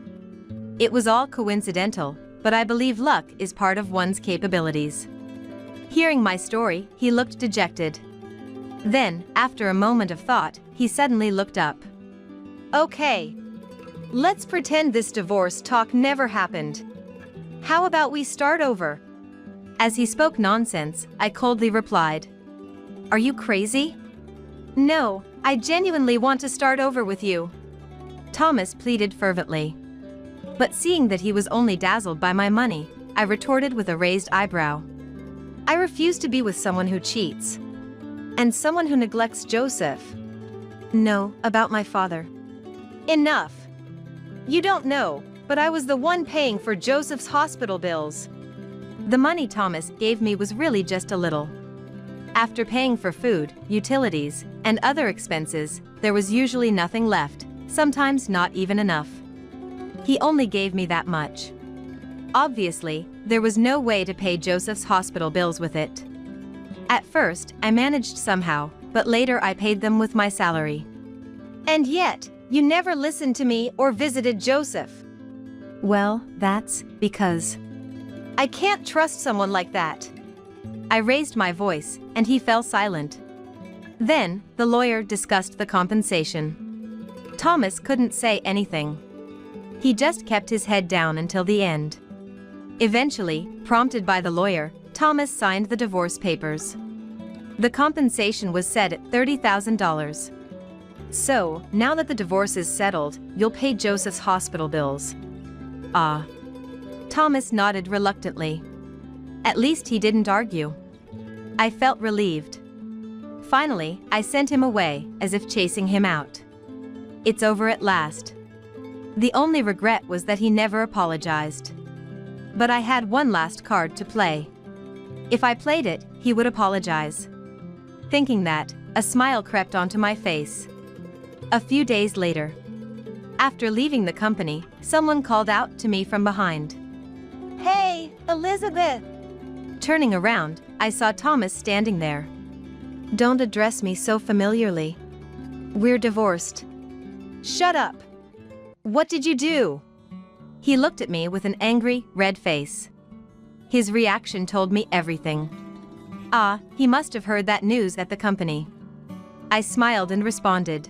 It was all coincidental, but I believe luck is part of one's capabilities. Hearing my story, he looked dejected. Then, after a moment of thought, he suddenly looked up. Okay. Let's pretend this divorce talk never happened. How about we start over? As he spoke nonsense, I coldly replied, "Are you crazy?" No, I genuinely want to start over with you. Thomas pleaded fervently. But seeing that he was only dazzled by my money, I retorted with a raised eyebrow. I refuse to be with someone who cheats. And someone who neglects Joseph. No, about my father. Enough. You don't know, but I was the one paying for Joseph's hospital bills. The money Thomas gave me was really just a little. After paying for food, utilities, and other expenses, there was usually nothing left, sometimes not even enough. He only gave me that much. Obviously, there was no way to pay Joseph's hospital bills with it. At first, I managed somehow, but later I paid them with my salary. And yet, you never listened to me or visited Joseph. Well, that's because I can't trust someone like that. I raised my voice, and he fell silent. Then, the lawyer discussed the compensation. Thomas couldn't say anything. He just kept his head down until the end. Eventually, prompted by the lawyer, Thomas signed the divorce papers. The compensation was set at $30,000. "So, now that the divorce is settled, you'll pay Joseph's hospital bills." "Ah." Thomas nodded reluctantly. At least he didn't argue. I felt relieved. Finally, I sent him away, as if chasing him out. It's over at last. The only regret was that he never apologized. But I had one last card to play. If I played it, he would apologize. Thinking that, a smile crept onto my face. A few days later, after leaving the company, someone called out to me from behind. "Hey, Elizabeth!" Turning around, I saw Thomas standing there. Don't address me so familiarly. We're divorced. Shut up! What did you do? He looked at me with an angry, red face. His reaction told me everything. Ah, he must have heard that news at the company. I smiled and responded.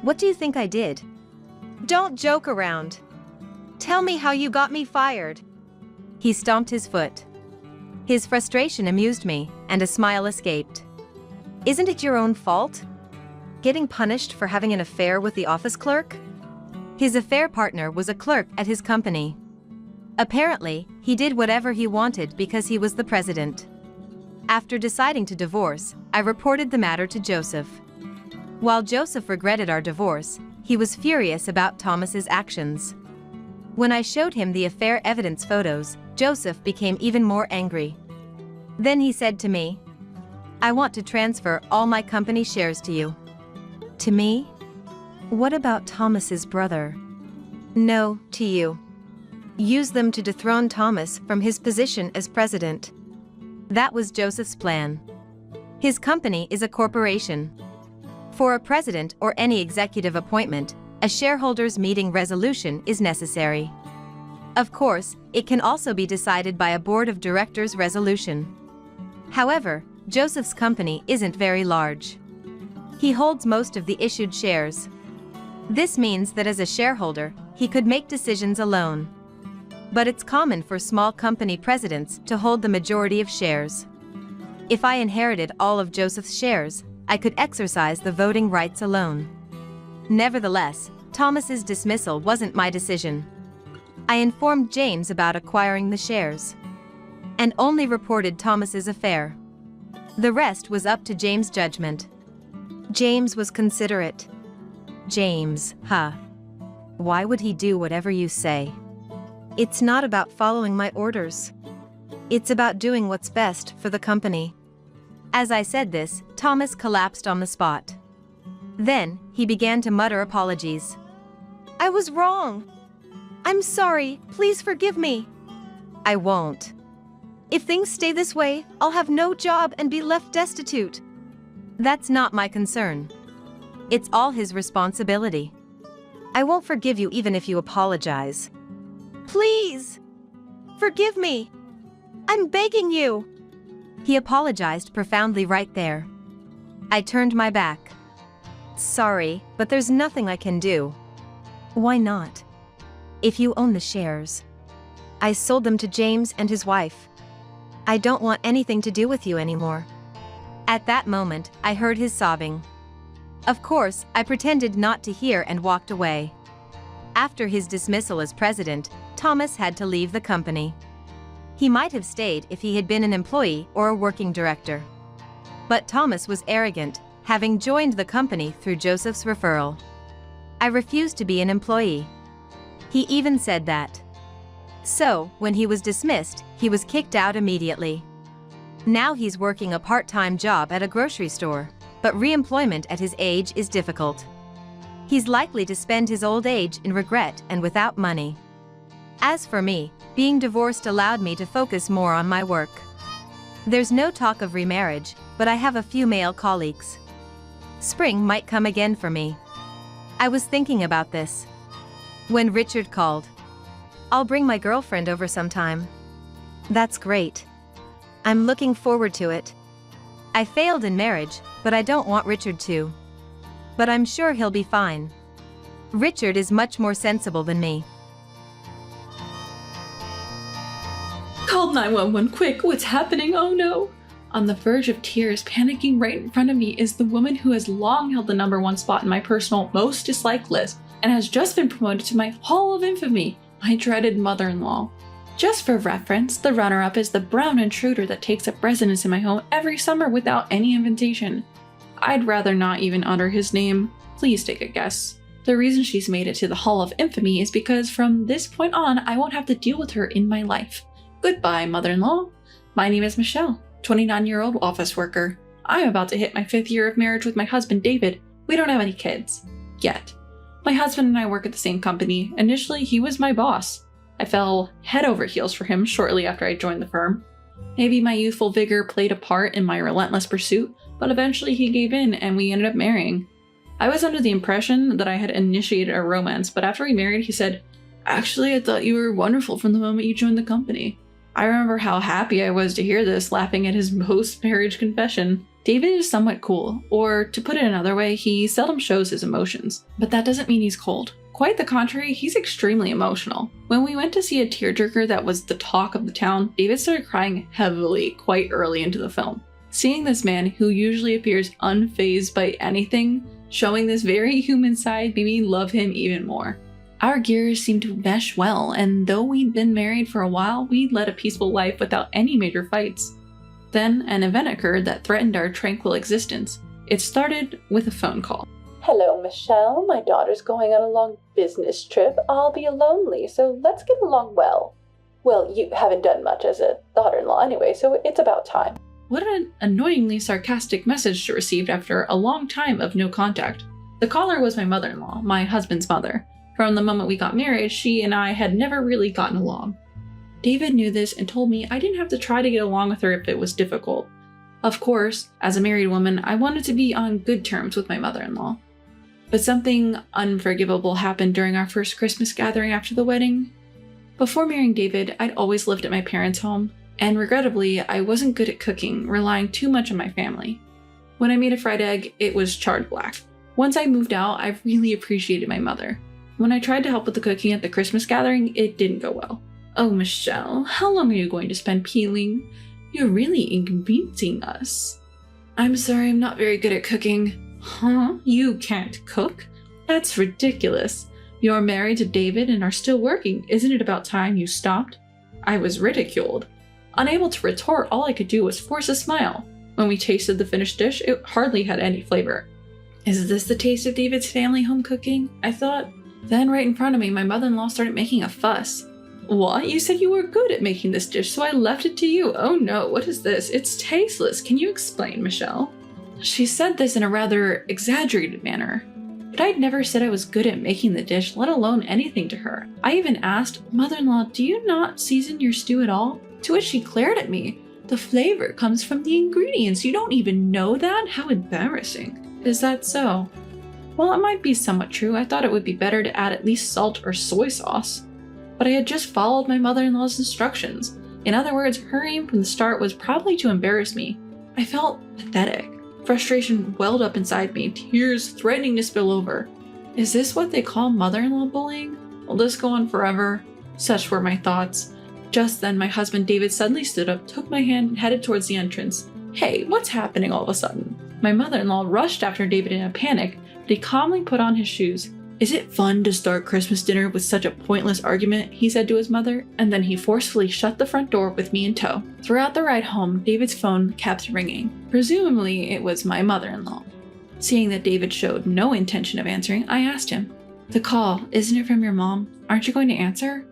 What do you think I did? Don't joke around. Tell me how you got me fired. He stomped his foot. His frustration amused me, and a smile escaped. Isn't it your own fault? Getting punished for having an affair with the office clerk? His affair partner was a clerk at his company. Apparently, he did whatever he wanted because he was the president. After deciding to divorce, I reported the matter to Joseph. While Joseph regretted our divorce, he was furious about Thomas's actions. When I showed him the affair evidence photos, Joseph became even more angry. Then he said to me, I want to transfer all my company shares to you. To me? What about Thomas's brother? No, to you. Use them to dethrone Thomas from his position as president. That was Joseph's plan. His company is a corporation. For a president or any executive appointment, a shareholders' meeting resolution is necessary. Of course, it can also be decided by a board of directors resolution. However, Joseph's company isn't very large. He holds most of the issued shares. This means that as a shareholder, he could make decisions alone. But it's common for small company presidents to hold the majority of shares. If I inherited all of Joseph's shares, I could exercise the voting rights alone. Nevertheless, Thomas's dismissal wasn't my decision. I informed James about acquiring the shares, and only reported Thomas's affair. The rest was up to James' judgment. James was considerate. James, huh? Why would he do whatever you say? It's not about following my orders. It's about doing what's best for the company. As I said this, Thomas collapsed on the spot. Then, he began to mutter apologies. I was wrong. I'm sorry, please forgive me. I won't. If things stay this way, I'll have no job and be left destitute. That's not my concern. It's all his responsibility. I won't forgive you even if you apologize. Please! Forgive me! I'm begging you! He apologized profoundly right there. I turned my back. Sorry, but there's nothing I can do. Why not? If you own the shares. I sold them to James and his wife. I don't want anything to do with you anymore. At that moment, I heard his sobbing. Of course, I pretended not to hear and walked away. After his dismissal as president, Thomas had to leave the company. He might have stayed if he had been an employee or a working director. But Thomas was arrogant, having joined the company through Joseph's referral. I refused to be an employee. He even said that. So, when he was dismissed, he was kicked out immediately. Now he's working a part-time job at a grocery store, but re-employment at his age is difficult. He's likely to spend his old age in regret and without money. As for me, being divorced allowed me to focus more on my work. There's no talk of remarriage, but I have a few male colleagues. Spring might come again for me. I was thinking about this when Richard called. I'll bring my girlfriend over sometime. That's great. I'm looking forward to it. I failed in marriage, but I don't want Richard to. But I'm sure he'll be fine. Richard is much more sensible than me. Call 911 quick, what's happening? Oh no! On the verge of tears, panicking right in front of me is the woman who has long held the #1 spot in my personal most disliked list and has just been promoted to my Hall of Infamy, my dreaded mother-in-law. Just for reference, the runner-up is the brown intruder that takes up residence in my home every summer without any invitation. I'd rather not even utter his name. Please take a guess. The reason she's made it to the Hall of Infamy is because from this point on, I won't have to deal with her in my life. Goodbye, mother-in-law. My name is Michelle, 29-year-old office worker. I'm about to hit my 5th year of marriage with my husband, David. We don't have any kids. Yet. My husband and I work at the same company. Initially, he was my boss. I fell head over heels for him shortly after I joined the firm. Maybe my youthful vigor played a part in my relentless pursuit, but eventually he gave in and we ended up marrying. I was under the impression that I had initiated a romance, but after we married, he said, "Actually, I thought you were wonderful from the moment you joined the company." I remember how happy I was to hear this, laughing at his post-marriage confession. David is somewhat cool, or to put it another way, he seldom shows his emotions. But that doesn't mean he's cold. Quite the contrary, he's extremely emotional. When we went to see a tearjerker that was the talk of the town, David started crying heavily quite early into the film. Seeing this man, who usually appears unfazed by anything, showing this very human side made me love him even more. Our gears seemed to mesh well, and though we'd been married for a while, we'd led a peaceful life without any major fights. Then, an event occurred that threatened our tranquil existence. It started with a phone call. "Hello, Michelle. My daughter's going on a long business trip. I'll be lonely, so let's get along well. Well, you haven't done much as a daughter-in-law anyway, so it's about time." What an annoyingly sarcastic message to receive after a long time of no contact. The caller was my mother-in-law, my husband's mother. From the moment we got married, she and I had never really gotten along. David knew this and told me I didn't have to try to get along with her if it was difficult. Of course, as a married woman, I wanted to be on good terms with my mother-in-law. But something unforgivable happened during our first Christmas gathering after the wedding. Before marrying David, I'd always lived at my parents' home, and regrettably, I wasn't good at cooking, relying too much on my family. When I made a fried egg, it was charred black. Once I moved out, I really appreciated my mother. When I tried to help with the cooking at the Christmas gathering, it didn't go well. "Oh, Michelle, how long are you going to spend peeling? You're really inconveniencing us." "I'm sorry, I'm not very good at cooking." "Huh? You can't cook? That's ridiculous. You're married to David and are still working. Isn't it about time you stopped?" I was ridiculed. Unable to retort, all I could do was force a smile. When we tasted the finished dish, it hardly had any flavor. Is this the taste of David's family home cooking? I thought. Then right in front of me, my mother-in-law started making a fuss. "What? You said you were good at making this dish, so I left it to you. Oh no, what is this? It's tasteless. Can you explain, Michelle?" She said this in a rather exaggerated manner. But I'd never said I was good at making the dish, let alone anything to her. I even asked, "Mother-in-law, do you not season your stew at all?" To which she glared at me. "The flavor comes from the ingredients. You don't even know that? How embarrassing." Is that so? Well, it might be somewhat true. I thought it would be better to add at least salt or soy sauce. But I had just followed my mother-in-law's instructions. In other words, her aim from the start was probably to embarrass me. I felt pathetic. Frustration welled up inside me, tears threatening to spill over. Is this what they call mother-in-law bullying? Will this go on forever? Such were my thoughts. Just then, my husband David suddenly stood up, took my hand, and headed towards the entrance. "Hey, what's happening all of a sudden?" My mother-in-law rushed after David in a panic, but he calmly put on his shoes. "Is it fun to start Christmas dinner with such a pointless argument?" he said to his mother, and then he forcefully shut the front door with me in tow. Throughout the ride home, David's phone kept ringing. Presumably, it was my mother-in-law. Seeing that David showed no intention of answering, I asked him, "The call, isn't it from your mom? Aren't you going to answer?"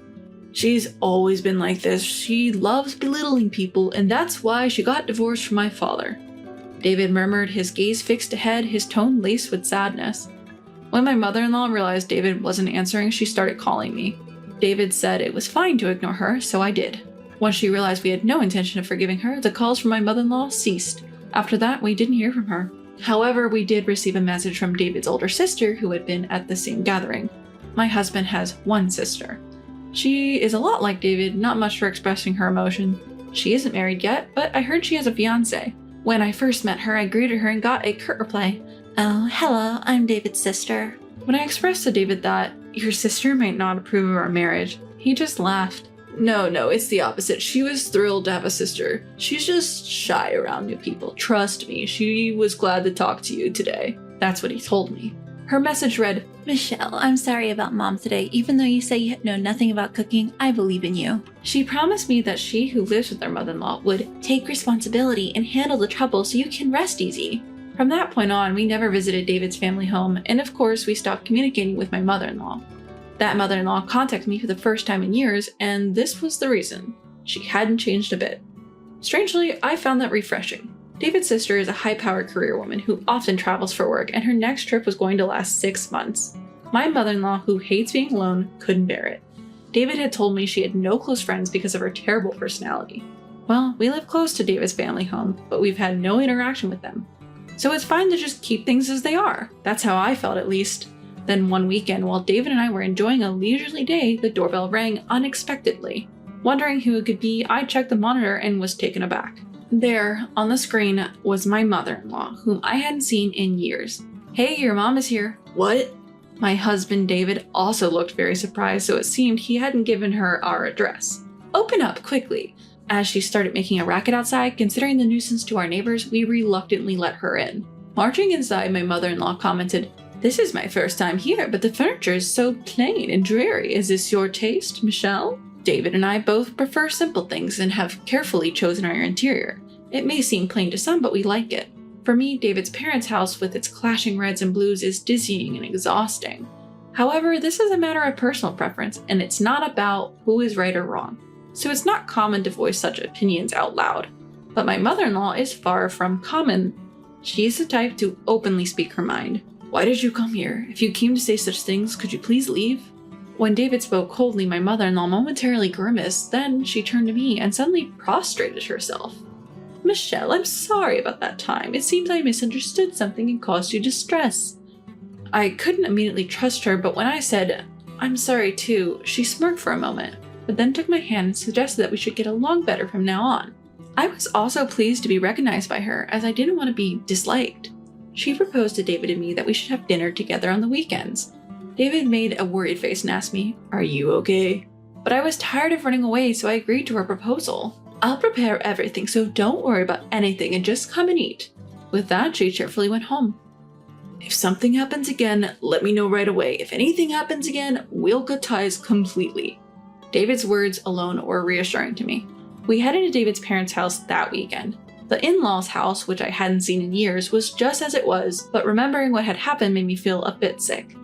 "She's always been like this. She loves belittling people, and that's why she got divorced from my father." David murmured, his gaze fixed ahead, his tone laced with sadness. When my mother-in-law realized David wasn't answering, she started calling me. David said it was fine to ignore her, so I did. Once she realized we had no intention of forgiving her, the calls from my mother-in-law ceased. After that, we didn't hear from her. However, we did receive a message from David's older sister who had been at the same gathering. My husband has one sister. She is a lot like David, not much for expressing her emotion. She isn't married yet, but I heard she has a fiancé. When I first met her, I greeted her and got a curt reply. "Oh, hello, I'm David's sister." When I expressed to David that your sister might not approve of our marriage, he just laughed. No, it's the opposite. She was thrilled to have a sister. She's just shy around new people. Trust me, she was glad to talk to you today. That's what he told me. Her message read, "Michelle, I'm sorry about Mom today. Even though you say you know nothing about cooking, I believe in you." She promised me that she, who lives with her mother-in-law, would take responsibility and handle the trouble so you can rest easy. From that point on, we never visited David's family home, and of course, we stopped communicating with my mother-in-law. That mother-in-law contacted me for the first time in years, and this was the reason. She hadn't changed a bit. Strangely, I found that refreshing. David's sister is a high-powered career woman who often travels for work, and her next trip was going to last 6 months. My mother-in-law, who hates being alone, couldn't bear it. David had told me she had no close friends because of her terrible personality. Well, we live close to David's family home, but we've had no interaction with them. So it's fine to just keep things as they are. That's how I felt, at least. Then one weekend, while David and I were enjoying a leisurely day, the doorbell rang unexpectedly. Wondering who it could be, I checked the monitor and was taken aback. There, on the screen, was my mother-in-law, whom I hadn't seen in years. "Hey, your mom is here." "What?" My husband, David, also looked very surprised, so it seemed he hadn't given her our address. "Open up, quickly." As she started making a racket outside, considering the nuisance to our neighbors, we reluctantly let her in. Marching inside, my mother-in-law commented, "This is my first time here, but the furniture is so plain and dreary. Is this your taste, Michelle?" David and I both prefer simple things and have carefully chosen our interior. It may seem plain to some, but we like it. For me, David's parents' house with its clashing reds and blues is dizzying and exhausting. However, this is a matter of personal preference, and it's not about who is right or wrong. So it's not common to voice such opinions out loud. But my mother-in-law is far from common. She's the type to openly speak her mind. "Why did you come here? If you came to say such things, could you please leave?" When David spoke coldly, my mother-in-law momentarily grimaced, then she turned to me and suddenly prostrated herself. "Michelle, I'm sorry about that time. It seems I misunderstood something and caused you distress." I couldn't immediately trust her, but when I said, "I'm sorry too," she smirked for a moment, but then took my hand and suggested that we should get along better from now on. I was also pleased to be recognized by her, as I didn't want to be disliked. She proposed to David and me that we should have dinner together on the weekends. David made a worried face and asked me, "Are you okay?" But I was tired of running away, so I agreed to her proposal. "I'll prepare everything, so don't worry about anything and just come and eat." With that, she cheerfully went home. "If something happens again, let me know right away. If anything happens again, we'll cut ties completely." David's words alone were reassuring to me. We headed to David's parents' house that weekend. The in-laws' house, which I hadn't seen in years, was just as it was, but remembering what had happened made me feel a bit sick.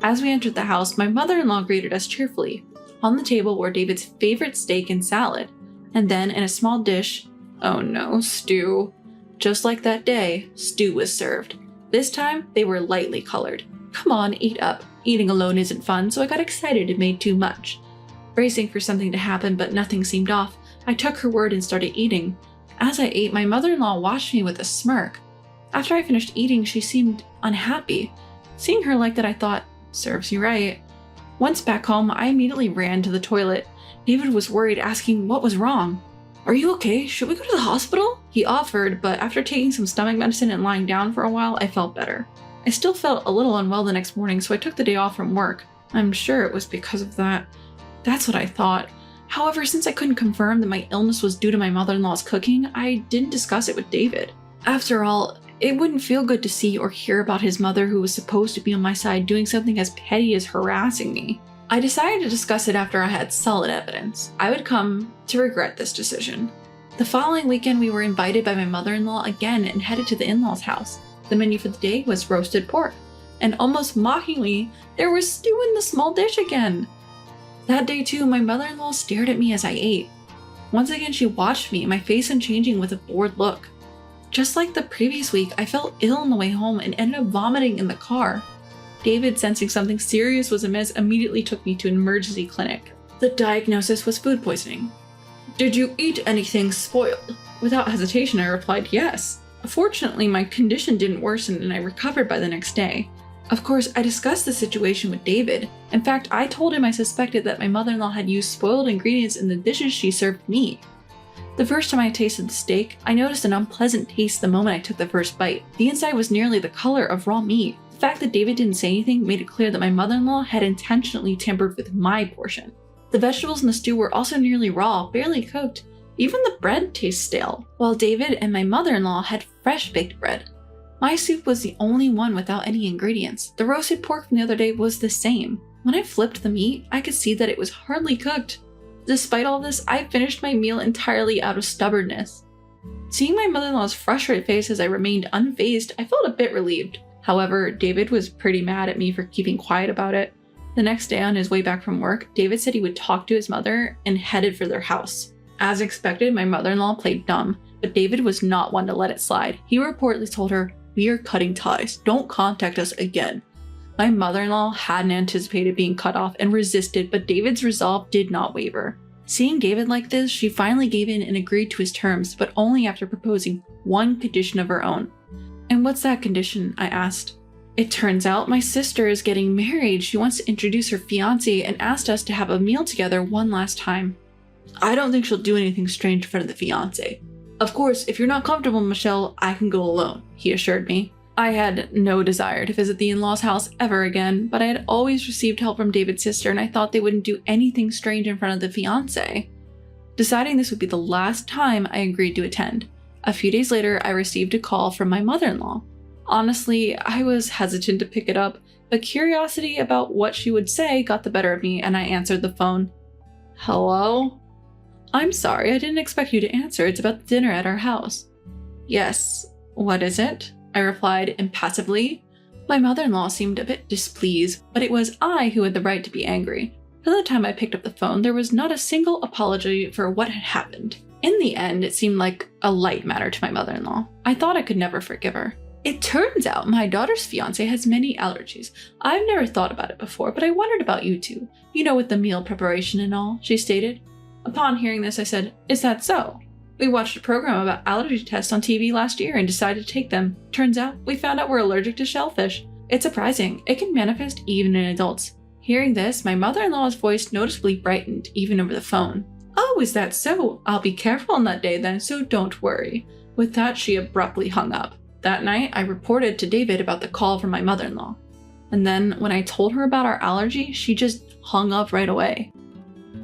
As we entered the house, my mother-in-law greeted us cheerfully. On the table were David's favorite steak and salad, and then in a small dish, oh no, stew. Just like that day, stew was served. This time, they were lightly colored. "Come on, eat up. Eating alone isn't fun," so I got excited and made too much. Bracing for something to happen, but nothing seemed off, I took her word and started eating. As I ate, my mother-in-law watched me with a smirk. After I finished eating, she seemed unhappy. Seeing her like that, I thought, serves you right. Once back home, I immediately ran to the toilet. David was worried, asking what was wrong. "Are you okay? Should we go to the hospital?" He offered, but after taking some stomach medicine and lying down for a while, I felt better. I still felt a little unwell the next morning, so I took the day off from work. I'm sure it was because of that. That's what I thought. However, since I couldn't confirm that my illness was due to my mother-in-law's cooking, I didn't discuss it with David. After all, it wouldn't feel good to see or hear about his mother, who was supposed to be on my side, doing something as petty as harassing me. I decided to discuss it after I had solid evidence. I would come to regret this decision. The following weekend, we were invited by my mother-in-law again and headed to the in-laws' house. The menu for the day was roasted pork, and almost mockingly, there was stew in the small dish again. That day too, my mother-in-law stared at me as I ate. Once again, she watched me, my face unchanging with a bored look. Just like the previous week, I felt ill on the way home and ended up vomiting in the car. David, sensing something serious was amiss, immediately took me to an emergency clinic. The diagnosis was food poisoning. "Did you eat anything spoiled?" Without hesitation, I replied yes. Fortunately, my condition didn't worsen and I recovered by the next day. Of course, I discussed the situation with David. In fact, I told him I suspected that my mother-in-law had used spoiled ingredients in the dishes she served me. The first time I tasted the steak, I noticed an unpleasant taste the moment I took the first bite. The inside was nearly the color of raw meat. The fact that David didn't say anything made it clear that my mother-in-law had intentionally tampered with my portion. The vegetables in the stew were also nearly raw, barely cooked. Even the bread tastes stale, while David and my mother-in-law had fresh baked bread. My soup was the only one without any ingredients. The roasted pork from the other day was the same. When I flipped the meat, I could see that it was hardly cooked. Despite all this, I finished my meal entirely out of stubbornness. Seeing my mother-in-law's frustrated face as I remained unfazed, I felt a bit relieved. However, David was pretty mad at me for keeping quiet about it. The next day on his way back from work, David said he would talk to his mother and headed for their house. As expected, my mother-in-law played dumb, but David was not one to let it slide. He reportedly told her, "We are cutting ties. Don't contact us again." My mother-in-law hadn't anticipated being cut off and resisted, but David's resolve did not waver. Seeing David like this, she finally gave in and agreed to his terms, but only after proposing one condition of her own. And what's that condition? I asked. It turns out my sister is getting married. She wants to introduce her fiancé and asked us to have a meal together one last time. I don't think she'll do anything strange in front of the fiancé. Of course, if you're not comfortable, Michelle, I can go alone, he assured me. I had no desire to visit the in-laws' house ever again, but I had always received help from David's sister and I thought they wouldn't do anything strange in front of the fiancé. Deciding this would be the last time, I agreed to attend. A few days later, I received a call from my mother-in-law. Honestly, I was hesitant to pick it up, but curiosity about what she would say got the better of me and I answered the phone. Hello? I'm sorry, I didn't expect you to answer. It's about the dinner at our house. Yes, what is it? I replied impassively. My mother-in-law seemed a bit displeased, but it was I who had the right to be angry. By the time I picked up the phone, there was not a single apology for what had happened. In the end, it seemed like a light matter to my mother-in-law. I thought I could never forgive her. It turns out my daughter's fiancé has many allergies. I've never thought about it before, but I wondered about you two. You know, with the meal preparation and all, she stated. Upon hearing this, I said, is that so? We watched a program about allergy tests on TV last year and decided to take them. Turns out, we found out we're allergic to shellfish. It's surprising. It can manifest even in adults. Hearing this, my mother-in-law's voice noticeably brightened, even over the phone. Oh, is that so? I'll be careful on that day then, so don't worry. With that, she abruptly hung up. That night, I reported to David about the call from my mother-in-law. And then, when I told her about our allergy, she just hung up right away.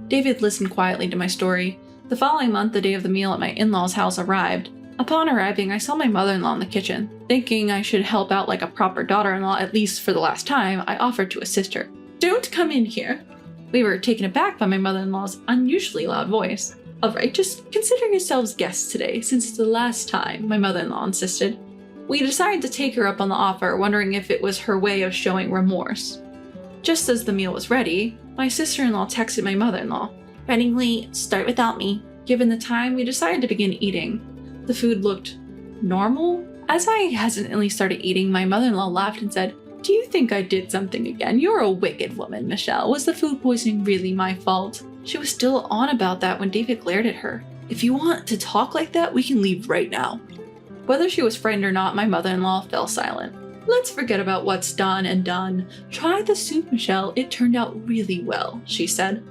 David listened quietly to my story. The following month, the day of the meal at my in-laws' house arrived. Upon arriving, I saw my mother-in-law in the kitchen. Thinking I should help out like a proper daughter-in-law, at least for the last time, I offered to assist her. Don't come in here. We were taken aback by my mother-in-law's unusually loud voice. All right, just consider yourselves guests today, since it's the last time, my mother-in-law insisted. We decided to take her up on the offer, wondering if it was her way of showing remorse. Just as the meal was ready, my sister-in-law texted my mother-in-law. Readingly, start without me. Given the time, we decided to begin eating. The food looked normal. As I hesitantly started eating, my mother-in-law laughed and said, do you think I did something again? You're a wicked woman, Michelle. Was the food poisoning really my fault? She was still on about that when David glared at her. If you want to talk like that, we can leave right now. Whether she was frightened or not, my mother-in-law fell silent. Let's forget about what's done and done. Try the soup, Michelle. It turned out really well, she said.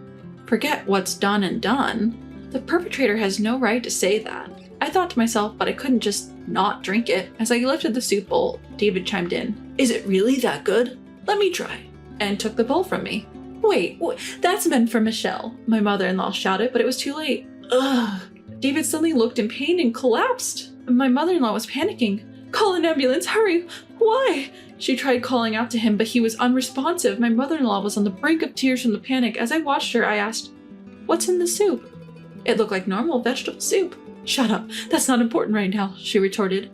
Forget what's done and done? The perpetrator has no right to say that. I thought to myself, but I couldn't just not drink it. As I lifted the soup bowl, David chimed in. Is it really that good? Let me try. And took the bowl from me. Wait, that's meant for Michelle, my mother-in-law shouted, but it was too late. Ugh. David suddenly looked in pain and collapsed. My mother-in-law was panicking. Call an ambulance, hurry! Why? She tried calling out to him, but he was unresponsive. My mother-in-law was on the brink of tears from the panic. As I watched her, I asked, what's in the soup? It looked like normal vegetable soup. Shut up, that's not important right now, she retorted.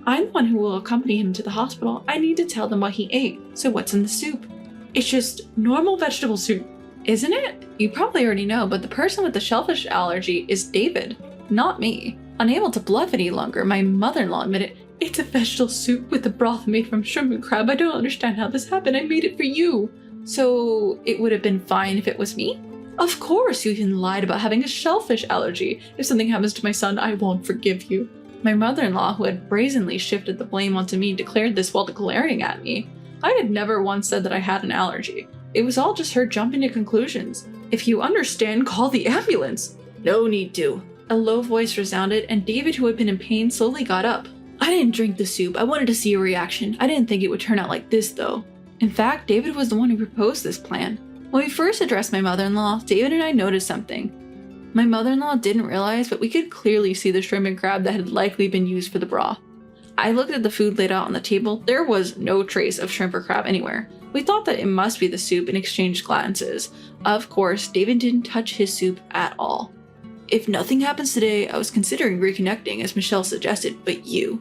I'm the one who will accompany him to the hospital. I need to tell them what he ate. So what's in the soup? It's just normal vegetable soup. Isn't it? You probably already know, but the person with the shellfish allergy is David, not me. Unable to bluff any longer, my mother-in-law admitted, it's a vegetable soup with the broth made from shrimp and crab. I don't understand how this happened. I made it for you. So it would have been fine if it was me? Of course, you even lied about having a shellfish allergy. If something happens to my son, I won't forgive you. My mother-in-law, who had brazenly shifted the blame onto me, declared this while glaring at me. I had never once said that I had an allergy. It was all just her jumping to conclusions. If you understand, call the ambulance. No need to. A low voice resounded, and David, who had been in pain, slowly got up. I didn't drink the soup. I wanted to see your reaction. I didn't think it would turn out like this, though. In fact, David was the one who proposed this plan. When we first addressed my mother-in-law, David and I noticed something. My mother-in-law didn't realize, but we could clearly see the shrimp and crab that had likely been used for the broth. I looked at the food laid out on the table. There was no trace of shrimp or crab anywhere. We thought that it must be the soup and exchanged glances. Of course, David didn't touch his soup at all. If nothing happens today, I was considering reconnecting as Michelle suggested, but you.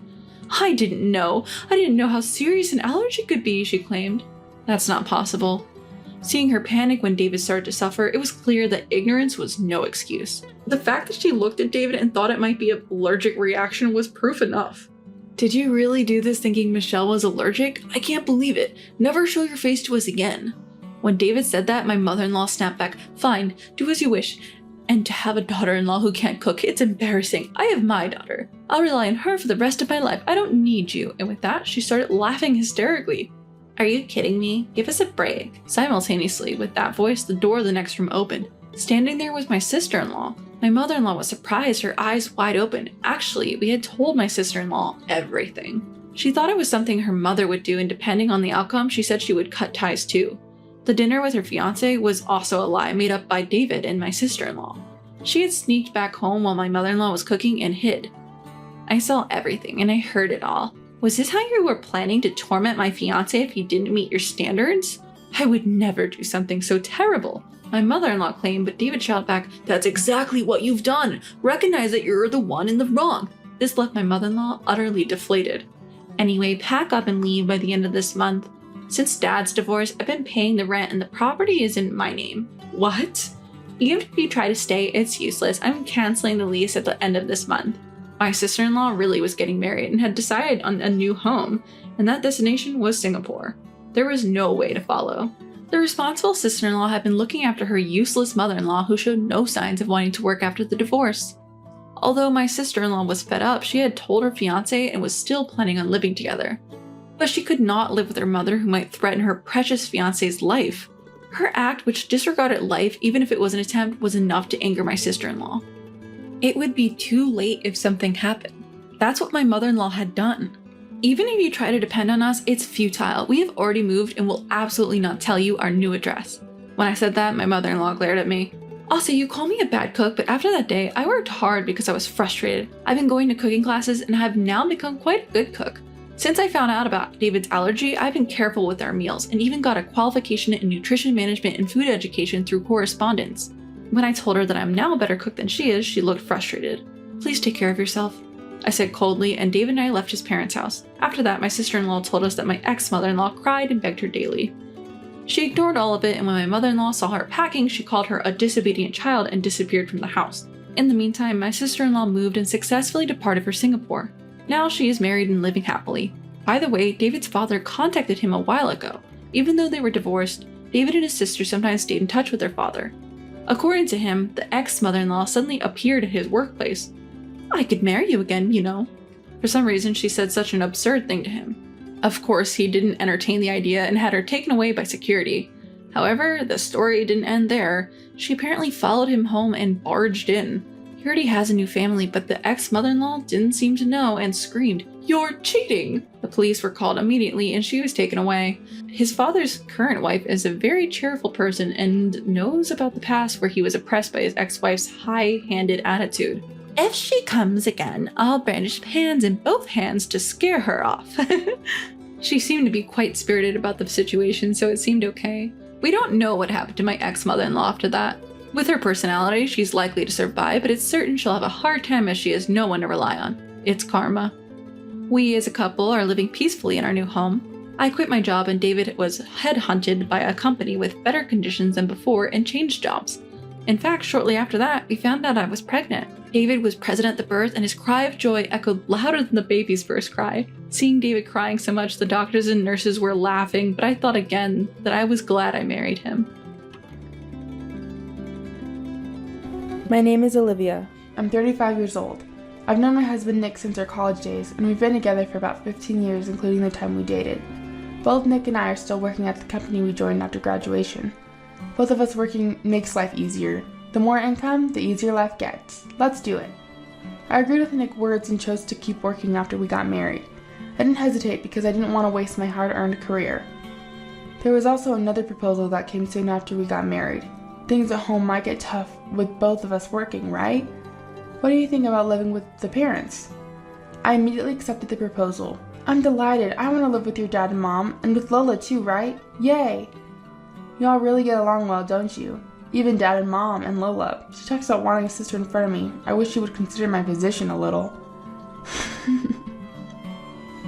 I didn't know how serious an allergy could be, she claimed. That's not possible. Seeing her panic when David started to suffer, it was clear that ignorance was no excuse. The fact that she looked at David and thought it might be an allergic reaction was proof enough. Did you really do this thinking Michelle was allergic? I can't believe it. Never show your face to us again. When David said that, my mother-in-law snapped back, Fine, do as you wish. And to have a daughter-in-law who can't cook, it's embarrassing. I have my daughter. I'll rely on her for the rest of my life. I don't need you. And with that, she started laughing hysterically. Are you kidding me? Give us a break. Simultaneously, with that voice, the door of the next room opened. Standing there was my sister-in-law. My mother-in-law was surprised, her eyes wide open. Actually, we had told my sister-in-law everything. She thought it was something her mother would do, and depending on the outcome, she said she would cut ties too. The dinner with her fiancé was also a lie made up by David and my sister-in-law. She had sneaked back home while my mother-in-law was cooking and hid. I saw everything and I heard it all. Was this how you were planning to torment my fiancé if he didn't meet your standards? I would never do something so terrible. My mother-in-law claimed, but David shouted back, "That's exactly what you've done! Recognize that you're the one in the wrong!" This left my mother-in-law utterly deflated. Anyway, pack up and leave by the end of this month. Since Dad's divorce, I've been paying the rent and the property is in my name. What? Even if you try to stay, it's useless. I'm canceling the lease at the end of this month. My sister-in-law really was getting married and had decided on a new home, and that destination was Singapore. There was no way to follow. The responsible sister-in-law had been looking after her useless mother-in-law who showed no signs of wanting to work after the divorce. Although my sister-in-law was fed up, she had told her fiancé and was still planning on living together. But she could not live with her mother who might threaten her precious fiancé's life. Her act, which disregarded life even if it was an attempt, was enough to anger my sister-in-law. It would be too late if something happened. That's what my mother-in-law had done. Even if you try to depend on us, it's futile. We have already moved and will absolutely not tell you our new address. When I said that, my mother-in-law glared at me. Also, you call me a bad cook, but after that day, I worked hard because I was frustrated. I've been going to cooking classes and have now become quite a good cook. Since I found out about David's allergy, I've been careful with our meals and even got a qualification in nutrition management and food education through correspondence. When I told her that I'm now a better cook than she is, she looked frustrated. Please take care of yourself, I said coldly, and David and I left his parents' house. After that, my sister-in-law told us that my ex-mother-in-law cried and begged her daily. She ignored all of it, and when my mother-in-law saw her packing, she called her a disobedient child and disappeared from the house. In the meantime, my sister-in-law moved and successfully departed for Singapore. Now she is married and living happily. By the way, David's father contacted him a while ago. Even though they were divorced, David and his sister sometimes stayed in touch with their father. According to him, the ex-mother-in-law suddenly appeared at his workplace. "I could marry you again, you know." For some reason, she said such an absurd thing to him. Of course, he didn't entertain the idea and had her taken away by security. However, the story didn't end there. She apparently followed him home and barged in. He already has a new family, but the ex-mother-in-law didn't seem to know and screamed, "You're cheating!" The police were called immediately and she was taken away. His father's current wife is a very cheerful person and knows about the past where he was oppressed by his ex-wife's high-handed attitude. "If she comes again, I'll brandish pans in both hands to scare her off." She seemed to be quite spirited about the situation, so it seemed okay. We don't know what happened to my ex-mother-in-law after that. With her personality, she's likely to survive, but it's certain she'll have a hard time as she has no one to rely on. It's karma. We as a couple are living peacefully in our new home. I quit my job and David was headhunted by a company with better conditions than before and changed jobs. In fact, shortly after that, we found out I was pregnant. David was present at the birth and his cry of joy echoed louder than the baby's first cry. Seeing David crying so much, the doctors and nurses were laughing, but I thought again that I was glad I married him. My name is Olivia. I'm 35 years old. I've known my husband Nick since our college days, and we've been together for about 15 years, including the time we dated. Both Nick and I are still working at the company we joined after graduation. Both of us working makes life easier. The more income, the easier life gets. Let's do it. I agreed with Nick's words and chose to keep working after we got married. I didn't hesitate because I didn't want to waste my hard-earned career. There was also another proposal that came soon after we got married. Things at home might get tough with both of us working, right? What do you think about living with the parents? I immediately accepted the proposal. I'm delighted. I want to live with your dad and mom, and with Lola too, right? Yay! Y'all really get along well, don't you? Even dad and mom and Lola. She talks about wanting a sister in front of me. I wish she would consider my position a little.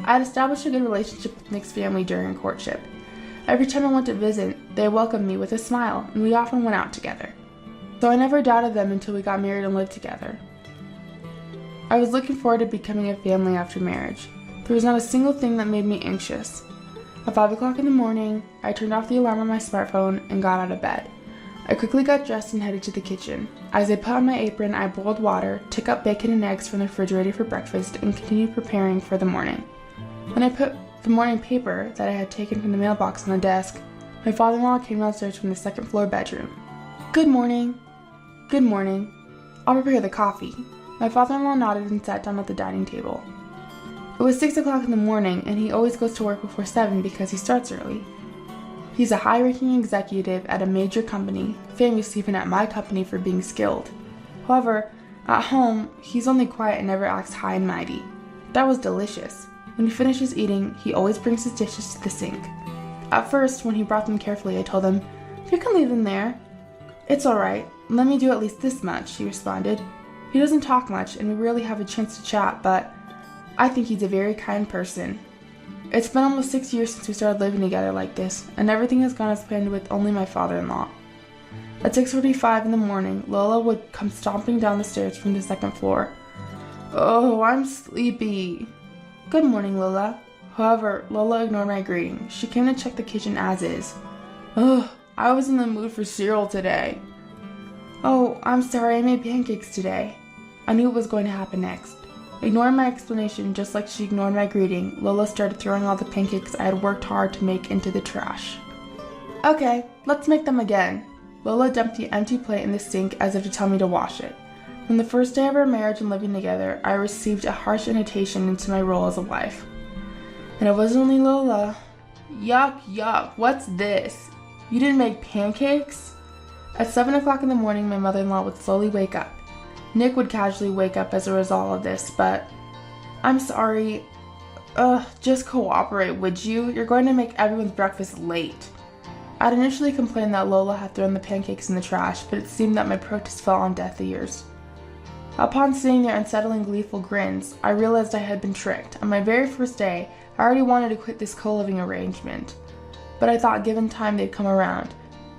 I had established a good relationship with Nick's family during courtship. Every time I went to visit, they welcomed me with a smile, and we often went out together. So I never doubted them until we got married and lived together. I was looking forward to becoming a family after marriage. There was not a single thing that made me anxious. At 5 o'clock in the morning, I turned off the alarm on my smartphone and got out of bed. I quickly got dressed and headed to the kitchen. As I put on my apron, I boiled water, took out bacon and eggs from the refrigerator for breakfast, and continued preparing for the morning. When I put the morning paper that I had taken from the mailbox on the desk, my father-in-law came downstairs from the second floor bedroom. "Good morning." "Good morning. I'll prepare the coffee." My father-in-law nodded and sat down at the dining table. It was 6 o'clock in the morning, and he always goes to work before 7 because he starts early. He's a high-ranking executive at a major company, famous even at my company for being skilled. However, at home, he's only quiet and never acts high and mighty. That was delicious. When he finishes eating, he always brings his dishes to the sink. At first, when he brought them carefully, I told him, "You can leave them there." "It's alright. Let me do at least this much," he responded. He doesn't talk much, and we rarely have a chance to chat, but I think he's a very kind person. It's been almost 6 years since we started living together like this, and everything has gone as planned with only my father-in-law. At 6:45 in the morning, Lola would come stomping down the stairs from the second floor. "Oh, I'm sleepy." "Good morning, Lola." However, Lola ignored my greeting. She came to check the kitchen as is. "Ugh, I was in the mood for cereal today." "Oh, I'm sorry, I made pancakes today." I knew what was going to happen next. Ignoring my explanation just like she ignored my greeting, Lola started throwing all the pancakes I had worked hard to make into the trash. "Okay, let's make them again." Lola dumped the empty plate in the sink as if to tell me to wash it. From the first day of our marriage and living together, I received a harsh invitation into my role as a wife. And it wasn't only Lola. "Yuck, yuck, what's this? You didn't make pancakes?" At 7 o'clock in the morning, my mother-in-law would slowly wake up. Nick would casually wake up as a result of this, but "I'm sorry. Just cooperate, would you? You're going to make everyone's breakfast late." I'd initially complained that Lola had thrown the pancakes in the trash, but it seemed that my protest fell on deaf ears. Upon seeing their unsettling, gleeful grins, I realized I had been tricked. On my very first day, I already wanted to quit this co-living arrangement, but I thought given time they'd come around.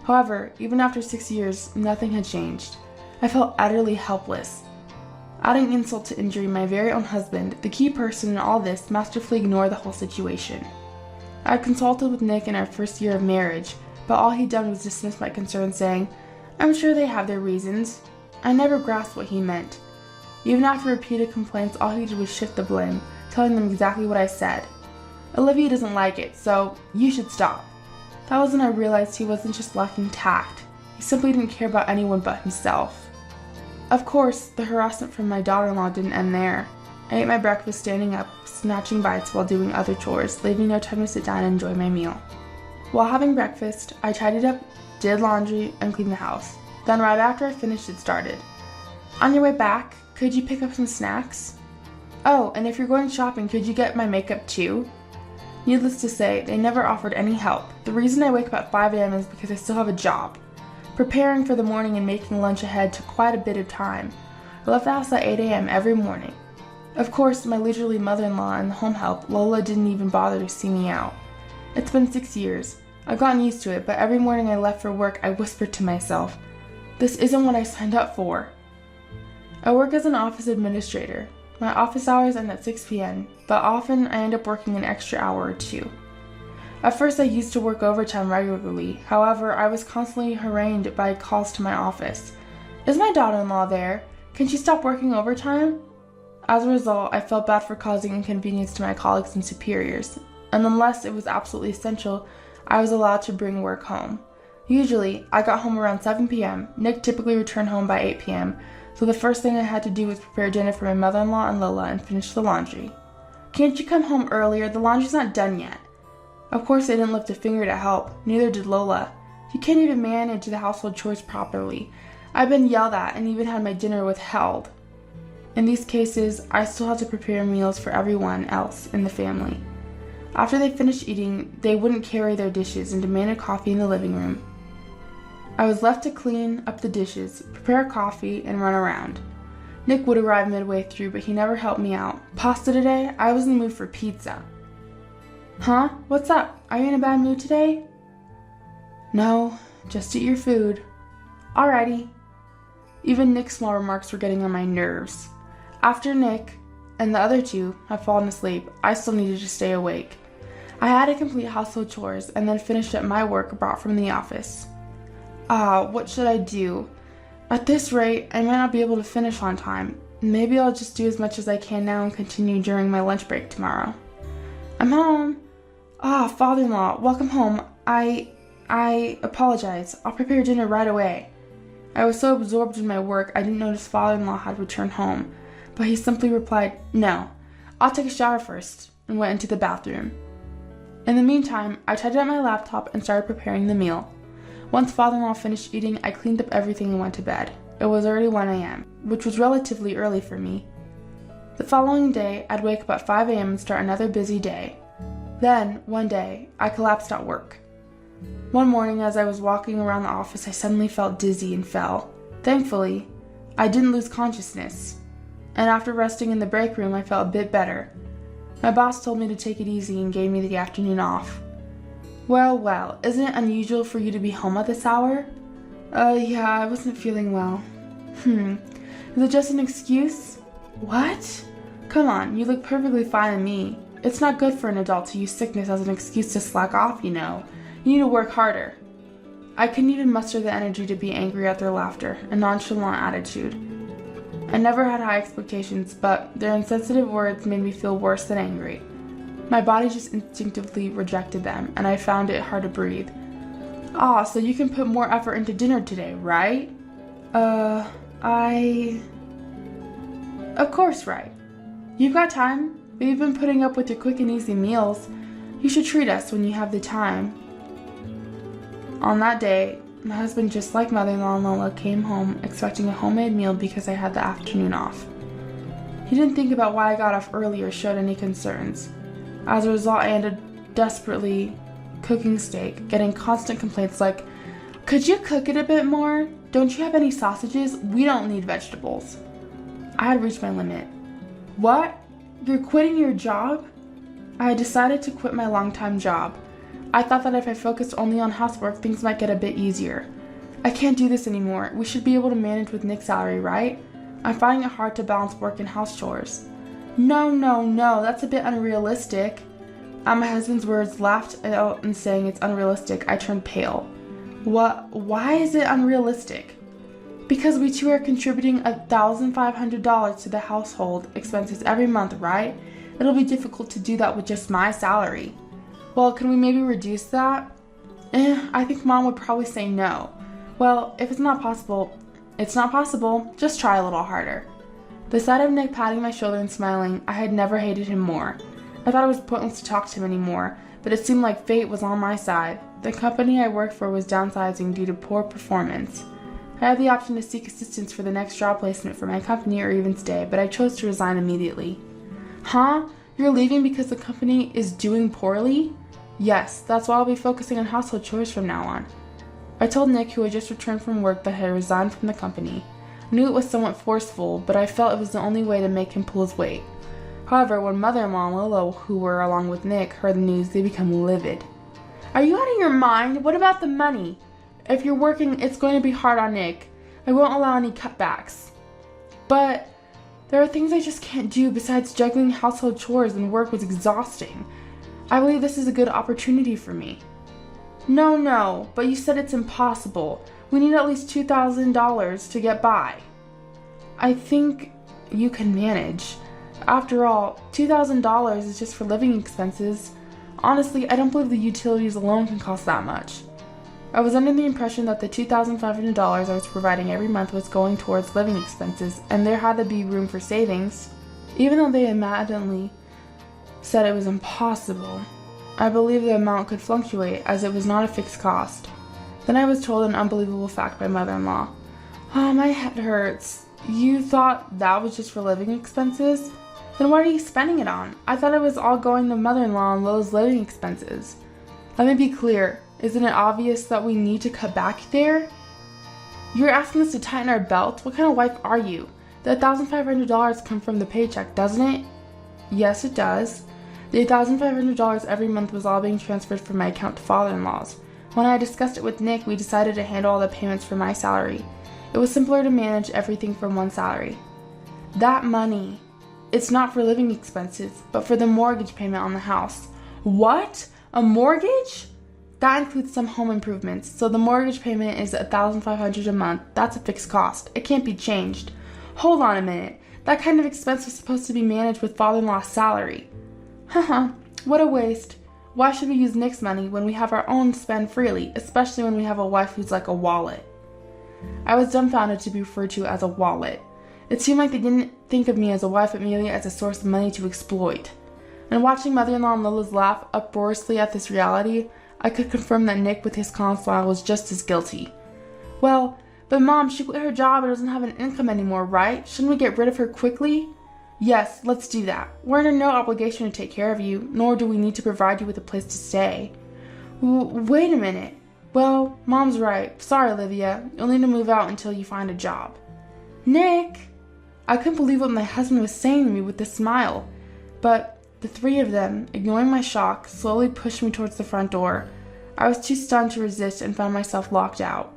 However, even after 6 years, nothing had changed. I felt utterly helpless. Adding insult to injury, my very own husband, the key person in all this, masterfully ignored the whole situation. I had consulted with Nick in our first year of marriage, but all he'd done was dismiss my concerns, saying, "I'm sure they have their reasons." I never grasped what he meant. Even after repeated complaints, all he did was shift the blame, telling them exactly what I said. "Olivia doesn't like it, so you should stop." That was when I realized he wasn't just lacking tact. He simply didn't care about anyone but himself. Of course, the harassment from my daughter-in-law didn't end there. I ate my breakfast standing up, snatching bites while doing other chores, leaving no time to sit down and enjoy my meal. While having breakfast, I tidied up, did laundry, and cleaned the house. Then right after I finished, it started. "On your way back, could you pick up some snacks? Oh, and if you're going shopping, could you get my makeup too?" Needless to say, they never offered any help. The reason I wake up at 5 a.m. is because I still have a job. Preparing for the morning and making lunch ahead took quite a bit of time. I left the house at 8 a.m. every morning. Of course, my leisurely mother-in-law and the home help, Lola, didn't even bother to see me out. It's been 6 years. I've gotten used to it, but every morning I left for work, I whispered to myself, "This isn't what I signed up for." I work as an office administrator. My office hours end at 6 p.m., but often I end up working an extra hour or two. At first I used to work overtime regularly, however, I was constantly harangued by calls to my office. "Is my daughter-in-law there? Can she stop working overtime?" As a result, I felt bad for causing inconvenience to my colleagues and superiors, and unless it was absolutely essential, I was allowed to bring work home. Usually, I got home around 7 p.m., Nick typically returned home by 8 p.m., so the first thing I had to do was prepare dinner for my mother-in-law and Lola and finish the laundry. "Can't you come home earlier? The laundry's not done yet." Of course, I didn't lift a finger to help, neither did Lola. "You can't even manage the household chores properly. I've been yelled at and even had my dinner withheld." In these cases, I still had to prepare meals for everyone else in the family. After they finished eating, they wouldn't carry their dishes and demanded coffee in the living room. I was left to clean up the dishes, prepare coffee, and run around. Nick would arrive midway through, but he never helped me out. "Pasta today? I was in the mood for pizza." "Huh? What's up? Are you in a bad mood today?" "No, just eat your food." "Alrighty." Even Nick's small remarks were getting on my nerves. After Nick and the other two had fallen asleep, I still needed to stay awake. I had to complete household chores and then finished up my work brought from the office. What should I do? At this rate, I might not be able to finish on time. Maybe I'll just do as much as I can now and continue during my lunch break tomorrow. I'm home. Father-in-law, welcome home. I apologize. I'll prepare dinner right away. I was so absorbed in my work, I didn't notice father-in-law had returned home, but he simply replied, "No, I'll take a shower first," and went into the bathroom. In the meantime, I tidied up my laptop and started preparing the meal. Once father-in-law finished eating, I cleaned up everything and went to bed. It was already 1 a.m., which was relatively early for me. The following day, I'd wake up at 5 a.m. and start another busy day. Then, one day, I collapsed at work. One morning, as I was walking around the office, I suddenly felt dizzy and fell. Thankfully, I didn't lose consciousness, and after resting in the break room, I felt a bit better. My boss told me to take it easy and gave me the afternoon off. Well, isn't it unusual for you to be home at this hour? Yeah, I wasn't feeling well. Is it just an excuse? What? Come on, you look perfectly fine to me. It's not good for an adult to use sickness as an excuse to slack off, you know. You need to work harder. I couldn't even muster the energy to be angry at their laughter and nonchalant attitude. I never had high expectations, but their insensitive words made me feel worse than angry. My body just instinctively rejected them, and I found it hard to breathe. So you can put more effort into dinner today, right? Of course, right. You've got time. We've been putting up with your quick and easy meals. You should treat us when you have the time. On that day, my husband, just like mother-in-law Lola, came home expecting a homemade meal because I had the afternoon off. He didn't think about why I got off early or showed any concerns. As a result, I ended desperately cooking steak, getting constant complaints like, "Could you cook it a bit more? Don't you have any sausages? We don't need vegetables." I had reached my limit. What? You're quitting your job? I had decided to quit my long-time job. I thought that if I focused only on housework, things might get a bit easier. I can't do this anymore. We should be able to manage with Nick's salary, right? I'm finding it hard to balance work and house chores. No, that's a bit unrealistic. At my husband's words, laughed out and saying it's unrealistic, I turned pale. What? Why is it unrealistic? Because we two are contributing $1,500 to the household expenses every month, right? It'll be difficult to do that with just my salary. Well, can we maybe reduce that? I think Mom would probably say no. Well, if it's not possible, it's not possible. Just try a little harder. The sight of Nick patting my shoulder and smiling, I had never hated him more. I thought it was pointless to talk to him anymore, but it seemed like fate was on my side. The company I worked for was downsizing due to poor performance. I had the option to seek assistance for the next job placement for my company or even stay, but I chose to resign immediately. Huh? You're leaving because the company is doing poorly? Yes, that's why I'll be focusing on household chores from now on. I told Nick, who had just returned from work, that I had resigned from the company. I knew it was somewhat forceful, but I felt it was the only way to make him pull his weight. However, when mother-in-law and Lolo, who were along with Nick, heard the news, they became livid. Are you out of your mind? What about the money? If you're working, it's going to be hard on Nick. I won't allow any cutbacks. But there are things I just can't do besides juggling household chores, and work was exhausting. I believe this is a good opportunity for me. No, but you said it's impossible. We need at least $2,000 to get by. I think you can manage. After all, $2,000 is just for living expenses. Honestly, I don't believe the utilities alone can cost that much. I was under the impression that the $2,500 I was providing every month was going towards living expenses, and there had to be room for savings. Even though they adamantly said it was impossible, I believed the amount could fluctuate as it was not a fixed cost. Then I was told an unbelievable fact by mother-in-law. Oh, my head hurts. You thought that was just for living expenses? Then what are you spending it on? I thought it was all going to mother-in-law and Lo's living expenses. Let me be clear. Isn't it obvious that we need to cut back there? You're asking us to tighten our belts? What kind of wife are you? The $1,500 come from the paycheck, doesn't it? Yes, it does. The $1,500 every month was all being transferred from my account to father-in-law's. When I discussed it with Nick, we decided to handle all the payments from my salary. It was simpler to manage everything from one salary. That money, it's not for living expenses, but for the mortgage payment on the house. What? A mortgage? That includes some home improvements, so the mortgage payment is $1,500 a month. That's a fixed cost. It can't be changed. Hold on a minute. That kind of expense was supposed to be managed with father-in-law's salary. Haha, what a waste. Why should we use Nick's money when we have our own to spend freely, especially when we have a wife who's like a wallet? I was dumbfounded to be referred to as a wallet. It seemed like they didn't think of me as a wife but merely as a source of money to exploit. And watching mother-in-law and Lila's laugh uproariously at this reality, I could confirm that Nick with his calm smile was just as guilty. Well, but Mom, she quit her job and doesn't have an income anymore, right? Shouldn't we get rid of her quickly? Yes, let's do that. We're under no obligation to take care of you, nor do we need to provide you with a place to stay. Wait a minute. Well, Mom's right. Sorry, Olivia. You'll need to move out until you find a job. Nick! I couldn't believe what my husband was saying to me with a smile. But the three of them, ignoring my shock, slowly pushed me towards the front door. I was too stunned to resist and found myself locked out.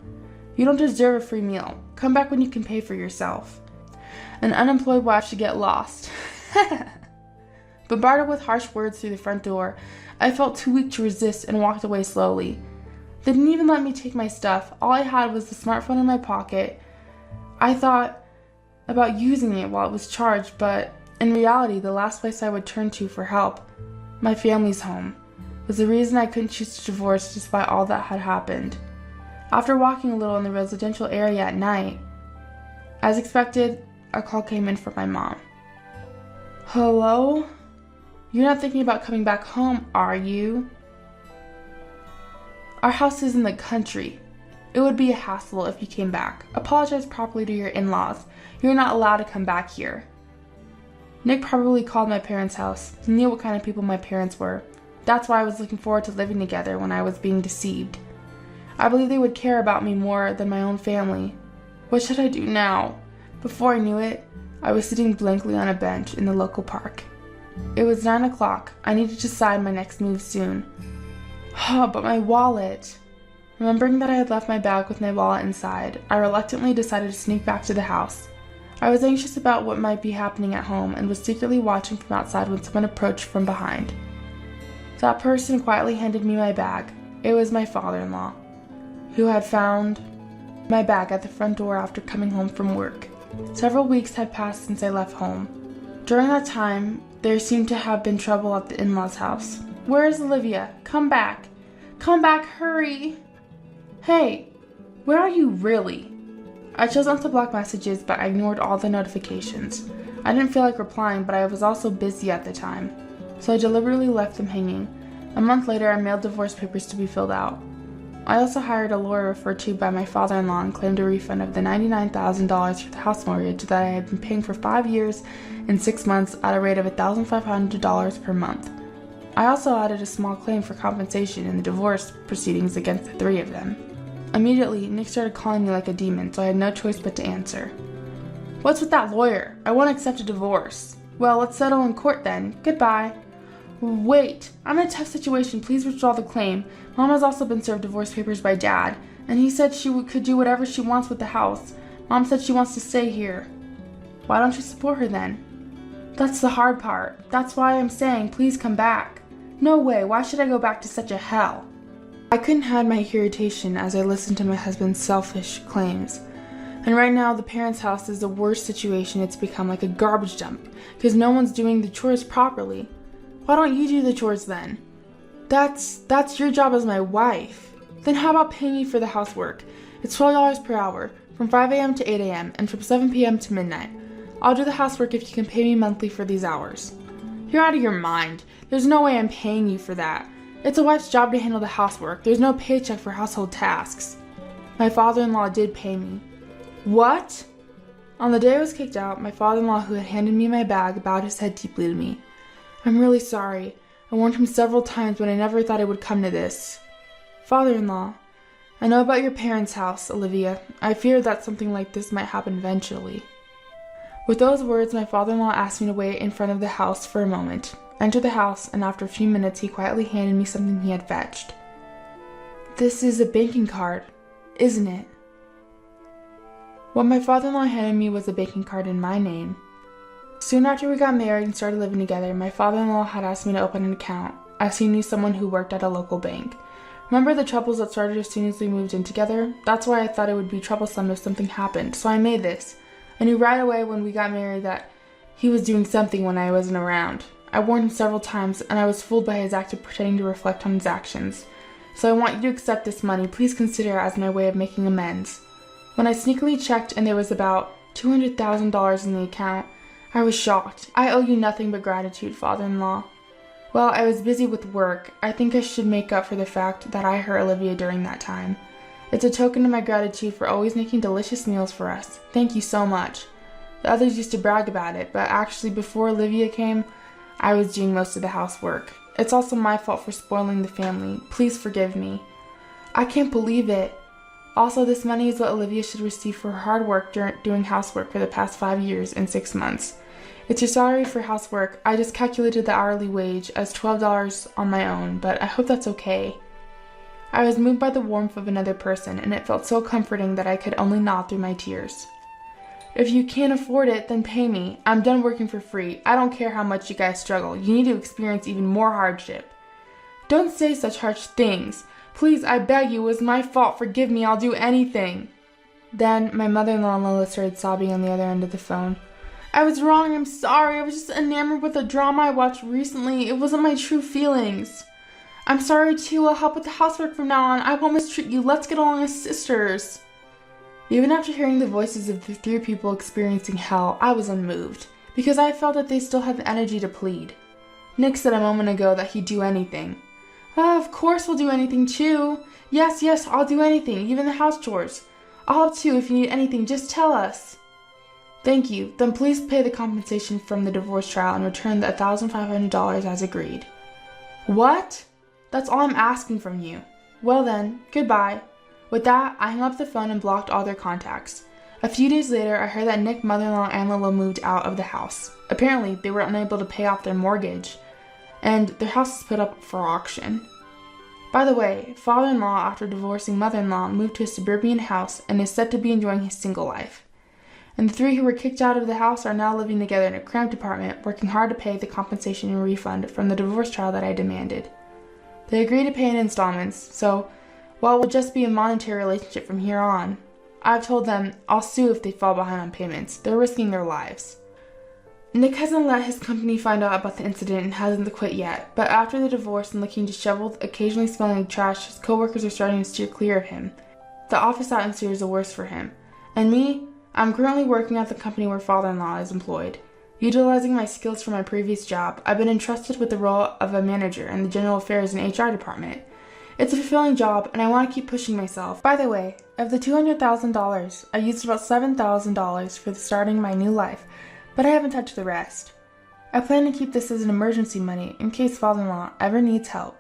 You don't deserve a free meal. Come back when you can pay for yourself. An unemployed wife should get lost. Bombarded with harsh words through the front door, I felt too weak to resist and walked away slowly. They didn't even let me take my stuff. All I had was the smartphone in my pocket. I thought about using it while it was charged, but in reality, the last place I would turn to for help, my family's home, was the reason I couldn't choose to divorce despite all that had happened. After walking a little in the residential area at night, as expected, a call came in from my mom. Hello? You're not thinking about coming back home, are you? Our house is in the country. It would be a hassle if you came back. Apologize properly to your in-laws. You're not allowed to come back here. Nick probably called my parents' house. He knew what kind of people my parents were. That's why I was looking forward to living together when I was being deceived. I believe they would care about me more than my own family. What should I do now? Before I knew it, I was sitting blankly on a bench in the local park. It was 9 o'clock. I needed to decide my next move soon. But my wallet. Remembering that I had left my bag with my wallet inside, I reluctantly decided to sneak back to the house. I was anxious about what might be happening at home and was secretly watching from outside when someone approached from behind. That person quietly handed me my bag. It was my father-in-law, who had found my bag at the front door after coming home from work. Several weeks had passed since I left home. During that time, there seemed to have been trouble at the in-laws' house. Where is Olivia? Come back. Come back, hurry. Hey, where are you really? I chose not to block messages, but I ignored all the notifications. I didn't feel like replying, but I was also busy at the time, so I deliberately left them hanging. A month later, I mailed divorce papers to be filled out. I also hired a lawyer referred to by my father-in-law and claimed a refund of the $99,000 for the house mortgage that I had been paying for 5 years and 6 months at a rate of $1,500 per month. I also added a small claim for compensation in the divorce proceedings against the three of them. Immediately, Nick started calling me like a demon, so I had no choice but to answer. What's with that lawyer? I won't accept a divorce. Well, let's settle in court then. Goodbye. Wait, I'm in a tough situation. Please withdraw the claim. Mom has also been served divorce papers by Dad, and he said she could do whatever she wants with the house. Mom said she wants to stay here. Why don't you support her then? That's the hard part. That's why I'm saying please come back. No way, why should I go back to such a hell? I couldn't hide my irritation as I listened to my husband's selfish claims. And right now, the parents' house is the worst situation. It's become like a garbage dump because no one's doing the chores properly. Why don't you do the chores then? That's your job as my wife. Then how about paying me for the housework? It's $12 per hour, from 5 a.m. to 8 a.m. and from 7 p.m. to midnight. I'll do the housework if you can pay me monthly for these hours. You're out of your mind. There's no way I'm paying you for that. It's a wife's job to handle the housework. There's no paycheck for household tasks. My father-in-law did pay me. What? On the day I was kicked out, my father-in-law, who had handed me my bag, bowed his head deeply to me. I'm really sorry. I warned him several times, but I never thought it would come to this. Father-in-law, I know about your parents' house, Olivia. I feared that something like this might happen eventually. With those words, my father-in-law asked me to wait in front of the house for a moment. I entered the house, and after a few minutes, he quietly handed me something he had fetched. This is a banking card, isn't it? What my father-in-law handed me was a banking card in my name. Soon after we got married and started living together, my father-in-law had asked me to open an account, as he knew someone who worked at a local bank. Remember the troubles that started as soon as we moved in together? That's why I thought it would be troublesome if something happened, so I made this. I knew right away when we got married that he was doing something when I wasn't around. I warned him several times, and I was fooled by his act of pretending to reflect on his actions. So I want you to accept this money. Please consider it as my way of making amends. When I sneakily checked and there was about $200,000 in the account, I was shocked. I owe you nothing but gratitude, father-in-law. Well, I was busy with work. I think I should make up for the fact that I hurt Olivia during that time. It's a token of my gratitude for always making delicious meals for us. Thank you so much. The others used to brag about it, but actually before Olivia came, I was doing most of the housework. It's also my fault for spoiling the family. Please forgive me. I can't believe it. Also, this money is what Olivia should receive for her hard work doing housework for the past 5 years and 6 months. It's your salary for housework. I just calculated the hourly wage as $12 on my own, but I hope that's okay. I was moved by the warmth of another person, and it felt so comforting that I could only nod through my tears. If you can't afford it, then pay me. I'm done working for free. I don't care how much you guys struggle. You need to experience even more hardship. Don't say such harsh things. Please, I beg you, it was my fault. Forgive me, I'll do anything. Then my mother-in-law Lola started sobbing on the other end of the phone. I was wrong, I'm sorry. I was just enamored with a drama I watched recently. It wasn't my true feelings. I'm sorry too. I'll help with the housework from now on. I won't mistreat you. Let's get along as sisters. Even after hearing the voices of the 3 people experiencing hell, I was unmoved, because I felt that they still had the energy to plead. Nick said a moment ago that he'd do anything. Oh, of course we'll do anything too. Yes, I'll do anything, even the house chores. I'll help too if you need anything, just tell us. Thank you. Then please pay the compensation from the divorce trial and return the $1,500 as agreed. What? That's all I'm asking from you. Well then, goodbye. With that, I hung up the phone and blocked all their contacts. A few days later, I heard that Nick's mother-in-law and Lola moved out of the house. Apparently, they were unable to pay off their mortgage, and their house was put up for auction. By the way, father-in-law, after divorcing mother-in-law, moved to a suburban house and is said to be enjoying his single life. And the 3 who were kicked out of the house are now living together in a cramped apartment, working hard to pay the compensation and refund from the divorce trial that I demanded. They agreed to pay in installments, so well, it will just be a monetary relationship from here on. I've told them I'll sue if they fall behind on payments. They're risking their lives. Nick hasn't let his company find out about the incident and hasn't quit yet, but after the divorce and looking disheveled, occasionally smelling like trash, his coworkers are starting to steer clear of him. The office atmosphere is the worst for him. And me? I'm currently working at the company where father-in-law is employed. Utilizing my skills from my previous job, I've been entrusted with the role of a manager in the general affairs and HR department. It's a fulfilling job, and I want to keep pushing myself. By the way, of the $200,000, I used about $7,000 for starting my new life, but I haven't touched the rest. I plan to keep this as an emergency money in case father-in-law ever needs help.